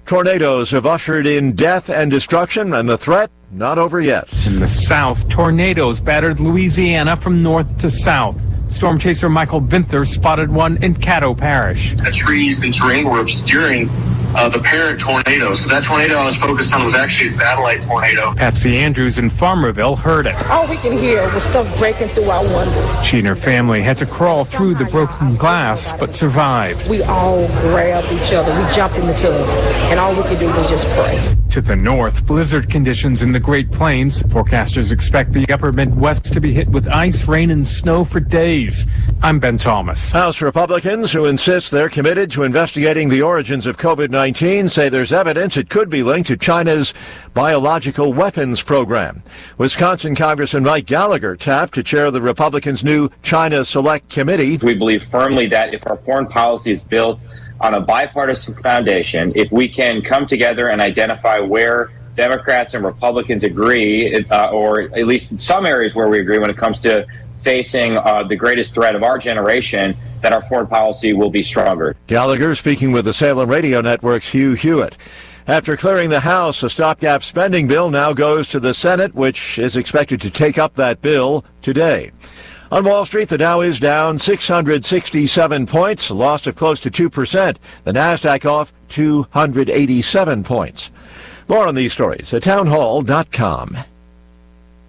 Tornadoes have ushered in death and destruction, and the threat not over yet. In the south, tornadoes battered Louisiana from north to south. Storm chaser Michael Vinther spotted one in Caddo Parish. The trees and terrain were obscuring the parent tornado. So that tornado I was focused on was actually a satellite tornado. Patsy Andrews in Farmerville heard it. All we can hear was stuff breaking through our windows. She and her family had to crawl through the broken glass, but survived. We all grabbed each other. We jumped in the tub, and all we could do was just pray. To the north, blizzard conditions in the Great Plains. Forecasters expect the upper Midwest to be hit with ice, rain, and snow for days. I'm Ben Thomas. House Republicans, who insist they're committed to investigating the origins of COVID-19, say there's evidence it could be linked to China's biological weapons program. Wisconsin Congressman Mike Gallagher tapped to chair the Republicans' new China Select Committee. We believe firmly that if our foreign policy is built on a bipartisan foundation, if we can come together and identify where Democrats and Republicans agree, or at least in some areas where we agree when it comes to facing the greatest threat of our generation, that our foreign policy will be stronger. Gallagher speaking with the Salem Radio Network's Hugh Hewitt. After clearing the House, a stopgap spending bill now goes to the Senate, which is expected to take up that bill today. On Wall Street, the Dow is down 667 points, a loss of close to 2%. The Nasdaq off 287 points. More on these stories at townhall.com.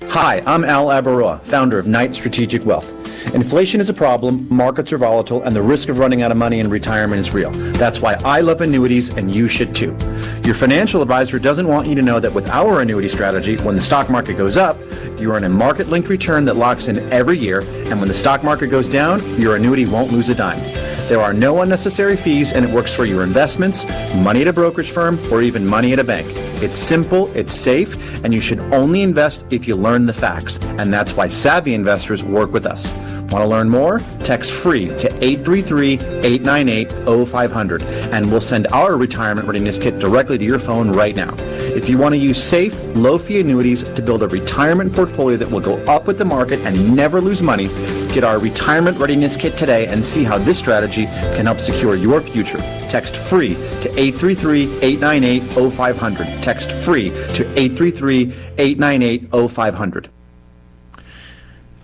Hi, I'm Al Abaroa, founder of Knight Strategic Wealth. Inflation is a problem, markets are volatile, and the risk of running out of money in retirement is real. That's why I love annuities, and you should too. Your financial advisor doesn't want you to know that with our annuity strategy, when the stock market goes up, you earn a market-linked return that locks in every year, and when the stock market goes down, your annuity won't lose a dime. There are no unnecessary fees, and it works for your investments, money at a brokerage firm, or even money at a bank. It's simple, it's safe, and you should only invest if you learn the facts, and that's why savvy investors work with us. Want to learn more? Text FREE to 833-898-0500, and we'll send our retirement readiness kit directly to your phone right now. If you want to use safe, low-fee annuities to build a retirement portfolio that will go up with the market and never lose money, get our retirement readiness kit today and see how this strategy can help secure your future. Text FREE to 833-898-0500. Text FREE to 833-898-0500.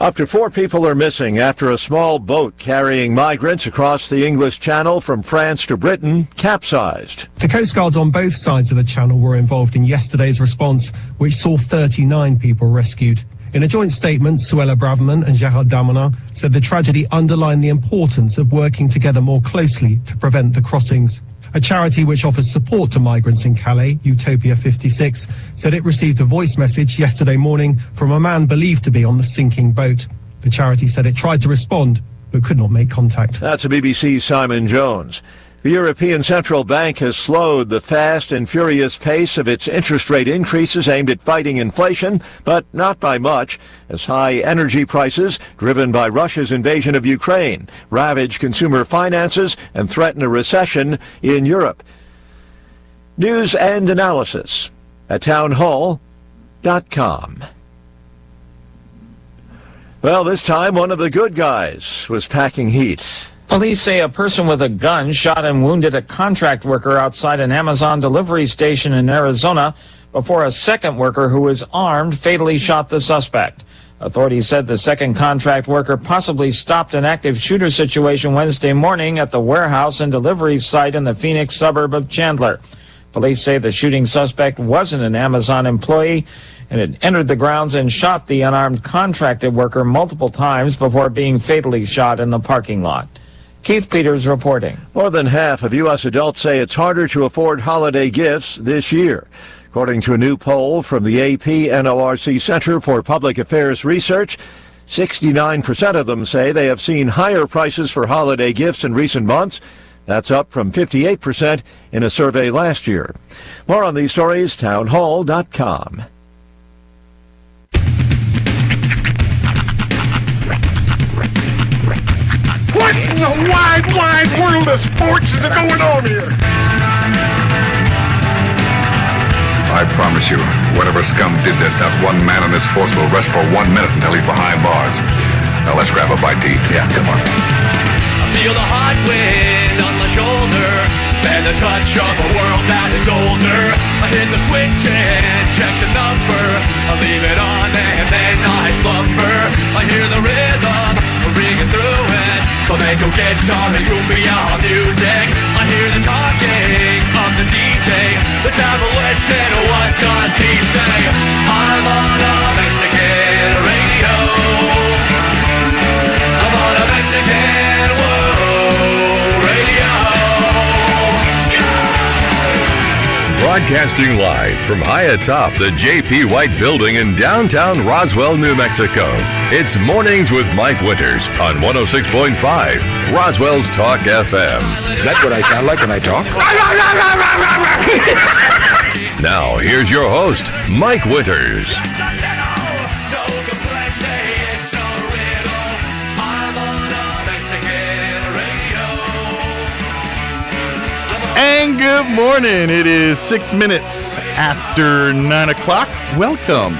Up to 4 people are missing after a small boat carrying migrants across the English Channel from France to Britain capsized. The Coast Guards on both sides of the channel were involved in yesterday's response, which saw 39 people rescued. In a joint statement, Suella Braverman and Gérald Darmanin said the tragedy underlined the importance of working together more closely to prevent the crossings. A charity which offers support to migrants in Calais, Utopia 56, said it received a voice message yesterday morning from a man believed to be on the sinking boat. The charity said it tried to respond, but could not make contact. That's a BBC's Simon Jones. The European Central Bank has slowed the fast and furious pace of its interest rate increases aimed at fighting inflation, but not by much, as high energy prices, driven by Russia's invasion of Ukraine, ravage consumer finances and threaten a recession in Europe. News and analysis at townhall.com. Well, this time one of the good guys was packing heat. Police say a person with a gun shot and wounded a contract worker outside an Amazon delivery station in Arizona before a second worker who was armed fatally shot the suspect. Authorities said the second contract worker possibly stopped an active shooter situation Wednesday morning at the warehouse and delivery site in the Phoenix suburb of Chandler. Police say the shooting suspect wasn't an Amazon employee and had entered the grounds and shot the unarmed contracted worker multiple times before being fatally shot in the parking lot. Keith Peters reporting. More than half of U.S. adults say it's harder to afford holiday gifts this year. According to a new poll from the AP NORC Center for Public Affairs Research, 69% of them say they have seen higher prices for holiday gifts in recent months. That's up from 58% in a survey last year. More on these stories, townhall.com. What in the wide, wide world of sports is going on here? I promise you, whatever scum did this, not one man in this force will rest for 1 minute until he's behind bars. Now let's grab a bite to eat. Yeah, come on. I feel the hot wind on my shoulder and the touch of a world that is older. I hit the switch and check the number. I leave it on and then I slumber. I hear the rhythm ringing through it. Flamenco guitar and cumbia music. I hear the talking of the DJ. The tabloid said, what does he say? I'm on a Mexican radio. I'm on a Mexican radio. Broadcasting live from high atop the J.P. White Building in downtown Roswell, New Mexico. It's Mornings with Mike Winters on 106.5 Roswell's Talk FM. Is that what I sound like when I talk? Now, here's your host, Mike Winters. And good Good morning. It is 6 minutes after 9 o'clock. Welcome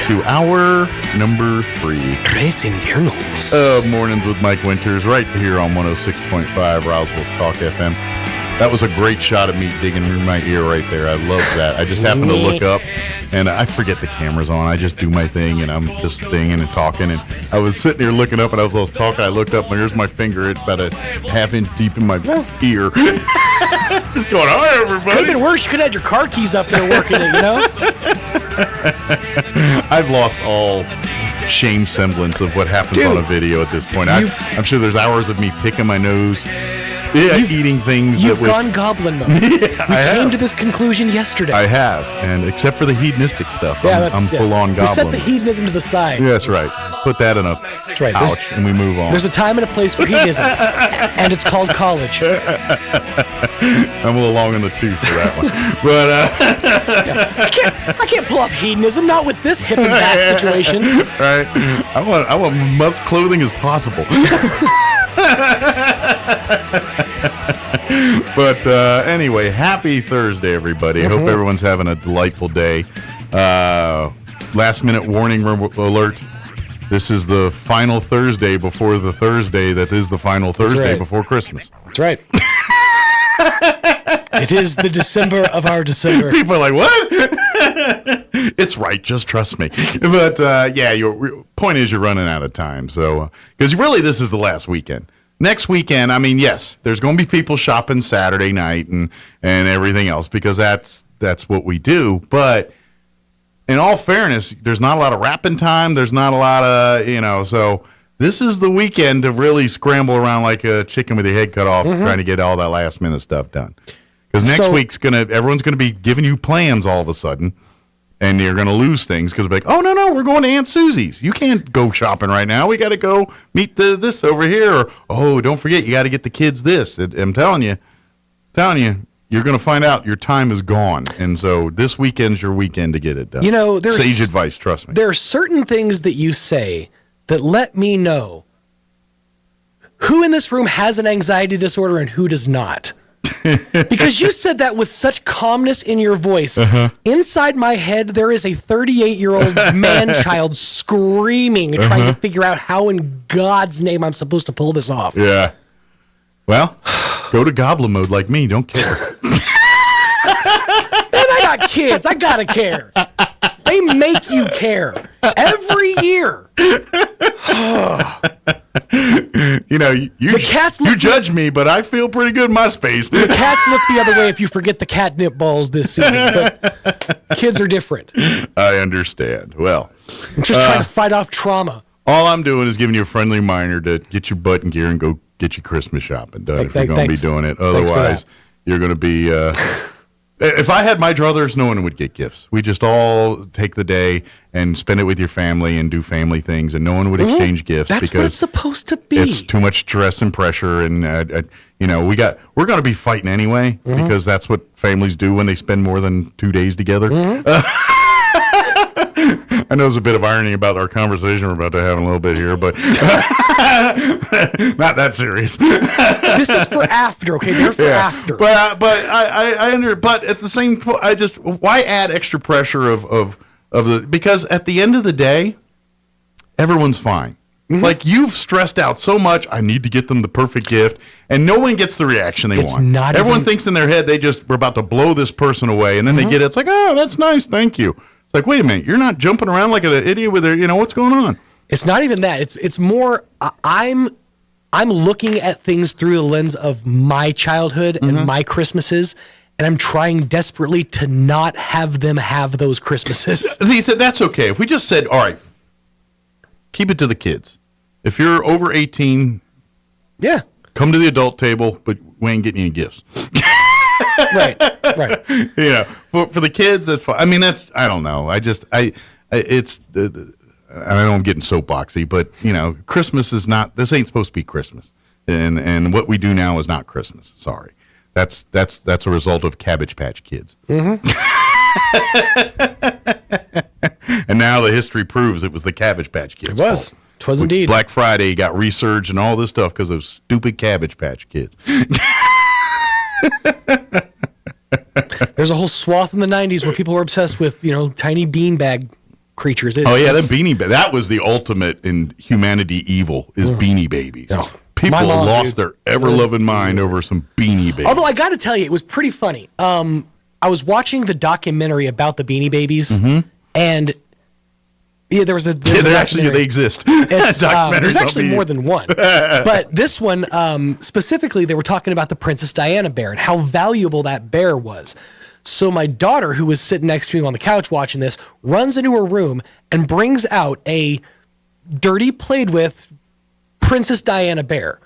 to hour number 3. Tres Inviernos. Mornings with Mike Winters right here on 106.5 Roswell Talk FM. That was a great shot of me digging in my ear right there. I love that. I just happened to look up, and I forget the camera's on. I just do my thing, and I'm just singing and talking. And I was sitting here looking up, and I was talking. I looked up, and here's my finger. It's about a half inch deep in my ear. Just going, hi, everybody. Could have been worse. You could have had your car keys up there working it, you know? I've lost all shame semblance of what happens on a video at this point. I'm sure there's hours of me picking my nose. Yeah, eating things. You've gone goblin mode. I came to this conclusion yesterday. I have, and except for the hedonistic stuff, I'm full on goblin. We set the hedonism to the side. Yeah, that's right. Put that in a pouch, and we move on. There's a time and a place for hedonism, and it's called college. I'm a little long in the tooth for that one, but I can't pull off hedonism, not with this hip and back situation. Right? I want as much clothing as possible. But anyway, happy Thursday, everybody. I hope everyone's having a delightful day. Last minute warning alert. This is the final Thursday before the Thursday that is the final Thursday before Christmas. That's right. It is the December of our December. People are like, what? It's right, just trust me. But your point is you're running out of time. So, because really this is the last weekend. Next weekend, I mean, yes, there's going to be people shopping Saturday night and everything else because that's what we do. But in all fairness, there's not a lot of wrapping time. There's not a lot of, so this is the weekend to really scramble around like a chicken with your head cut off trying to get all that last minute stuff done. Because next week's everyone's going to be giving you plans all of a sudden. And you're going to lose things because they're like, oh, no, we're going to Aunt Susie's. You can't go shopping right now. We got to go meet this over here. Or, oh, don't forget, you got to get the kids this. I'm telling you, you're going to find out your time is gone. And so this weekend's your weekend to get it done. There's sage advice, trust me. There are certain things that you say that let me know who in this room has an anxiety disorder and who does not. Because you said that with such calmness in your voice. Inside my head, there is a 38-year-old man-child screaming, trying to figure out how in God's name I'm supposed to pull this off. Yeah. Well, go to goblin mode like me. Don't care. Man, I got kids. I gotta care. They make you care every year. You judge me, but I feel pretty good in my space. The cats look the other way if you forget the catnip balls this season, but kids are different. I understand. Well, I'm just trying to fight off trauma. All I'm doing is giving you a friendly reminder to get your butt in gear and go get your Christmas shopping done if you're going to be doing it. Otherwise, you're going to be... if I had my druthers, no one would get gifts. We just all take the day and spend it with your family and do family things, and no one would exchange gifts. That's because what it's supposed to be. It's too much stress and pressure, and we're going to be fighting anyway because that's what families do when they spend more than 2 days together. I know there's a bit of irony about our conversation we're about to have in a little bit here, but not that serious. This is for after, okay? They're for after. But but at the same point, why add extra pressure of the, because at the end of the day, everyone's fine. Like, you've stressed out so much, I need to get them the perfect gift, and no one gets the reaction they want. Everyone thinks in their head we're about to blow this person away, and then they get it. It's like, oh, that's nice, thank you. It's like, wait a minute, you're not jumping around like an idiot with what's going on? It's not even that. It's more, I'm looking at things through the lens of my childhood and my Christmases, and I'm trying desperately to not have them have those Christmases. He said, that's okay. If we just said, all right, keep it to the kids. If you're over 18, come to the adult table, but we ain't getting any gifts. Right. For the kids, that's fine. I mean, I don't know. I don't I'm getting soapboxy, but Christmas is not. This ain't supposed to be Christmas, and what we do now is not Christmas. Sorry, that's a result of Cabbage Patch Kids. And now the history proves it was the Cabbage Patch Kids. It was. It was indeed. Black Friday got resurged and all this stuff because of stupid Cabbage Patch Kids. There's a whole swath in the 90s where people were obsessed with, tiny beanbag creatures. The Beanie Baby. That was the ultimate in humanity evil, is Beanie Babies. Oh. People lost their ever-loving mind over some Beanie Babies. Although I got to tell you, it was pretty funny. I was watching the documentary about the Beanie Babies, and there was a they exist. There's actually more than one. But this one, specifically, they were talking about the Princess Diana bear and how valuable that bear was. So my daughter, who was sitting next to me on the couch watching this, runs into her room and brings out a dirty, played with Princess Diana bear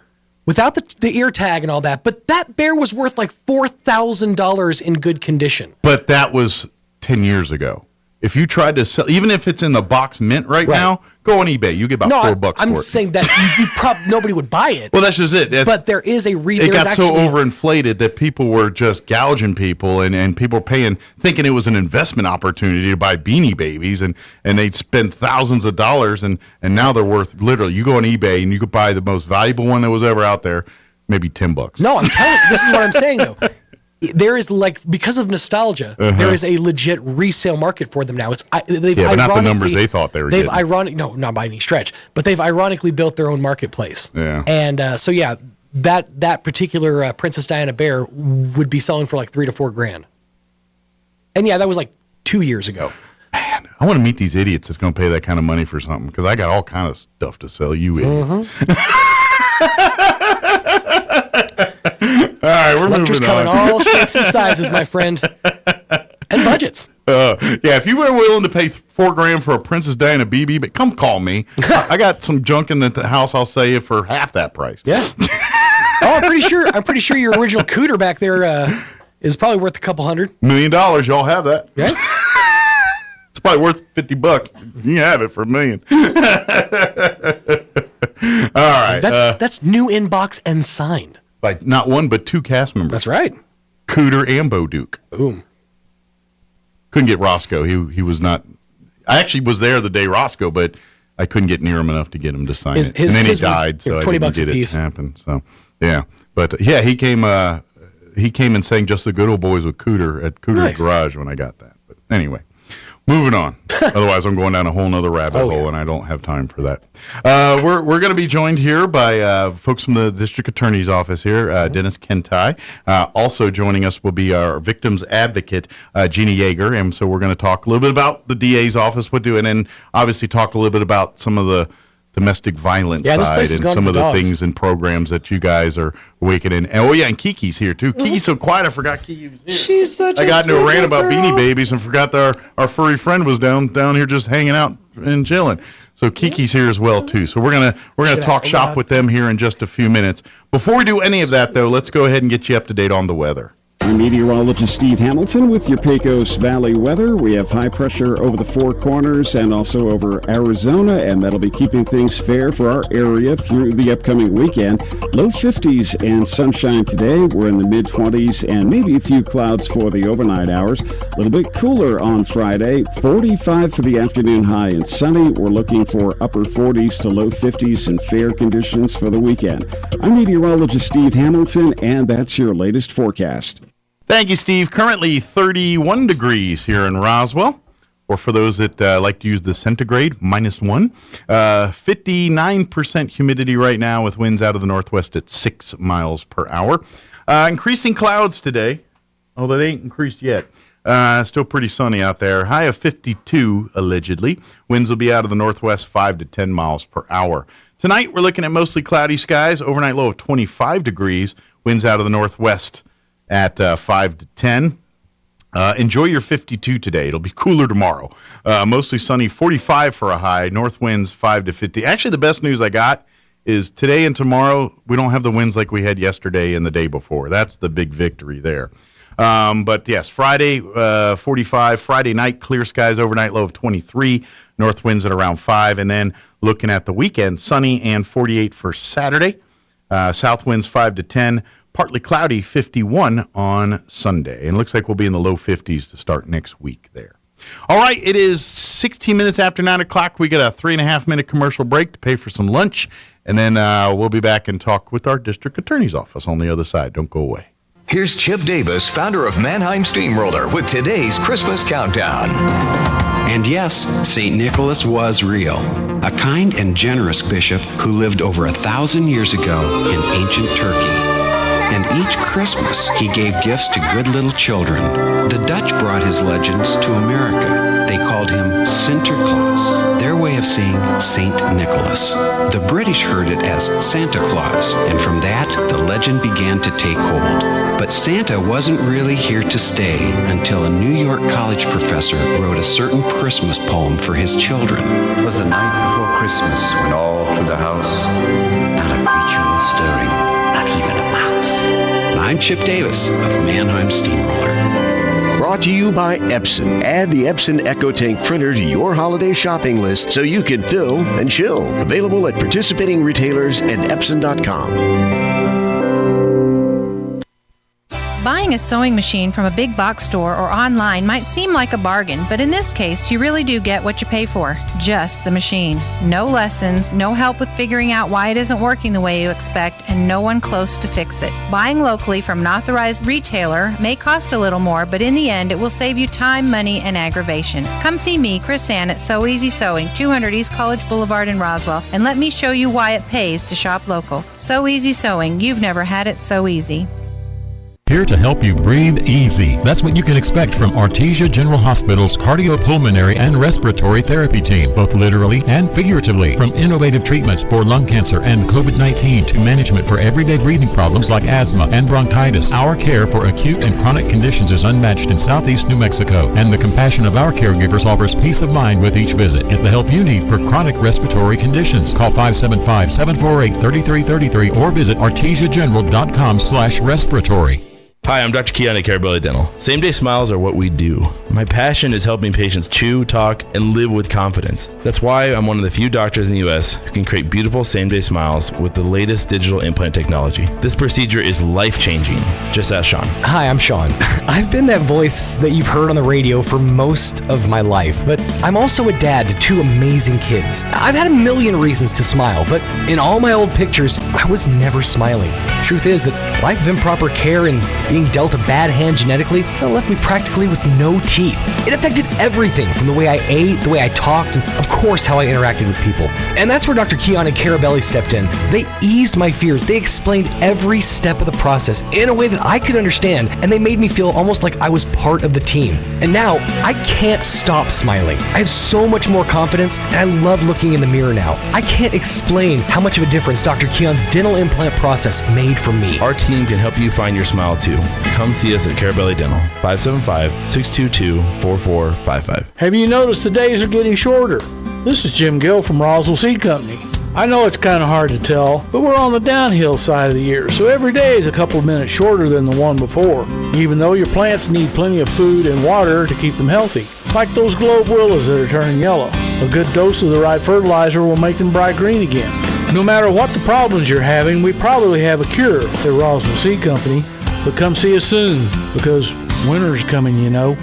without the ear tag and all that. But that bear was worth like $4,000 in good condition. But that was 10 years ago. If you tried to sell, even if it's in the box mint right now, go on eBay. You get about $4 for it. I'm saying that nobody would buy it. Well, that's just it. But there is a reason. It got so overinflated that people were just gouging people, and people were thinking it was an investment opportunity to buy Beanie Babies, and they'd spend thousands of dollars, and now they're worth, literally, you go on eBay and you could buy the most valuable one that was ever out there, maybe $10. No, I'm telling you, this is what I'm saying though. There is because of nostalgia, there is a legit resale market for them now. But not the numbers they thought they were getting. No, not by any stretch, but they've ironically built their own marketplace. Yeah. And that particular Princess Diana bear would be selling for like $3,000 to $4,000. And that was like 2 years ago. Man, I want to meet these idiots that's going to pay that kind of money for something, because I got all kind of stuff to sell you idiots. All right, we're Collectors moving come on. in all shapes and sizes, my friend, and budgets. If you were willing to pay $4,000 for a Princess Diana BB, but come call me. I got some junk in the house. I'll sell you for half that price. Yeah. I'm pretty sure your original cooter back there is probably worth a couple $100 million. Y'all have that. Yeah. It's probably worth $50. You can have it for $1 million. All right. That's new in box and signed. By not one, but two cast members. That's right. Cooter and Bo Duke. Boom. Couldn't get Roscoe. He was not. I actually was there the day Roscoe, but I couldn't get near him enough to get him to sign it. And then he died, so I didn't get it to happen. So yeah, but he came and sang "Just the Good Old Boys" with Cooter at Cooter's Garage when I got that. But anyway. Moving on. Otherwise, I'm going down a whole nother rabbit hole, and I don't have time for that. We're going to be joined here by folks from the District Attorney's Office here, Dennis Kentai. Also joining us will be our victims advocate, Jeannie Yeager. And so we're going to talk a little bit about the DA's office, and obviously talk a little bit about some of the domestic violence side and some of the things and programs that you guys are awakening. And Kiki's here too. Kiki's so quiet, I forgot Kiki was here. She's such I got into a rant about Beanie Babies and forgot that our furry friend was down here just hanging out and chilling. So Kiki's here as well too. So we're gonna talk shop with them here in just a few minutes. Before we do any of that though, let's go ahead and get you up to date on the weather. I'm meteorologist Steve Hamilton with your Pecos Valley weather. We have high pressure over the Four Corners and also over Arizona, and that'll be keeping things fair for our area through the upcoming weekend. Low 50s and sunshine today. We're in the mid-20s and maybe a few clouds for the overnight hours. A little bit cooler on Friday. 45 for the afternoon high and sunny. We're looking for upper 40s to low 50s and fair conditions for the weekend. I'm meteorologist Steve Hamilton, and that's your latest forecast. Thank you, Steve. Currently 31 degrees here in Roswell, or for those that like to use the centigrade, -1. 59% humidity right now with winds out of the northwest at 6 miles per hour. Increasing clouds today, although they ain't increased yet. Still pretty sunny out there. High of 52, allegedly. Winds will be out of the northwest 5 to 10 miles per hour. Tonight, we're looking at mostly cloudy skies. Overnight low of 25 degrees. Winds out of the northwest at 5 to 10. Enjoy your 52 today. It'll be cooler tomorrow. Mostly sunny, 45 for a high. North winds 5 to 50. Actually, the best news I got is today and tomorrow, we don't have the winds like we had yesterday and the day before. That's the big victory there. But yes, Friday, 45. Friday night, clear skies, overnight low of 23. North winds at around 5. And then looking at the weekend, sunny and 48 for Saturday. South winds 5 to 10. Partly cloudy, 51 on Sunday. And it looks like we'll be in the low 50s to start next week there. All right, it is 16 minutes after 9 o'clock. We got a 3.5-minute commercial break to pay for some lunch. And then we'll be back and talk with our district attorney's office on the other side. Don't go away. Here's Chip Davis, founder of Mannheim Steamroller, with today's Christmas Countdown. And yes, St. Nicholas was real. A kind and generous bishop who lived over 1,000 years ago in ancient Turkey. And each Christmas, he gave gifts to good little children. The Dutch brought his legends to America. They called him Sinterklaas, their way of saying Saint Nicholas. The British heard it as Santa Claus, and from that, the legend began to take hold. But Santa wasn't really here to stay until a New York college professor wrote a certain Christmas poem for his children. It was the night before Christmas when all through the house, not a creature was stirring, not even a mouse. I'm Chip Davis of Mannheim Steamroller. Brought to you by Epson. Add the Epson EcoTank printer to your holiday shopping list so you can fill and chill. Available at participating retailers and Epson.com. Buying a sewing machine from a big box store or online might seem like a bargain, but in this case, you really do get what you pay for. Just the machine. No lessons, no help with figuring out why it isn't working the way you expect, and no one close to fix it. Buying locally from an authorized retailer may cost a little more, but in the end, it will save you time, money, and aggravation. Come see me, Chris Ann, at So Easy Sewing, 200 East College Boulevard in Roswell, and let me show you why it pays to shop local. So Easy Sewing. You've never had it so easy. Here to help you breathe easy. That's what you can expect from Artesia General Hospital's cardiopulmonary and respiratory therapy team, both literally and figuratively. From innovative treatments for lung cancer and COVID-19 to management for everyday breathing problems like asthma and bronchitis, our care for acute and chronic conditions is unmatched in southeast New Mexico, and the compassion of our caregivers offers peace of mind with each visit. Get the help you need for chronic respiratory conditions. Call 575-748-3333 or visit artesiageneral.com/respiratory. Hi, I'm Dr. Keon at Carabelli Dental. Same-day smiles are what we do. My passion is helping patients chew, talk, and live with confidence. That's why I'm one of the few doctors in the U.S. who can create beautiful same-day smiles with the latest digital implant technology. This procedure is life-changing. Just ask Sean. Hi, I'm Sean. I've been that voice that you've heard on the radio for most of my life, but I'm also a dad to 2 amazing kids. I've had a million reasons to smile, but in all my old pictures, I was never smiling. Truth is that life of improper care and being dealt a bad hand genetically left me practically with no teeth. It affected everything from the way I ate, the way I talked, and of course how I interacted with people. And that's where Dr. Keon and Carabelli stepped in. They eased my fears. They explained every step of the process in a way that I could understand, and they made me feel almost like I was part of the team. And now, I can't stop smiling. I have so much more confidence, and I love looking in the mirror now. I can't explain how much of a difference Dr. Keon's dental implant process made for me. Our team can help you find your smile too. Come see us at Carabelli Dental, 575-622-4455. Have you noticed the days are getting shorter? This is Jim Gill from Roswell Seed Company. I know it's kind of hard to tell, but we're on the downhill side of the year, so every day is a couple of minutes shorter than the one before, even though your plants need plenty of food and water to keep them healthy. Like those globe willows that are turning yellow. A good dose of the right fertilizer will make them bright green again. No matter what the problems you're having, we probably have a cure at Roswell Seed Company. But come see us soon, because winter's coming, you know.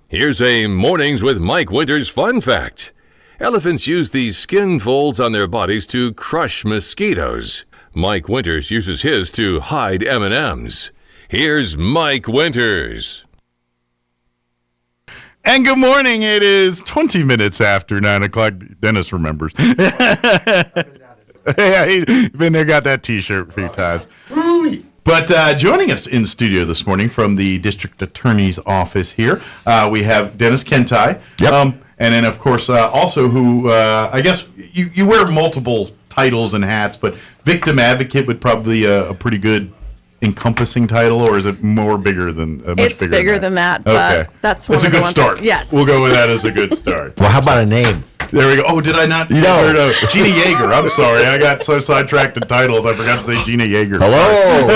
Here's a Mornings with Mike Winters fun fact. Elephants use these skin folds on their bodies to crush mosquitoes. Mike Winters uses his to hide M&Ms. Here's Mike Winters. And good morning. It is 20 minutes after 9 o'clock. Dennis remembers. Yeah, he's been there, got that T-shirt a few times. But joining us in studio this morning from the District Attorney's Office here, we have Dennis Kentai. Yep. And then, of course, also who, I guess, you wear multiple titles and hats, but victim advocate would probably a pretty good encompassing title, or is it more bigger than It's bigger than that, okay. but that's a good start. Yes. We'll go with that as a good start. Well, how about a name? There we go. Oh, did I not? No. Gina Yeager. I'm sorry. I got so sidetracked in titles, I forgot to say Gina Yeager. Hello.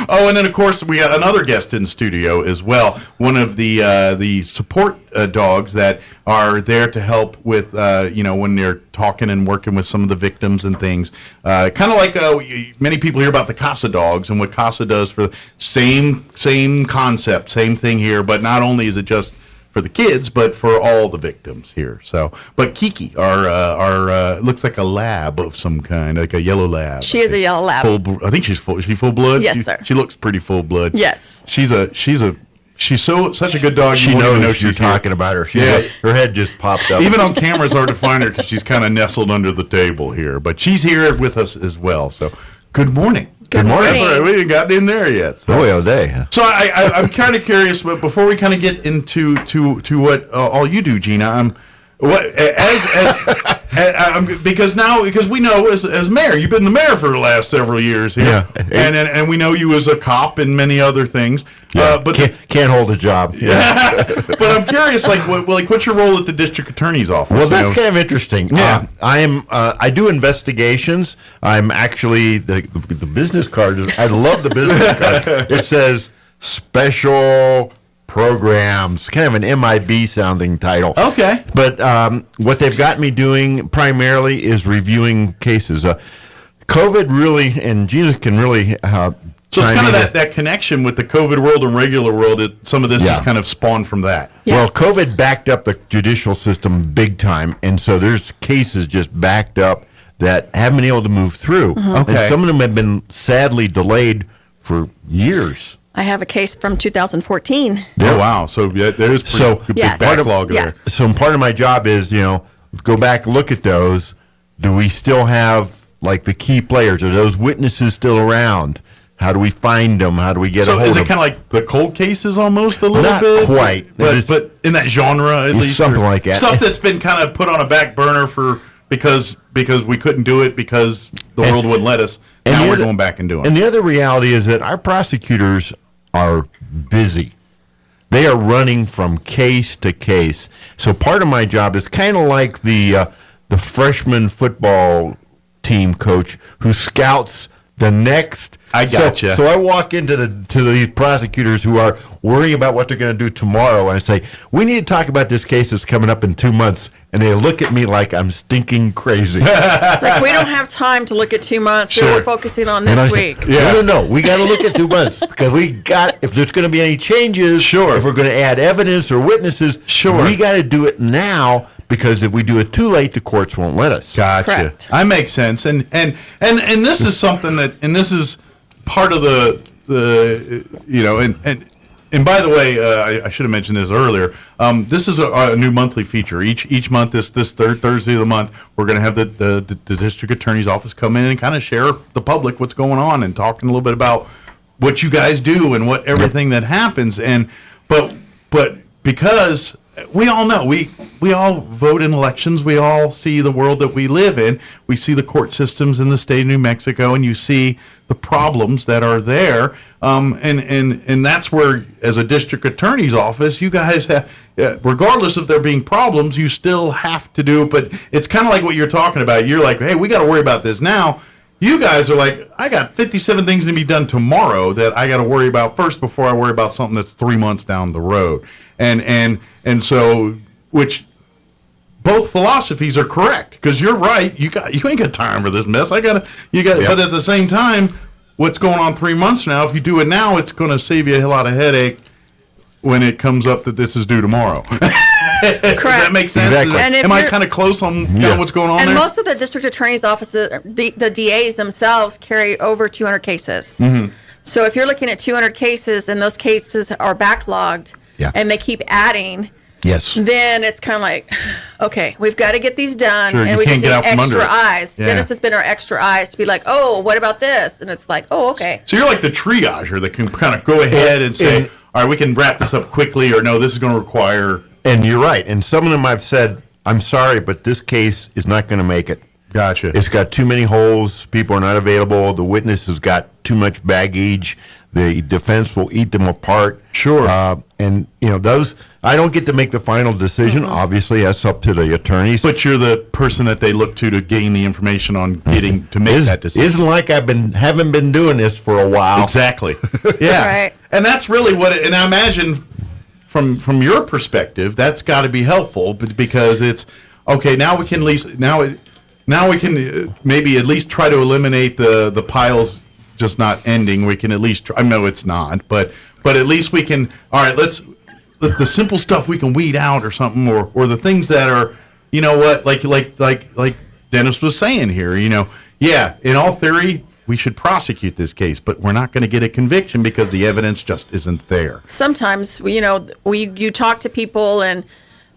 Oh, and then, of course, we got another guest in studio as well. One of the support dogs that are there to help with, when they're talking and working with some of the victims and things. Kind of like many people hear about the CASA dogs and what CASA does for the same concept, same thing here. But not only is it just for the kids, but for all the victims here. So, but Kiki, our looks like a lab of some kind, like a yellow lab. She is a yellow lab. I think she's full. Is she full blood? Yes, sir. She looks pretty full blood. Yes. She's such a good dog. She you won't even know knows you're she's here. talking about her. Her head just popped up. Even on camera, it's hard to find her because she's kind of nestled under the table here. But she's here with us as well. So, good morning. Good morning. That's all right. We haven't gotten in there yet. So. Boy, all day. So I'm kind of curious, but before we kind of get into to what all you do, Gina, because we know as mayor, you've been the mayor for the last several years here, and we know you as a cop and many other things. Yeah, but can't hold a job. Yeah. But I'm curious, what's your role at the district attorney's office? Well, that's kind of interesting. Yeah, I do investigations. I'm actually the business card. I love the business card. It says special programs, kind of an MIB sounding title. Okay. But what they've got me doing primarily is reviewing cases. COVID really, and Jesus can really. So it's kind of that connection with the COVID world and regular world. Some of this is kind of spawned from that. Yes. Well, COVID backed up the judicial system big time, and so there's cases just backed up that haven't been able to move through. Mm-hmm. Okay. And some of them have been sadly delayed for years. I have a case from 2014. Oh, wow. So there's big backlog there. So part of my job is, go back, look at those. Do we still have, the key players? Are those witnesses still around? How do we find them? How do we get a hold of them? So is it kind of like the cold cases almost a little bit? Not quite. But in that genre at least? Something like that. Stuff that's been kind of put on a back burner because we couldn't do it because the world wouldn't let us. Now we're going back and doing it. And the other reality is that our prosecutors are busy. They are running from case to case. So part of my job is kind of like the freshman football team coach who scouts the next. I gotcha. So I walk into these prosecutors who are worrying about what they're going to do tomorrow, and I say, we need to talk about this case that's coming up in 2 months. And they look at me like I'm stinking crazy. It's like, we don't have time to look at 2 months. Sure. We're focusing on this week. No. We got to look at 2 months because if there's going to be any changes, if we're going to add evidence or witnesses, we got to do it now. Because if we do it too late, the courts won't let us. Gotcha. Correct. That makes sense. And this is something this is part of and by the way, I should have mentioned this earlier. This is a new monthly feature. Each month, this third Thursday of the month, we're going to have the district attorney's office come in and kind of share the public what's going on and talking a little bit about what you guys do and what everything that happens. But because we all know we all vote in elections. We all see the world that we live in. We see the court systems in the state of New Mexico, and you see the problems that are there. And that's where, as a district attorney's office, you guys have, regardless of there being problems, you still have to do it. But it's kind of like what you're talking about. You're like, hey, we got to worry about this now. You guys are like, I got 57 things to be done tomorrow that I got to worry about first before I worry about something that's 3 months down the road. And so, which both philosophies are correct, because you're right. You ain't got time for this mess. But at the same time, what's going on 3 months from now? If you do it now, it's going to save you a lot of headache when it comes up that this is due tomorrow. Correct. Does that make sense? Exactly. Am I kind of close on what's going on and there? most of the district attorney's offices, the DAs themselves carry over 200 cases. Mm-hmm. So if you're looking at 200 cases and those cases are backlogged and they keep adding, then it's kind of like, okay, we've got to get these done, Sure, and we just need extra eyes. Yeah. Dennis has been our extra eyes to be like, oh, what about this? And it's like, oh, okay. So you're like the triager that can kind of go ahead and say, all right, we can wrap this up quickly, or no, this is going to require. And you're right. And some of them I've said, I'm sorry, but this case is not going to make it. Gotcha. It's got too many holes. People are not available. The witness has got too much baggage. The defense will eat them apart. Sure. And, those, I don't get to make the final decision. Mm-hmm. Obviously, that's up to the attorneys. But you're the person that they look to gain the information on getting to make that decision. Isn't like haven't been doing this for a while. Exactly. Yeah. Right. And that's really what and I imagine from your perspective, that's got to be helpful, because it's okay. Now we can at least maybe at least try to eliminate the piles just not ending. We can at least I know it's not, but at least we can. All right, let's the simple stuff we can weed out or something, or the things that are, you know what, like Dennis was saying here, you know, yeah, in all theory, we should prosecute this case, but we're not going to get a conviction because the evidence just isn't there. Sometimes, you know, you talk to people, and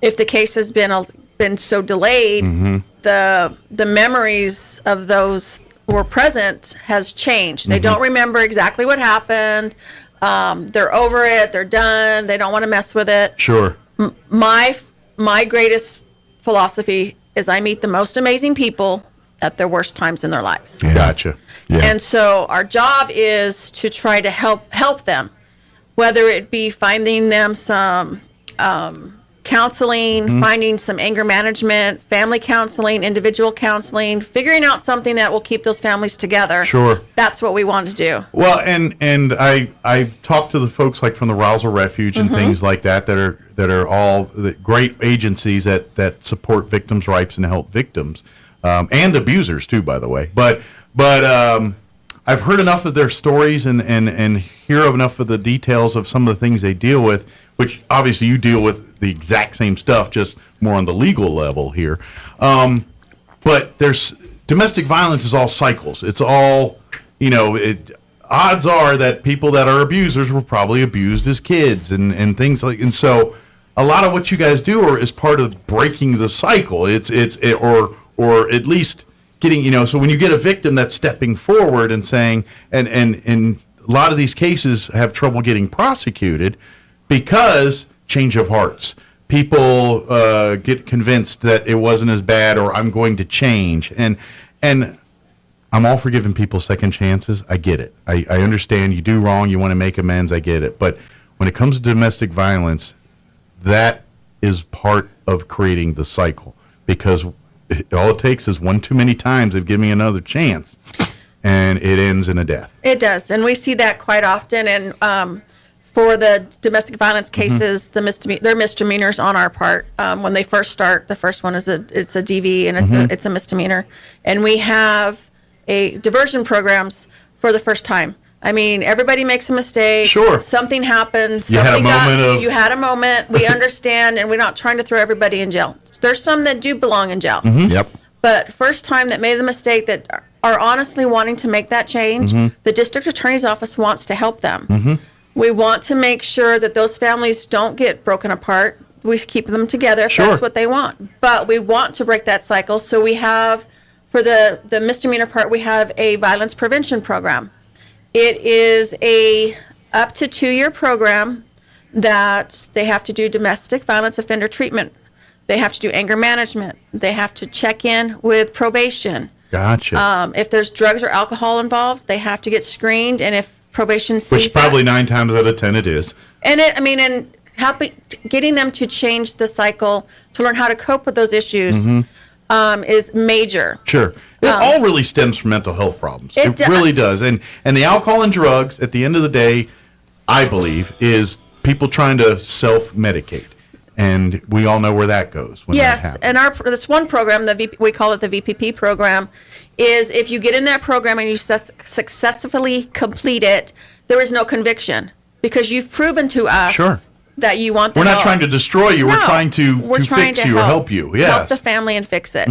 if the case has been so delayed, the memories of those who were present has changed. They don't remember exactly what happened. They're over it. They're done. They don't want to mess with it. Sure. My greatest philosophy is I meet the most amazing people at their worst times in their lives. Yeah. Gotcha. Yeah. And so our job is to try to help them, whether it be finding them some counseling, finding some anger management, family counseling, individual counseling, figuring out something that will keep those families together. Sure. That's what we want to do. Well, and I talked to the folks like from the Roswell Refuge and things like that are all the great agencies that support victims' rights and help victims, and abusers too, by the way. But I've heard enough of their stories and hear enough of the details of some of the things they deal with, which obviously you deal with the exact same stuff, just more on the legal level here. But there's domestic violence is all cycles. It's all, you know, odds are that people that are abusers were probably abused as kids and things like, and so a lot of what you guys do is part of breaking the cycle. Or at least getting, you know, so when you get a victim that's stepping forward and saying, and a lot of these cases have trouble getting prosecuted because change of hearts. People get convinced that it wasn't as bad, or I'm going to change. And I'm all for giving people second chances. I get it. I understand you do wrong, you want to make amends, I get it. But when it comes to domestic violence, that is part of creating the cycle, because all it takes is one too many times of give me another chance, and it ends in a death. It does, and we see that quite often. And for the domestic violence cases, they're misdemeanors on our part. When they first start, the first one is it's a DV, and it's a misdemeanor. And we have a diversion programs for the first time. I mean, everybody makes a mistake. Sure. Something happened. You had a moment. We understand, and we're not trying to throw everybody in jail. There's some that do belong in jail. Yep. But first time that made the mistake, that are honestly wanting to make that change, the district attorney's office wants to help them. We want to make sure that those families don't get broken apart. We keep them together if that's what they want. But we want to break that cycle. So we have, for the misdemeanor part, we have a violence prevention program. It is a up to 2-year program that they have to do domestic violence offender treatment. They have to do anger management. They have to check in with probation. Gotcha. If there's drugs or alcohol involved, they have to get screened. And if probation sees which probably 9 times out of 10 it is. And getting them to change the cycle, to learn how to cope with those issues, is major. Sure. It all really stems from mental health problems. It does. Really does. And the alcohol and drugs, at the end of the day, I believe, is people trying to self-medicate. And we all know where that goes when that happens. And this one program, we call it the VPP program, is if you get in that program and you successfully complete it, there is no conviction, because you've proven to us that you want the help. We're not trying to destroy you. We're trying to fix you or help you. Yes. Help the family and fix it.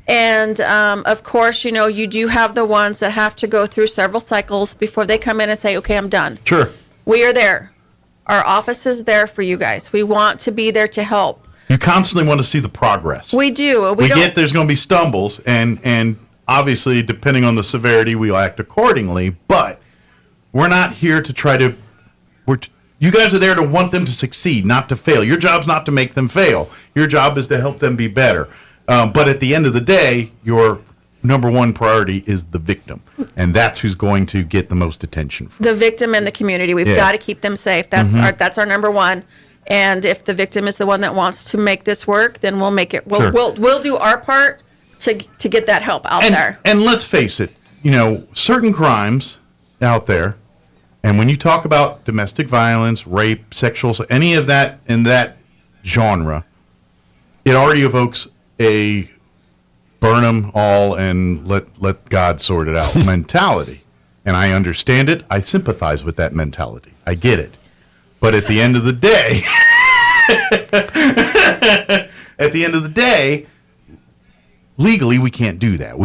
And, of course, you know, you do have the ones that have to go through several cycles before they come in and say, okay, I'm done. Sure. We are there. Our office is there for you guys. We want to be there to help. You constantly want to see the progress. We do. We get there's going to be stumbles, and obviously, depending on the severity, we'll act accordingly. But we're not here to try to. You guys are there to want them to succeed, not to fail. Your job's not to make them fail. Your job is to help them be better. But at the end of the day, your number one priority is the victim, and that's who's going to get the most attention. The victim and the community. We've got to keep them safe. That's our number one. And if the victim is the one that wants to make this work, then we'll make it. We'll do our part to get that help out there. And let's face it, you know, certain crimes out there, and when you talk about domestic violence, rape, sexual, any of that in that genre, it already evokes a burn them all and let God sort it out mentality. And I understand it. I sympathize with that mentality. I get it. But at the end of the day, At the end of the day, legally we can't do that.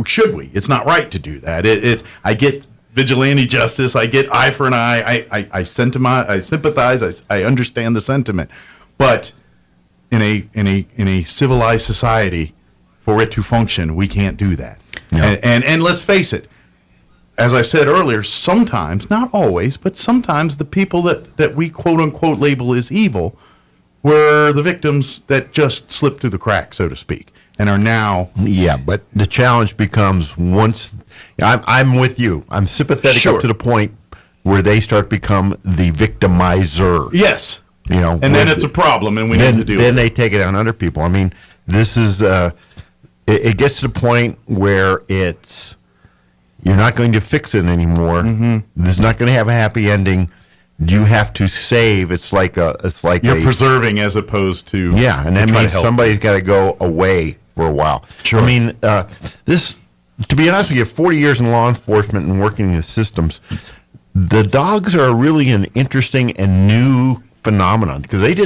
Should we. It's not right to do that. I get vigilante justice. I get eye for an eye. I sympathize. I understand the sentiment, but in a civilized society, for it to function, we can't do that. No. And let's face it. As I said earlier, sometimes, not always, but sometimes the people that we quote unquote label as evil were the victims that just slipped through the cracks, so to speak, and are now. Yeah, but the challenge becomes once. I'm with you. I'm sympathetic up to the point where they start become the victimizer. Yes. And then it's a problem, and we need to do it. Then they take it on other people. I mean, this is. It gets to the point where it's. You're not going to fix it anymore. Mm-hmm. This is not going to have a happy ending. You have to save. It's like you're preserving as opposed to and that means somebody's got to go away for a while. Sure. I mean, this. To be honest with you, 40 years in law enforcement and working in the systems, the dogs are really an interesting and new phenomenon because they've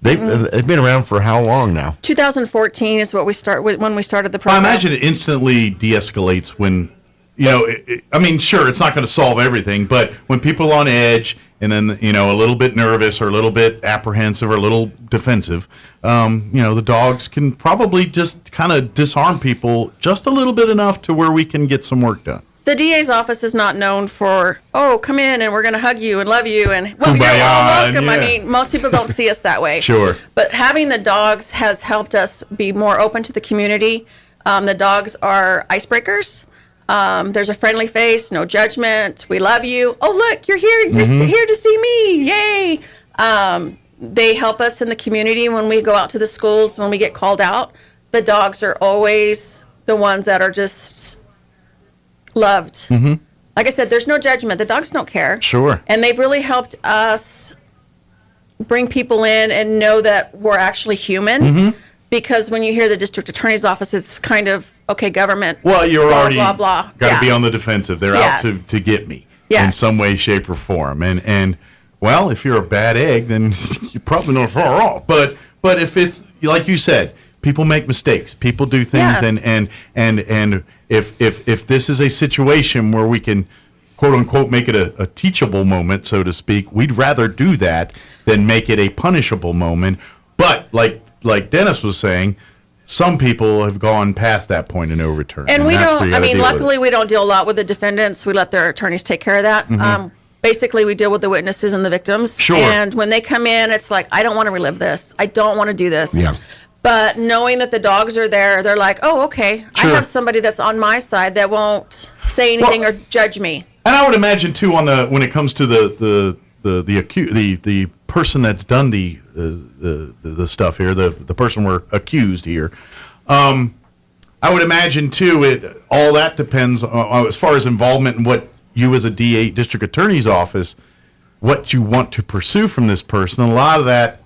been around for how long now? 2014 is what we start with when we started the program. I imagine it instantly de-escalates when. I mean, sure, it's not going to solve everything, but when people are on edge and then, a little bit nervous or a little bit apprehensive or a little defensive, the dogs can probably just kind of disarm people just a little bit enough to where we can get some work done. The DA's office is not known for, come in and we're going to hug you and love you and you're all welcome. Yeah. I mean, most people don't see us that way. Sure. But having the dogs has helped us be more open to the community. The dogs are icebreakers. There's a friendly face, no judgment. We love you. Oh, look, you're here. You're here to see me. Yay. They help us in the community when we go out to the schools, when we get called out. The dogs are always the ones that are just loved. Mm-hmm. Like I said, there's no judgment. The dogs don't care. Sure. And they've really helped us bring people in and know that we're actually human. Mm-hmm. Because when you hear the district attorney's office, it's kind of, government. Well, you're blah, already blah, blah. Got to be on the defensive. They're out to get me in some way, shape, or form. And well, if you're a bad egg, then you're probably not far off. But if it's, like you said, people make mistakes. People do things. Yes. And if this is a situation where we can, quote unquote, make it a teachable moment, so to speak, we'd rather do that than make it a punishable moment. But like Dennis was saying, some people have gone past that point of no return. And we don't, luckily we don't deal a lot with the defendants. We let their attorneys take care of that. Mm-hmm. Basically, we deal with the witnesses and the victims. Sure. And when they come in, it's like, I don't want to relive this. I don't want to do this. Yeah. But knowing that the dogs are there, they're like, oh, okay. Sure. I have somebody that's on my side that won't say anything or judge me. And I would imagine, too, when it comes to the person that's done the stuff here, the person we're accused here, I would imagine too. All that depends on, as far as involvement and what you as a DA, district attorney's office, what you want to pursue from this person. And a lot of that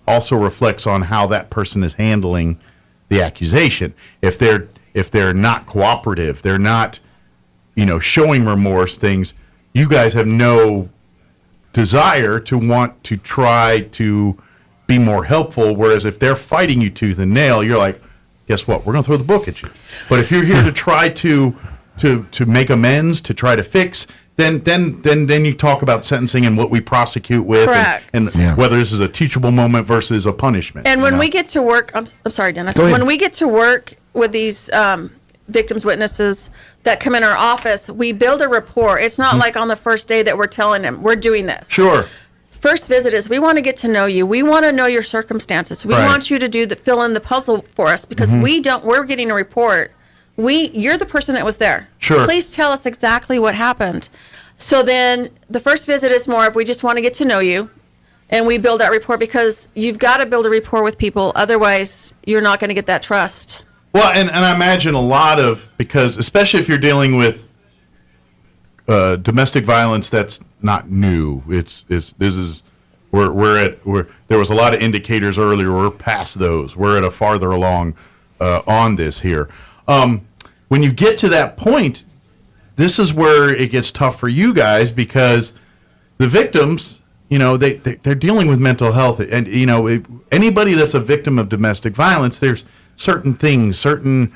also reflects on how that person is handling the accusation. If they're not cooperative, they're not, showing remorse. Things you guys have no desire to want to try to be more helpful, whereas if they're fighting you tooth and nail, you're like, guess what? We're going to throw the book at you. But if you're here to try to make amends, to try to fix, then you talk about sentencing and what we prosecute with, and whether this is a teachable moment versus a punishment. And when we get to work, I'm sorry, Dennis. When we get to work with these victims, witnesses that come in our office, we build a rapport. It's not like on the first day that we're telling them we're doing this. Sure. First visit is we want to get to know you. We want to know your circumstances. We want you to fill in the puzzle for us because we're getting a report. You're the person that was there. Sure. Please tell us exactly what happened. So then the first visit is more of we just want to get to know you, and we build that rapport because you've got to build a rapport with people. Otherwise, you're not going to get that trust. Well, and I imagine a lot of, because especially if you're dealing with domestic violence that's not new. There was a lot of indicators earlier. We're past those. We're at a farther along on this here. When you get to that point, this is where it gets tough for you guys because the victims, they're dealing with mental health, and anybody that's a victim of domestic violence, there's certain things, certain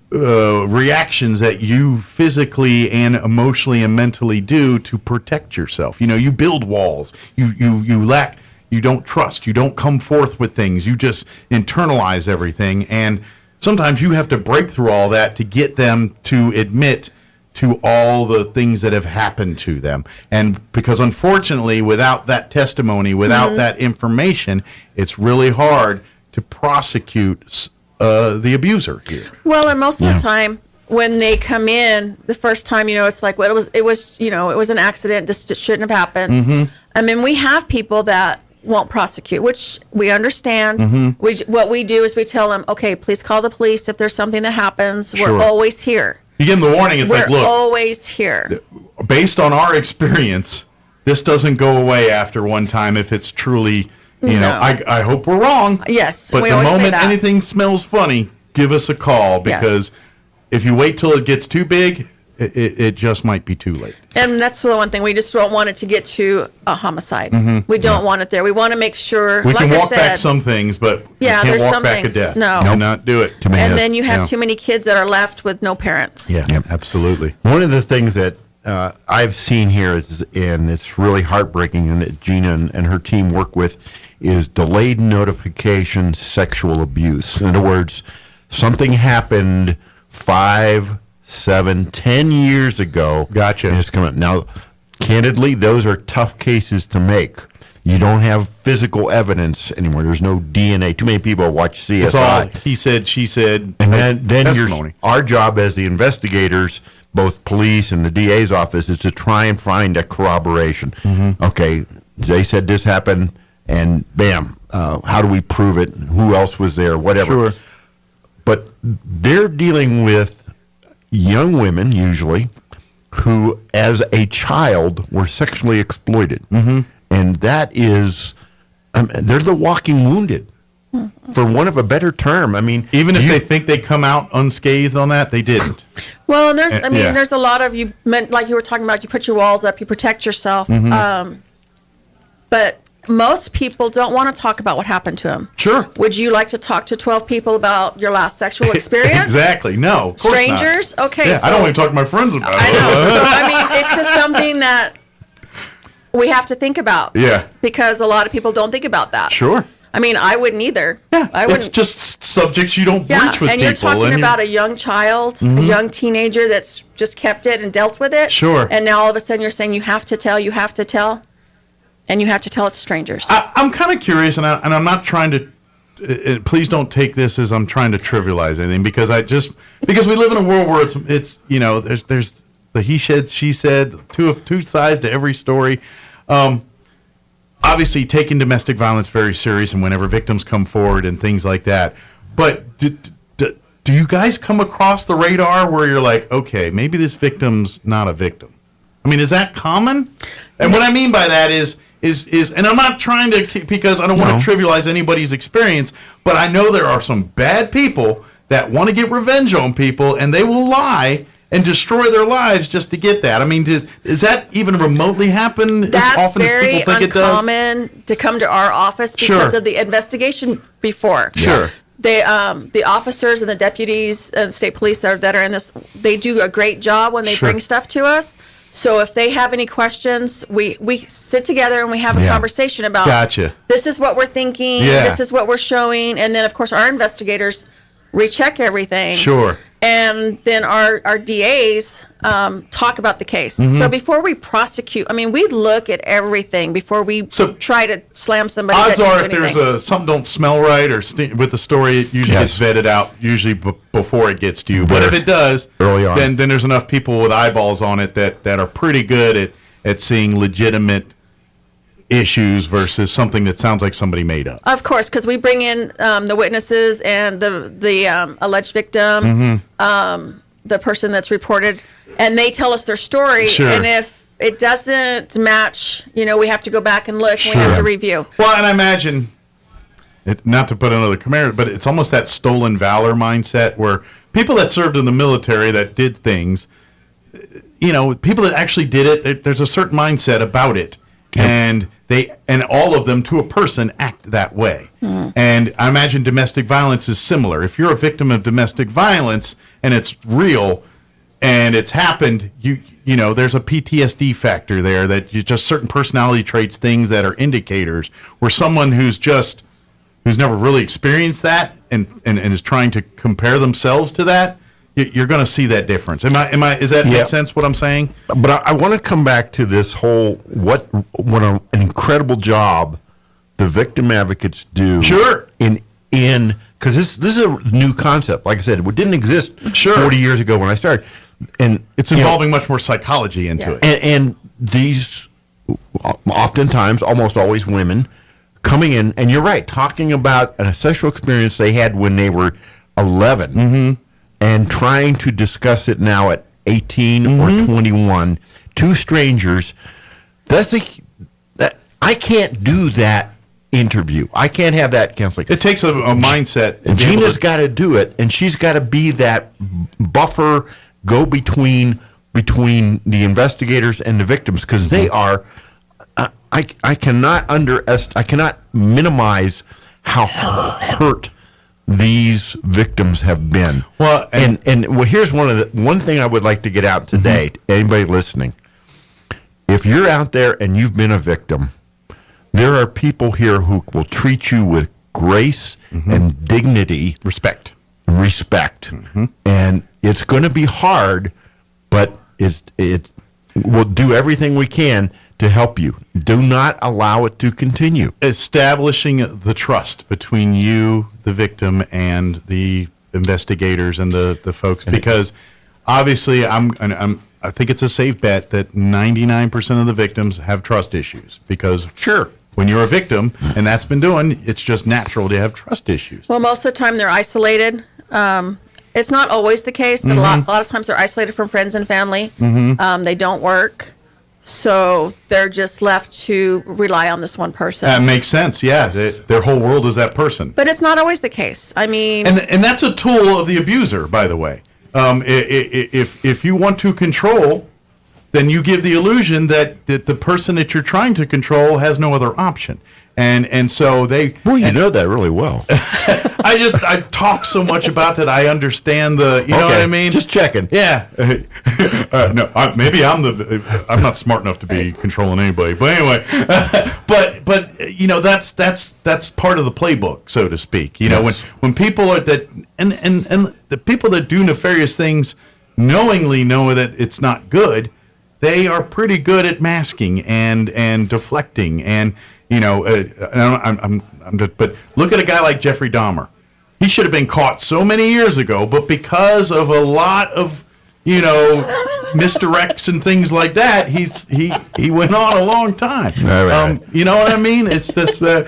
reactions that you physically and emotionally and mentally do to protect yourself. You build walls. You don't trust. You don't come forth with things. You just internalize everything, and sometimes you have to break through all that to get them to admit to all the things that have happened to them. And because unfortunately, without that testimony, without that information, it's really hard to prosecute the abuser here. Well, and most of the time when they come in the first time, it's like, well, it was an accident. This shouldn't have happened. I mean, we have people that won't prosecute, which we understand. What we do is we tell them, okay, please call the police if there's something that happens. We're always here. You give them the warning. It's We're like, look, always here. Based on our experience, this doesn't go away after one time if it's truly, I hope we're wrong. Yes, but we the always say moment that. anything smells funny, give us a call, because if you wait till it gets too big, it just might be too late. And that's the one thing. We just don't want it to get to a homicide. We don't want it there. We want to make sure, We like can I walk said, back some things, but we can't there's walk some back things. a death. No. Do not do it. And then you have too many kids that are left with no parents. Yeah, absolutely. One of the things that I've seen here is, and it's really heartbreaking, and that Gina and her team work with, is delayed notification sexual abuse. In other words, something happened 5, 7, 10 years ago. Gotcha. And it's coming up. Now, candidly, those are tough cases to make. You don't have physical evidence anymore. There's no DNA. Too many people watch CSI. It's all he said, she said, and then testimony. Our job as the investigators, both police and the DA's office, is to try and find a corroboration. Okay, they said this happened, and bam, how do we prove it? Who else was there? Whatever. Sure. But they're dealing with young women, usually, who, as a child, were sexually exploited. And that is, they're the walking wounded, for want of a better term. I mean, even if they think they come out unscathed on that, they didn't. Well, and there's a lot of, like you were talking about, you put your walls up, you protect yourself. But most people don't want to talk about what happened to them. Sure. Would you like to talk to 12 people about your last sexual experience? Exactly. No. Of course Strangers? not. Okay. Yeah, I don't want to talk to my friends about it. I know. So, it's just something that we have to think about. Yeah. Because a lot of people don't think about that. Sure. I mean, I wouldn't either. Yeah. I wouldn't. It's just subjects you don't breach with people. And you're talking about a young child, a young teenager that's just kept it and dealt with it. Sure. And now all of a sudden you're saying you have to tell, and you have to tell it to strangers. I'm kind of curious, and I'm not trying to. Please don't take this as I'm trying to trivialize anything, because we live in a world where it's there's the he said, she said, two sides to every story. Obviously, taking domestic violence very serious, and whenever victims come forward and things like that. But do you guys come across the radar where you're like, okay, maybe this victim's not a victim? I mean, is that common? And what I mean by that is, and I'm not trying to, because I don't want to trivialize anybody's experience, but I know there are some bad people that want to get revenge on people, and they will lie and destroy their lives just to get that. I mean, does that even remotely happen as That's often as very people think it does? uncommon to come to our office because of the investigation before. Sure. The officers and the deputies and state police that are in this, they do a great job when they bring stuff to us. So if they have any questions, we sit together and we have a conversation about, this is what we're thinking, this is what we're showing, and then of course our investigators recheck everything. Sure. And then our DAs talk about the case. So before we prosecute, I mean, we look at everything before we try to slam somebody. Odds are, if there's something don't smell right or with the story, it usually gets vetted out, usually before it gets to you. But if it does, early on, then there's enough people with eyeballs on it that are pretty good at seeing legitimate issues versus something that sounds like somebody made up. Of course, because we bring in the witnesses and the alleged victim, the person that's reported, and they tell us their story. Sure. And if it doesn't match, we have to go back and look. And we have to review. Well, and I imagine, not to put another comparison, but it's almost that stolen valor mindset where people that served in the military that did things, people that actually did it, there's a certain mindset about it. And and all of them to a person act that way. And I imagine domestic violence is similar. If you're a victim of domestic violence and it's real and it's happened, you know, there's a PTSD factor there, that you just certain personality traits, things that are indicators, where someone who's never really experienced that and is trying to compare themselves to that, you're going to see that difference. Is that make sense what I'm saying? But I want to come back to this whole what an incredible job the victim advocates do. Sure. In because this is a new concept. Like I said, it didn't exist 40 years ago when I started, and it's involving much more psychology into it. And these oftentimes, almost always, women coming in, and you're right, talking about a sexual experience they had when they were 11. And trying to discuss it now at 18 or 21, two strangers. I can't do that interview. I can't have that counseling. It takes a mindset. And Gina's got to do it, and she's got to be that buffer, go between the investigators and the victims, because they are. I cannot minimize how hurt these victims have been. Well, and here's one thing I would like to get out today to anybody listening. If you're out there and you've been a victim, there are people here who will treat you with grace and dignity, respect. And it's going to be hard, but we'll do everything we can to help you. Do not allow it to continue. Establishing the trust between you, the victim, and the investigators and the folks, because obviously I think it's a safe bet that 99% of the victims have trust issues, because when you're a victim, and that's been doing, it's just natural to have trust issues. Well, most of the time they're isolated. It's not always the case, but a lot of times they're isolated from friends and family. They don't work. So they're just left to rely on this one person. That makes sense. Yeah, their whole world is that person. But it's not always the case. I mean, and that's a tool of the abuser, by the way. If you want to control, then you give the illusion that the person that you're trying to control has no other option. And so they. Well, you know that really well. I talk so much about that. I understand you know what I mean? Just checking. Yeah. No, maybe I'm not smart enough to be controlling anybody. But anyway, but you know, that's part of the playbook, so to speak. You know, when people are that, and the people that do nefarious things knowingly know that it's not good, they are pretty good at masking and deflecting. And you know, but look at a guy like Jeffrey Dahmer. He should have been caught so many years ago, but because of a lot of, you know, misdirects and things like that, he went on a long time. You know what I mean? It's just that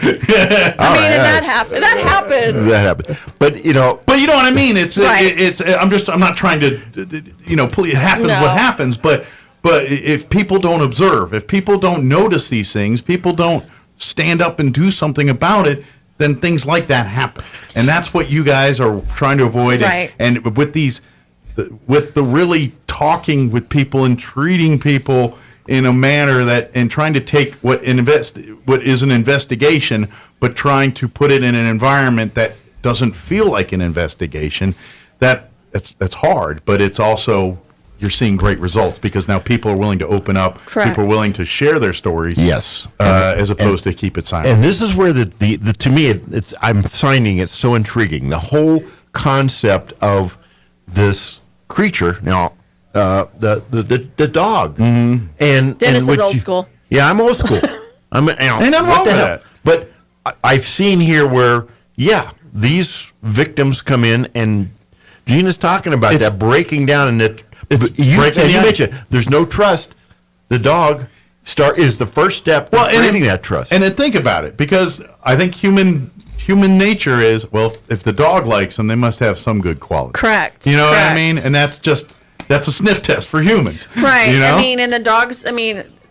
happened. That happened. But you know what I mean? I'm not trying to, you know, it happens what happens, but if people don't observe, if people don't notice these things, people don't stand up and do something about it, then things like that happen. And that's what you guys are trying to avoid. Right. And with the really talking with people and treating people in a manner that, and trying to take what is an investigation, but trying to put it in an environment that doesn't feel like an investigation, that's hard, but it's also, you're seeing great results because now people are willing to open up. Correct. People are willing to share their stories. Yes, as opposed to keep it silent. And this is where the to me I'm finding it so intriguing. The whole concept of this creature now, the dog, and Dennis is old school. Yeah, I'm old school. Ain't nothing wrong with that. But I've seen here where these victims come in, and Gina's talking about that breaking down, and you mentioned there's no trust. The dog is the first step to creating that trust. And then think about it, because I think human nature is, well, if the dog likes them, they must have some good quality. Correct. You know what I mean? And that's a sniff test for humans. Right. You know? I mean, and the dogs,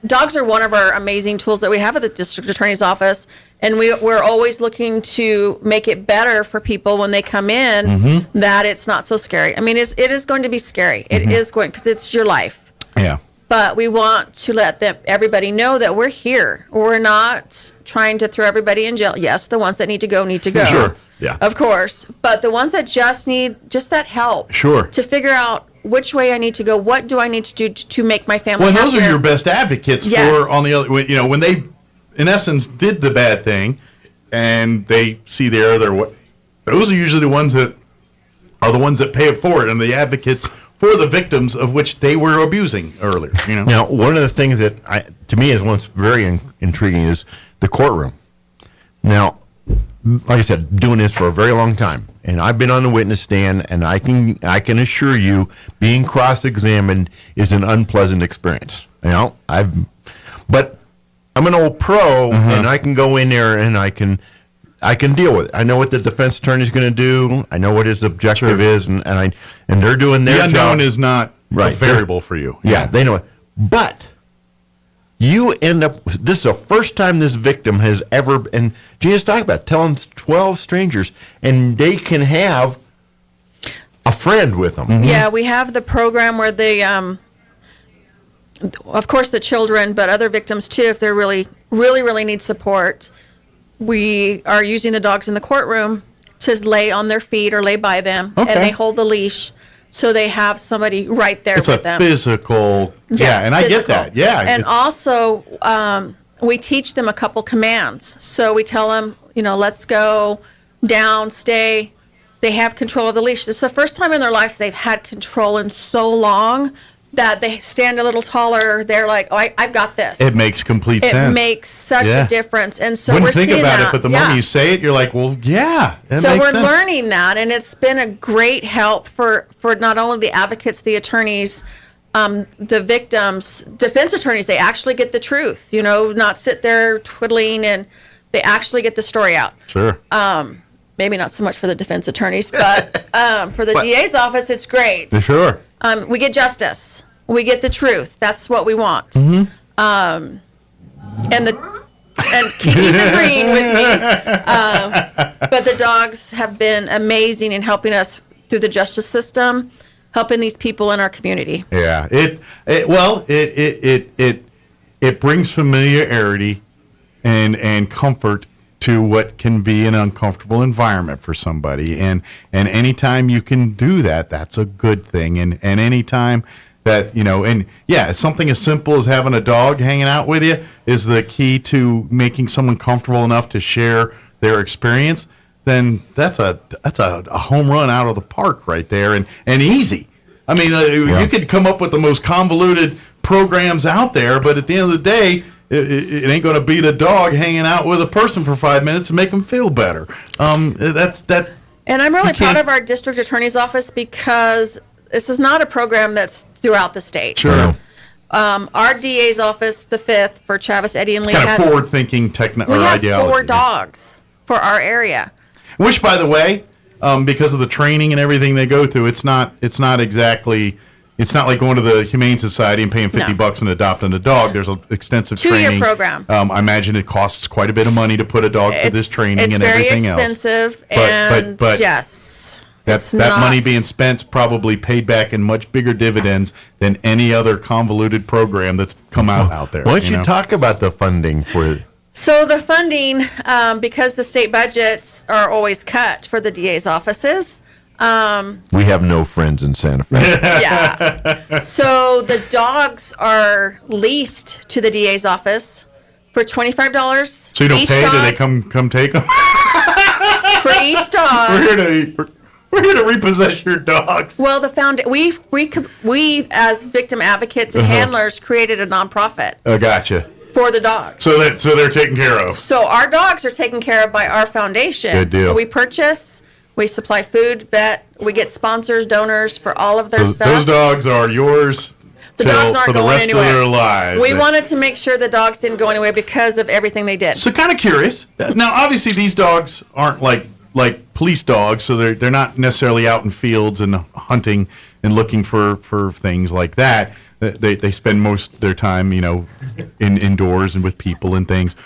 dogs are one of our amazing tools that we have at the district attorney's office. And we're always looking to make it better for people when they come in, that it's not so scary. I mean, it is going to be scary. It is going, because it's your life. Yeah. But we want to let everybody know that we're here. We're not trying to throw everybody in jail. Yes, the ones that need to go need to go. Sure. Yeah. Of course. But the ones that just need just that help. Sure. To figure out which way I need to go, what do I need to do to make my family Well, happier. those are your best advocates Yes. for on the other. When they, in essence, did the bad thing, and they see the error. Those are usually the ones that pay it forward, and the advocates for the victims of which they were abusing earlier. Now, one of the things that to me is what's very intriguing is the courtroom. Now, like I said, doing this for a very long time, and I've been on the witness stand, and I can assure you, being cross-examined is an unpleasant experience. But I'm an old pro, and I can go in there and I can deal with it. I know what the defense attorney is going to do. I know what his objective is, and they're doing their job. The unknown is not a variable for you. Yeah, they know it. But you end up, this is the first time this victim has ever, and Gina's talking about telling 12 strangers, and they can have a friend with them. Yeah, we have the program where they, of course the children, but other victims too, if they really need support. We are using the dogs in the courtroom to lay on their feet or lay by them, and they hold the leash, so they have somebody right there with them. It's a physical, and I get that, And also, we teach them a couple commands. So we tell them, let's go, down, stay. They have control of the leash. It's the first time in their life they've had control in so long that they stand a little taller. They're like, oh, I've got this. It makes complete sense. It makes such a difference. And so Wouldn't we're think seeing about that. it, but the moment you say it, you're like, well, yeah. So we're learning that, and it's been a great help for not only the advocates, the attorneys, the victims, defense attorneys. They actually get the truth, not sit there twiddling, and they actually get the story out. Sure. Maybe not so much for the defense attorneys, but for the DA's office, it's great. Sure. We get justice. We get the truth. That's what we want. And Katie's agreeing with me. But the dogs have been amazing in helping us through the justice system, helping these people in our community. Yeah. It brings familiarity and comfort to what can be an uncomfortable environment for somebody, and anytime you can do that, that's a good thing. And anytime that something as simple as having a dog hanging out with you is the key to making someone comfortable enough to share their experience, then that's a home run out of the park right there, and easy. I mean, you could come up with the most convoluted programs out there, but at the end of the day, it ain't going to beat a dog hanging out with a person for 5 minutes and make them feel better. That's that. And I'm really proud of our district attorney's office, because this is not a program that's throughout the state. Sure. Our DA's office, the 5th, for Travis, Eddy, and Lee, kind of forward-thinking we have ideology. 4 dogs for our area. Which, by the way, because of the training and everything they go through, it's not exactly. It's not like going to the Humane Society and paying $50 and adopting a dog. There's an extensive 2-year training program. I imagine it costs quite a bit of money to put a dog through this training and everything else. It's very expensive, and yes, that money being spent probably paid back in much bigger dividends than any other convoluted program that's come out there. Why don't you talk about the funding for it? So the funding, because the state budgets are always cut for the DA's offices. We have no friends in Santa Fe. Yeah. So the dogs are leased to the DA's office for $25. So you don't pay? Do they come take them? For each dog. We're here to repossess your dogs. Well, we as victim advocates and handlers created a nonprofit. Oh, gotcha. For the dogs. So they're taken care of. So our dogs are taken care of by our foundation. Good deal. We purchase. We supply food, vet. We get sponsors, donors for all of their stuff. Those dogs are yours the dogs aren't for the going rest anywhere. of their lives. We wanted to make sure the dogs didn't go anywhere because of everything they did. So kind of curious. Now, obviously, these dogs aren't like police dogs, so they're not necessarily out in fields and hunting and looking for things like that. They spend most of their time, indoors and with people and things.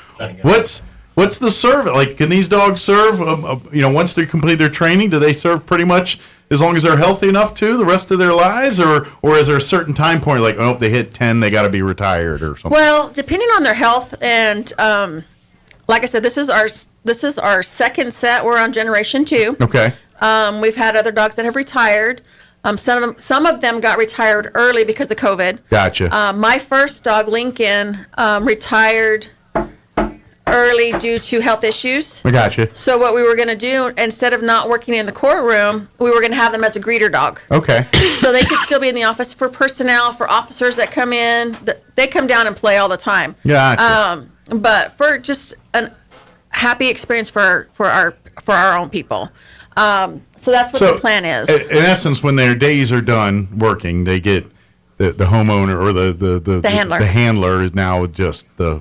What's the service? Like, can these dogs serve, once they complete their training, do they serve pretty much as long as they're healthy enough to the rest of their lives? Or is there a certain time point, like, oh, they hit 10, they got to be retired or something? Well, depending on their health and, like I said, this is our second set. We're on generation 2. Okay. We've had other dogs that have retired. Some of them got retired early because of COVID. Gotcha. My first dog, Lincoln, retired early due to health issues. I gotcha. So what we were going to do, instead of not working in the courtroom, we were going to have them as a greeter dog. Okay. So they could still be in the office for personnel, for officers that come in. They come down and play all the time. Gotcha. But for just a happy experience for our own people. So that's what the plan is. In essence, when their days are done working, they get the homeowner or the handler. The handler is now just the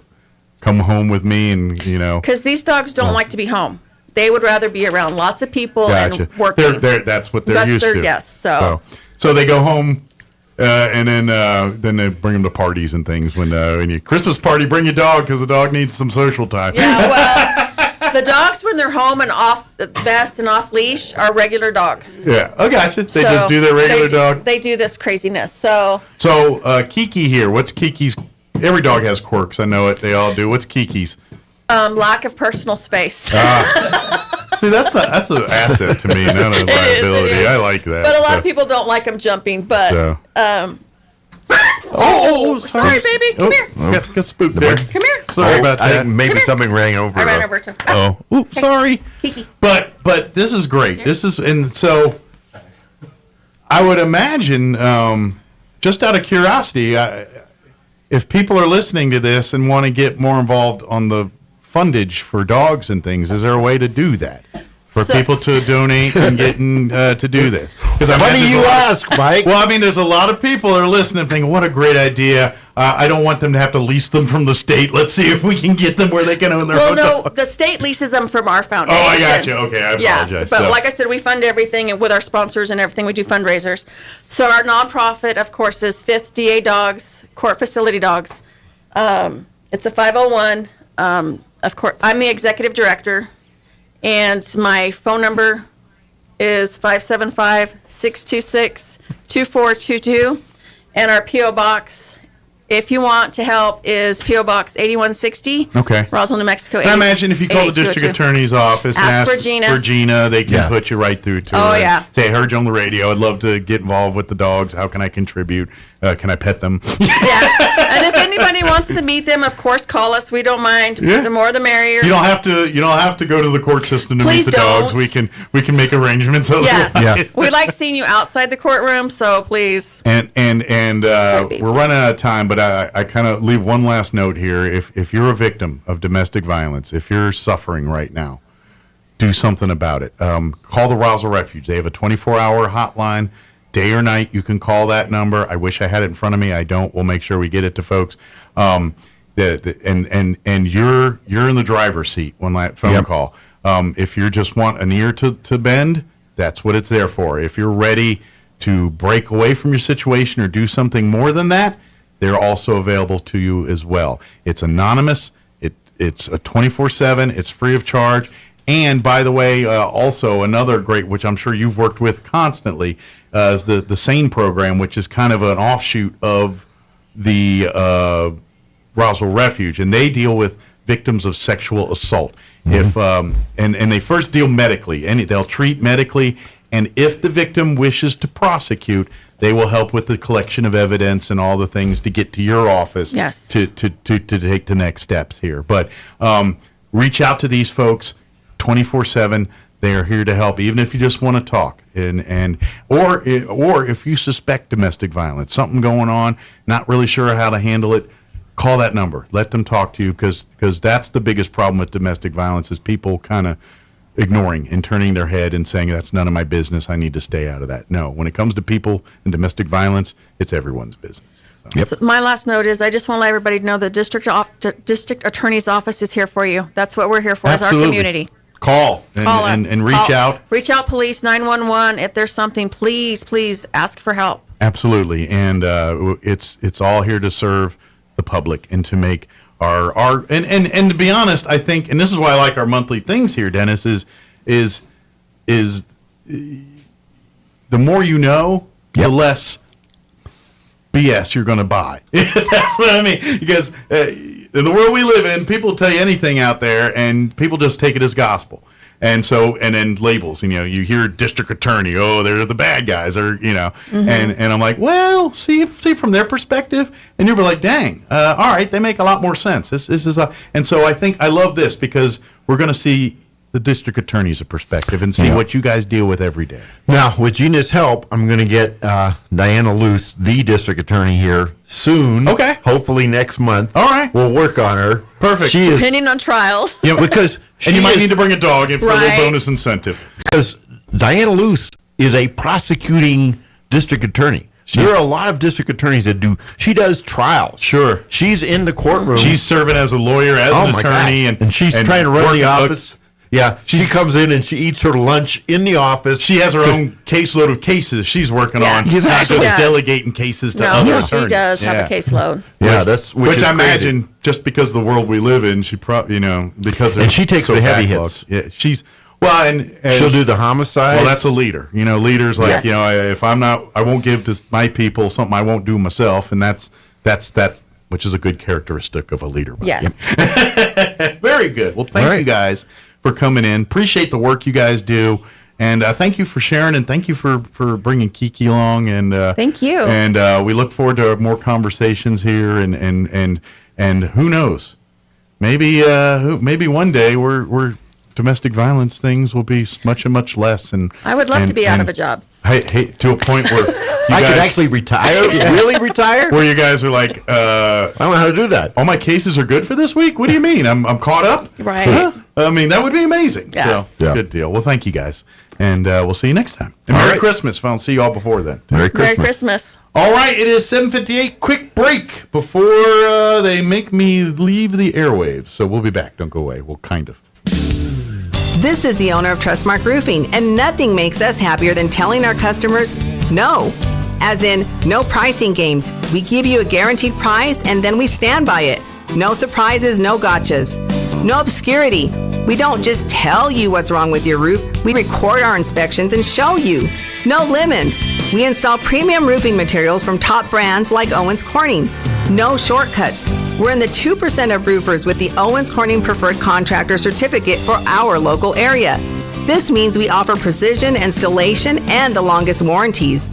come home with me, and because these dogs don't like to be home. They would rather be around lots of people Gotcha. and working. That's what they're used to. Yes. So they go home. And then they bring them to parties and things. When you Christmas party, bring your dog because the dog needs some social time. Yeah, well, the dogs when they're home and off vest and off leash are regular dogs. Yeah, I gotcha. They just do their regular dog. They do this craziness. So Kiki here. What's Kiki's? Every dog has quirks. I know it. They all do. What's Kiki's? Lack of personal space. See, that's an asset to me, not a liability. It is. I like that. But a lot of people don't like them jumping. But sorry, baby, come here. Got spooked there. Come here. Sorry about that. I think maybe something rang over. I ran over to. Oops, sorry. Kiki. But this is great. So I would imagine, just out of curiosity, if people are listening to this and want to get more involved on the fundage for dogs and things, is there a way to do that? For people to donate and getting to do this? Funny you ask, Mike. Well, I mean, there's a lot of people that are listening thinking, what a great idea. I don't want them to have to lease them from the state. Let's see if we can get them where they can own their hotel. No, the state leases them from our foundation. Oh, I got you. Okay, I apologize. Yes, but like I said, we fund everything, and with our sponsors and everything, we do fundraisers. So our nonprofit, of course, is 5th DA Dogs, Court Facility Dogs. It's a 501. Of course, I'm the executive director, and my phone number is 575-626-2422, and our P.O. Box, if you want to help, is P.O. Box 8160, Okay. Roswell, New Mexico. And I imagine if you call the district attorney's office and Ask for Gina. they can put you right through to her. Oh, and yeah. Say, I heard you on the radio. I'd love to get involved with the dogs. How can I contribute? Can I pet them? Yeah. And if anybody wants to meet them, of course, call us. We don't mind. Yeah. The more, the merrier. You don't have to go to the court system to Please meet the dogs. don't. We can make arrangements. Yes. We like seeing you outside the courtroom, so please. And we're running out of time, but I kind of leave one last note here. If you're a victim of domestic violence, if you're suffering right now, do something about it. Call the Roswell Refuge. They have a 24-hour hotline. Day or night, you can call that number. I wish I had it in front of me. I don't. We'll make sure we get it to folks. And you're in the driver's seat when that phone call. If you just want an ear to bend, that's what it's there for. If you're ready to break away from your situation or do something more than that, they're also available to you as well. It's anonymous. It's a 24/7. It's free of charge. And by the way, also another great, which I'm sure you've worked with constantly, is the SANE program, which is kind of an offshoot of the Roswell Refuge, and they deal with victims of sexual assault. If and they first deal medically, and they'll treat medically, and if the victim wishes to prosecute, they will help with the collection of evidence and all the things to get to your office to take the next steps here. But reach out to these folks 24/7. They are here to help, even if you just want to talk, or if you suspect domestic violence, something going on, not really sure how to handle it. Call that number. Let them talk to you, because that's the biggest problem with domestic violence, is people kind of ignoring and turning their head and saying, that's none of my business, I need to stay out of that. No, when it comes to people and domestic violence, it's everyone's business. So my last note is I just want to let everybody know the district attorney's office is here for you. That's what we're here for, is our community. Call us. And reach out. Reach out, police, 911. If there's something, please ask for help. Absolutely. And it's all here to serve the public and to make are and to be honest, I think, and this is why I like our monthly things here, Dennis, is the more you know, the less BS you're going to buy. That's what I mean. Because in the world we live in, people tell you anything out there, and people just take it as gospel. And then labels, you hear district attorney, oh, they're the bad guys, or, and I'm like, well, see from their perspective, and you'll be like, dang, all right, they make a lot more sense. This is and so I think I love this because we're going to see the district attorney's perspective and see what you guys deal with every day. Now, with Gina's help, I'm going to get Diana Luce, the district attorney, here soon. Okay. Hopefully next month. All right. We'll work on her. Perfect. Depending on trials. Yeah, because and you might need to bring a dog in for a little bonus incentive. Because Diana Luce is a prosecuting district attorney. There are a lot of district attorneys that she does trials. Sure. She's in the courtroom. She's serving as a lawyer, as an attorney. And she's trying to run the office. Yeah, she comes in and she eats her lunch in the office. She has her own caseload of cases she's working on. Yes, Not she just does. delegating cases to other attorneys. She does have a caseload. Yeah, which is I crazy. imagine just because of the world we live in, she probably because and she takes the heavy hits. Yeah, and she'll do the homicide. Well, that's a leader. Leaders like if I'm not, I won't give to my people something I won't do myself, and that's which is a good characteristic of a leader. Yes. Very good. Well, thank you guys for coming in. Appreciate the work you guys do, and thank you for sharing, and thank you for bringing Kiki along. And thank you. And we look forward to more conversations here, and who knows, maybe one day we're domestic violence things will be much less. And I would love to be out of a job. Hey, to a point where I could actually retire. Really retire? Where you guys are like, I don't know how to do that. All my cases are good for this week. What do you mean? I'm caught up. Right. Huh? I mean, that would be amazing. Yes. So, good deal. Well, thank you guys, and we'll see you next time. And Merry Christmas. If I don't see you all before then. Merry Christmas. Merry Christmas. All right, it is 7:58. Quick break before they make me leave the airwaves. So we'll be back. Don't go away. Well, kind of. This is the owner of Trustmark Roofing, and nothing makes us happier than telling our customers no. As in, no pricing games. We give you a guaranteed price, and then we stand by it. No surprises, no gotchas. No obscurity. We don't just tell you what's wrong with your roof. We record our inspections and show you. No lemons. We install premium roofing materials from top brands like Owens Corning. No shortcuts. We're in the 2% of roofers with the Owens Corning Preferred Contractor Certificate for our local area. This means we offer precision installation and the longest warranties.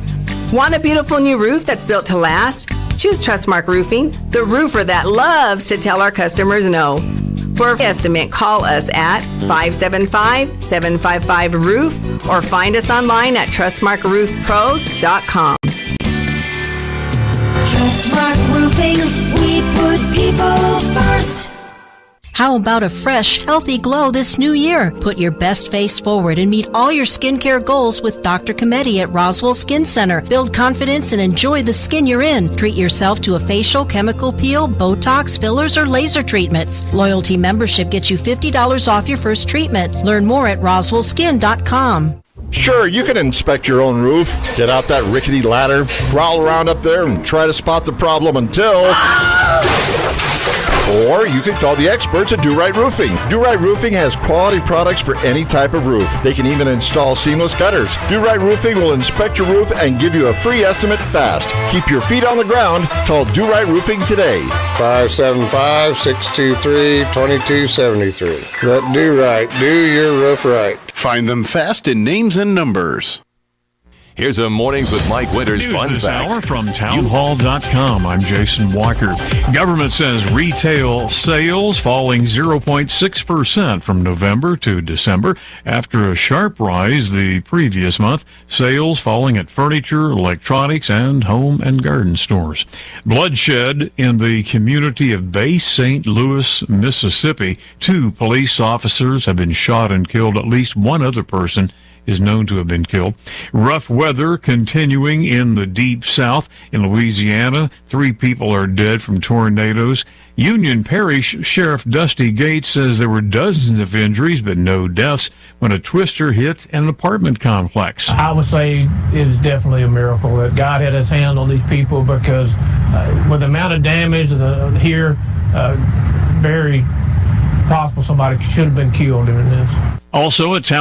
Want a beautiful new roof that's built to last? Choose Trustmark Roofing, the roofer that loves to tell our customers no. For an estimate, call us at 575-755-ROOF or find us online at trustmarkroofpros.com. Trustmark Roofing, we put people first. How about a fresh, healthy glow this new year? Put your best face forward and meet all your skincare goals with Dr. Cometti at Roswell Skin Center. Build confidence and enjoy the skin you're in. Treat yourself to a facial, chemical peel, Botox, fillers, or laser treatments. Loyalty membership gets you $50 off your first treatment. Learn more at roswellskin.com. Sure, you can inspect your own roof, get out that rickety ladder, crawl around up there and try to spot the problem until... Or you can call the experts at Do Right Roofing. Do Right Roofing has quality products for any type of roof. They can even install seamless gutters. Do Right Roofing will inspect your roof and give you a free estimate fast. Keep your feet on the ground. Call Do Right Roofing today. 575-623-2273. Let Do Right do your roof right. Find them fast in names and numbers. Here's a Mornings with Mike Winters News fun this fact. hour from townhall.com. I'm Jason Walker. Government says retail sales falling 0.6% from November to December after a sharp rise the previous month. Sales falling at furniture, electronics, and home and garden stores. Bloodshed in the community of Bay St. Louis, Mississippi. 2 police officers have been shot and killed. At least one other person is known to have been killed. Rough weather continuing in the deep south. In Louisiana, 3 people are dead from tornadoes. Union Parish Sheriff Dusty Gates says there were dozens of injuries but no deaths when a twister hit an apartment complex. I would say it is definitely a miracle that God had his hand on these people because with the amount of damage here, very possible somebody should have been killed doing this. Also, a town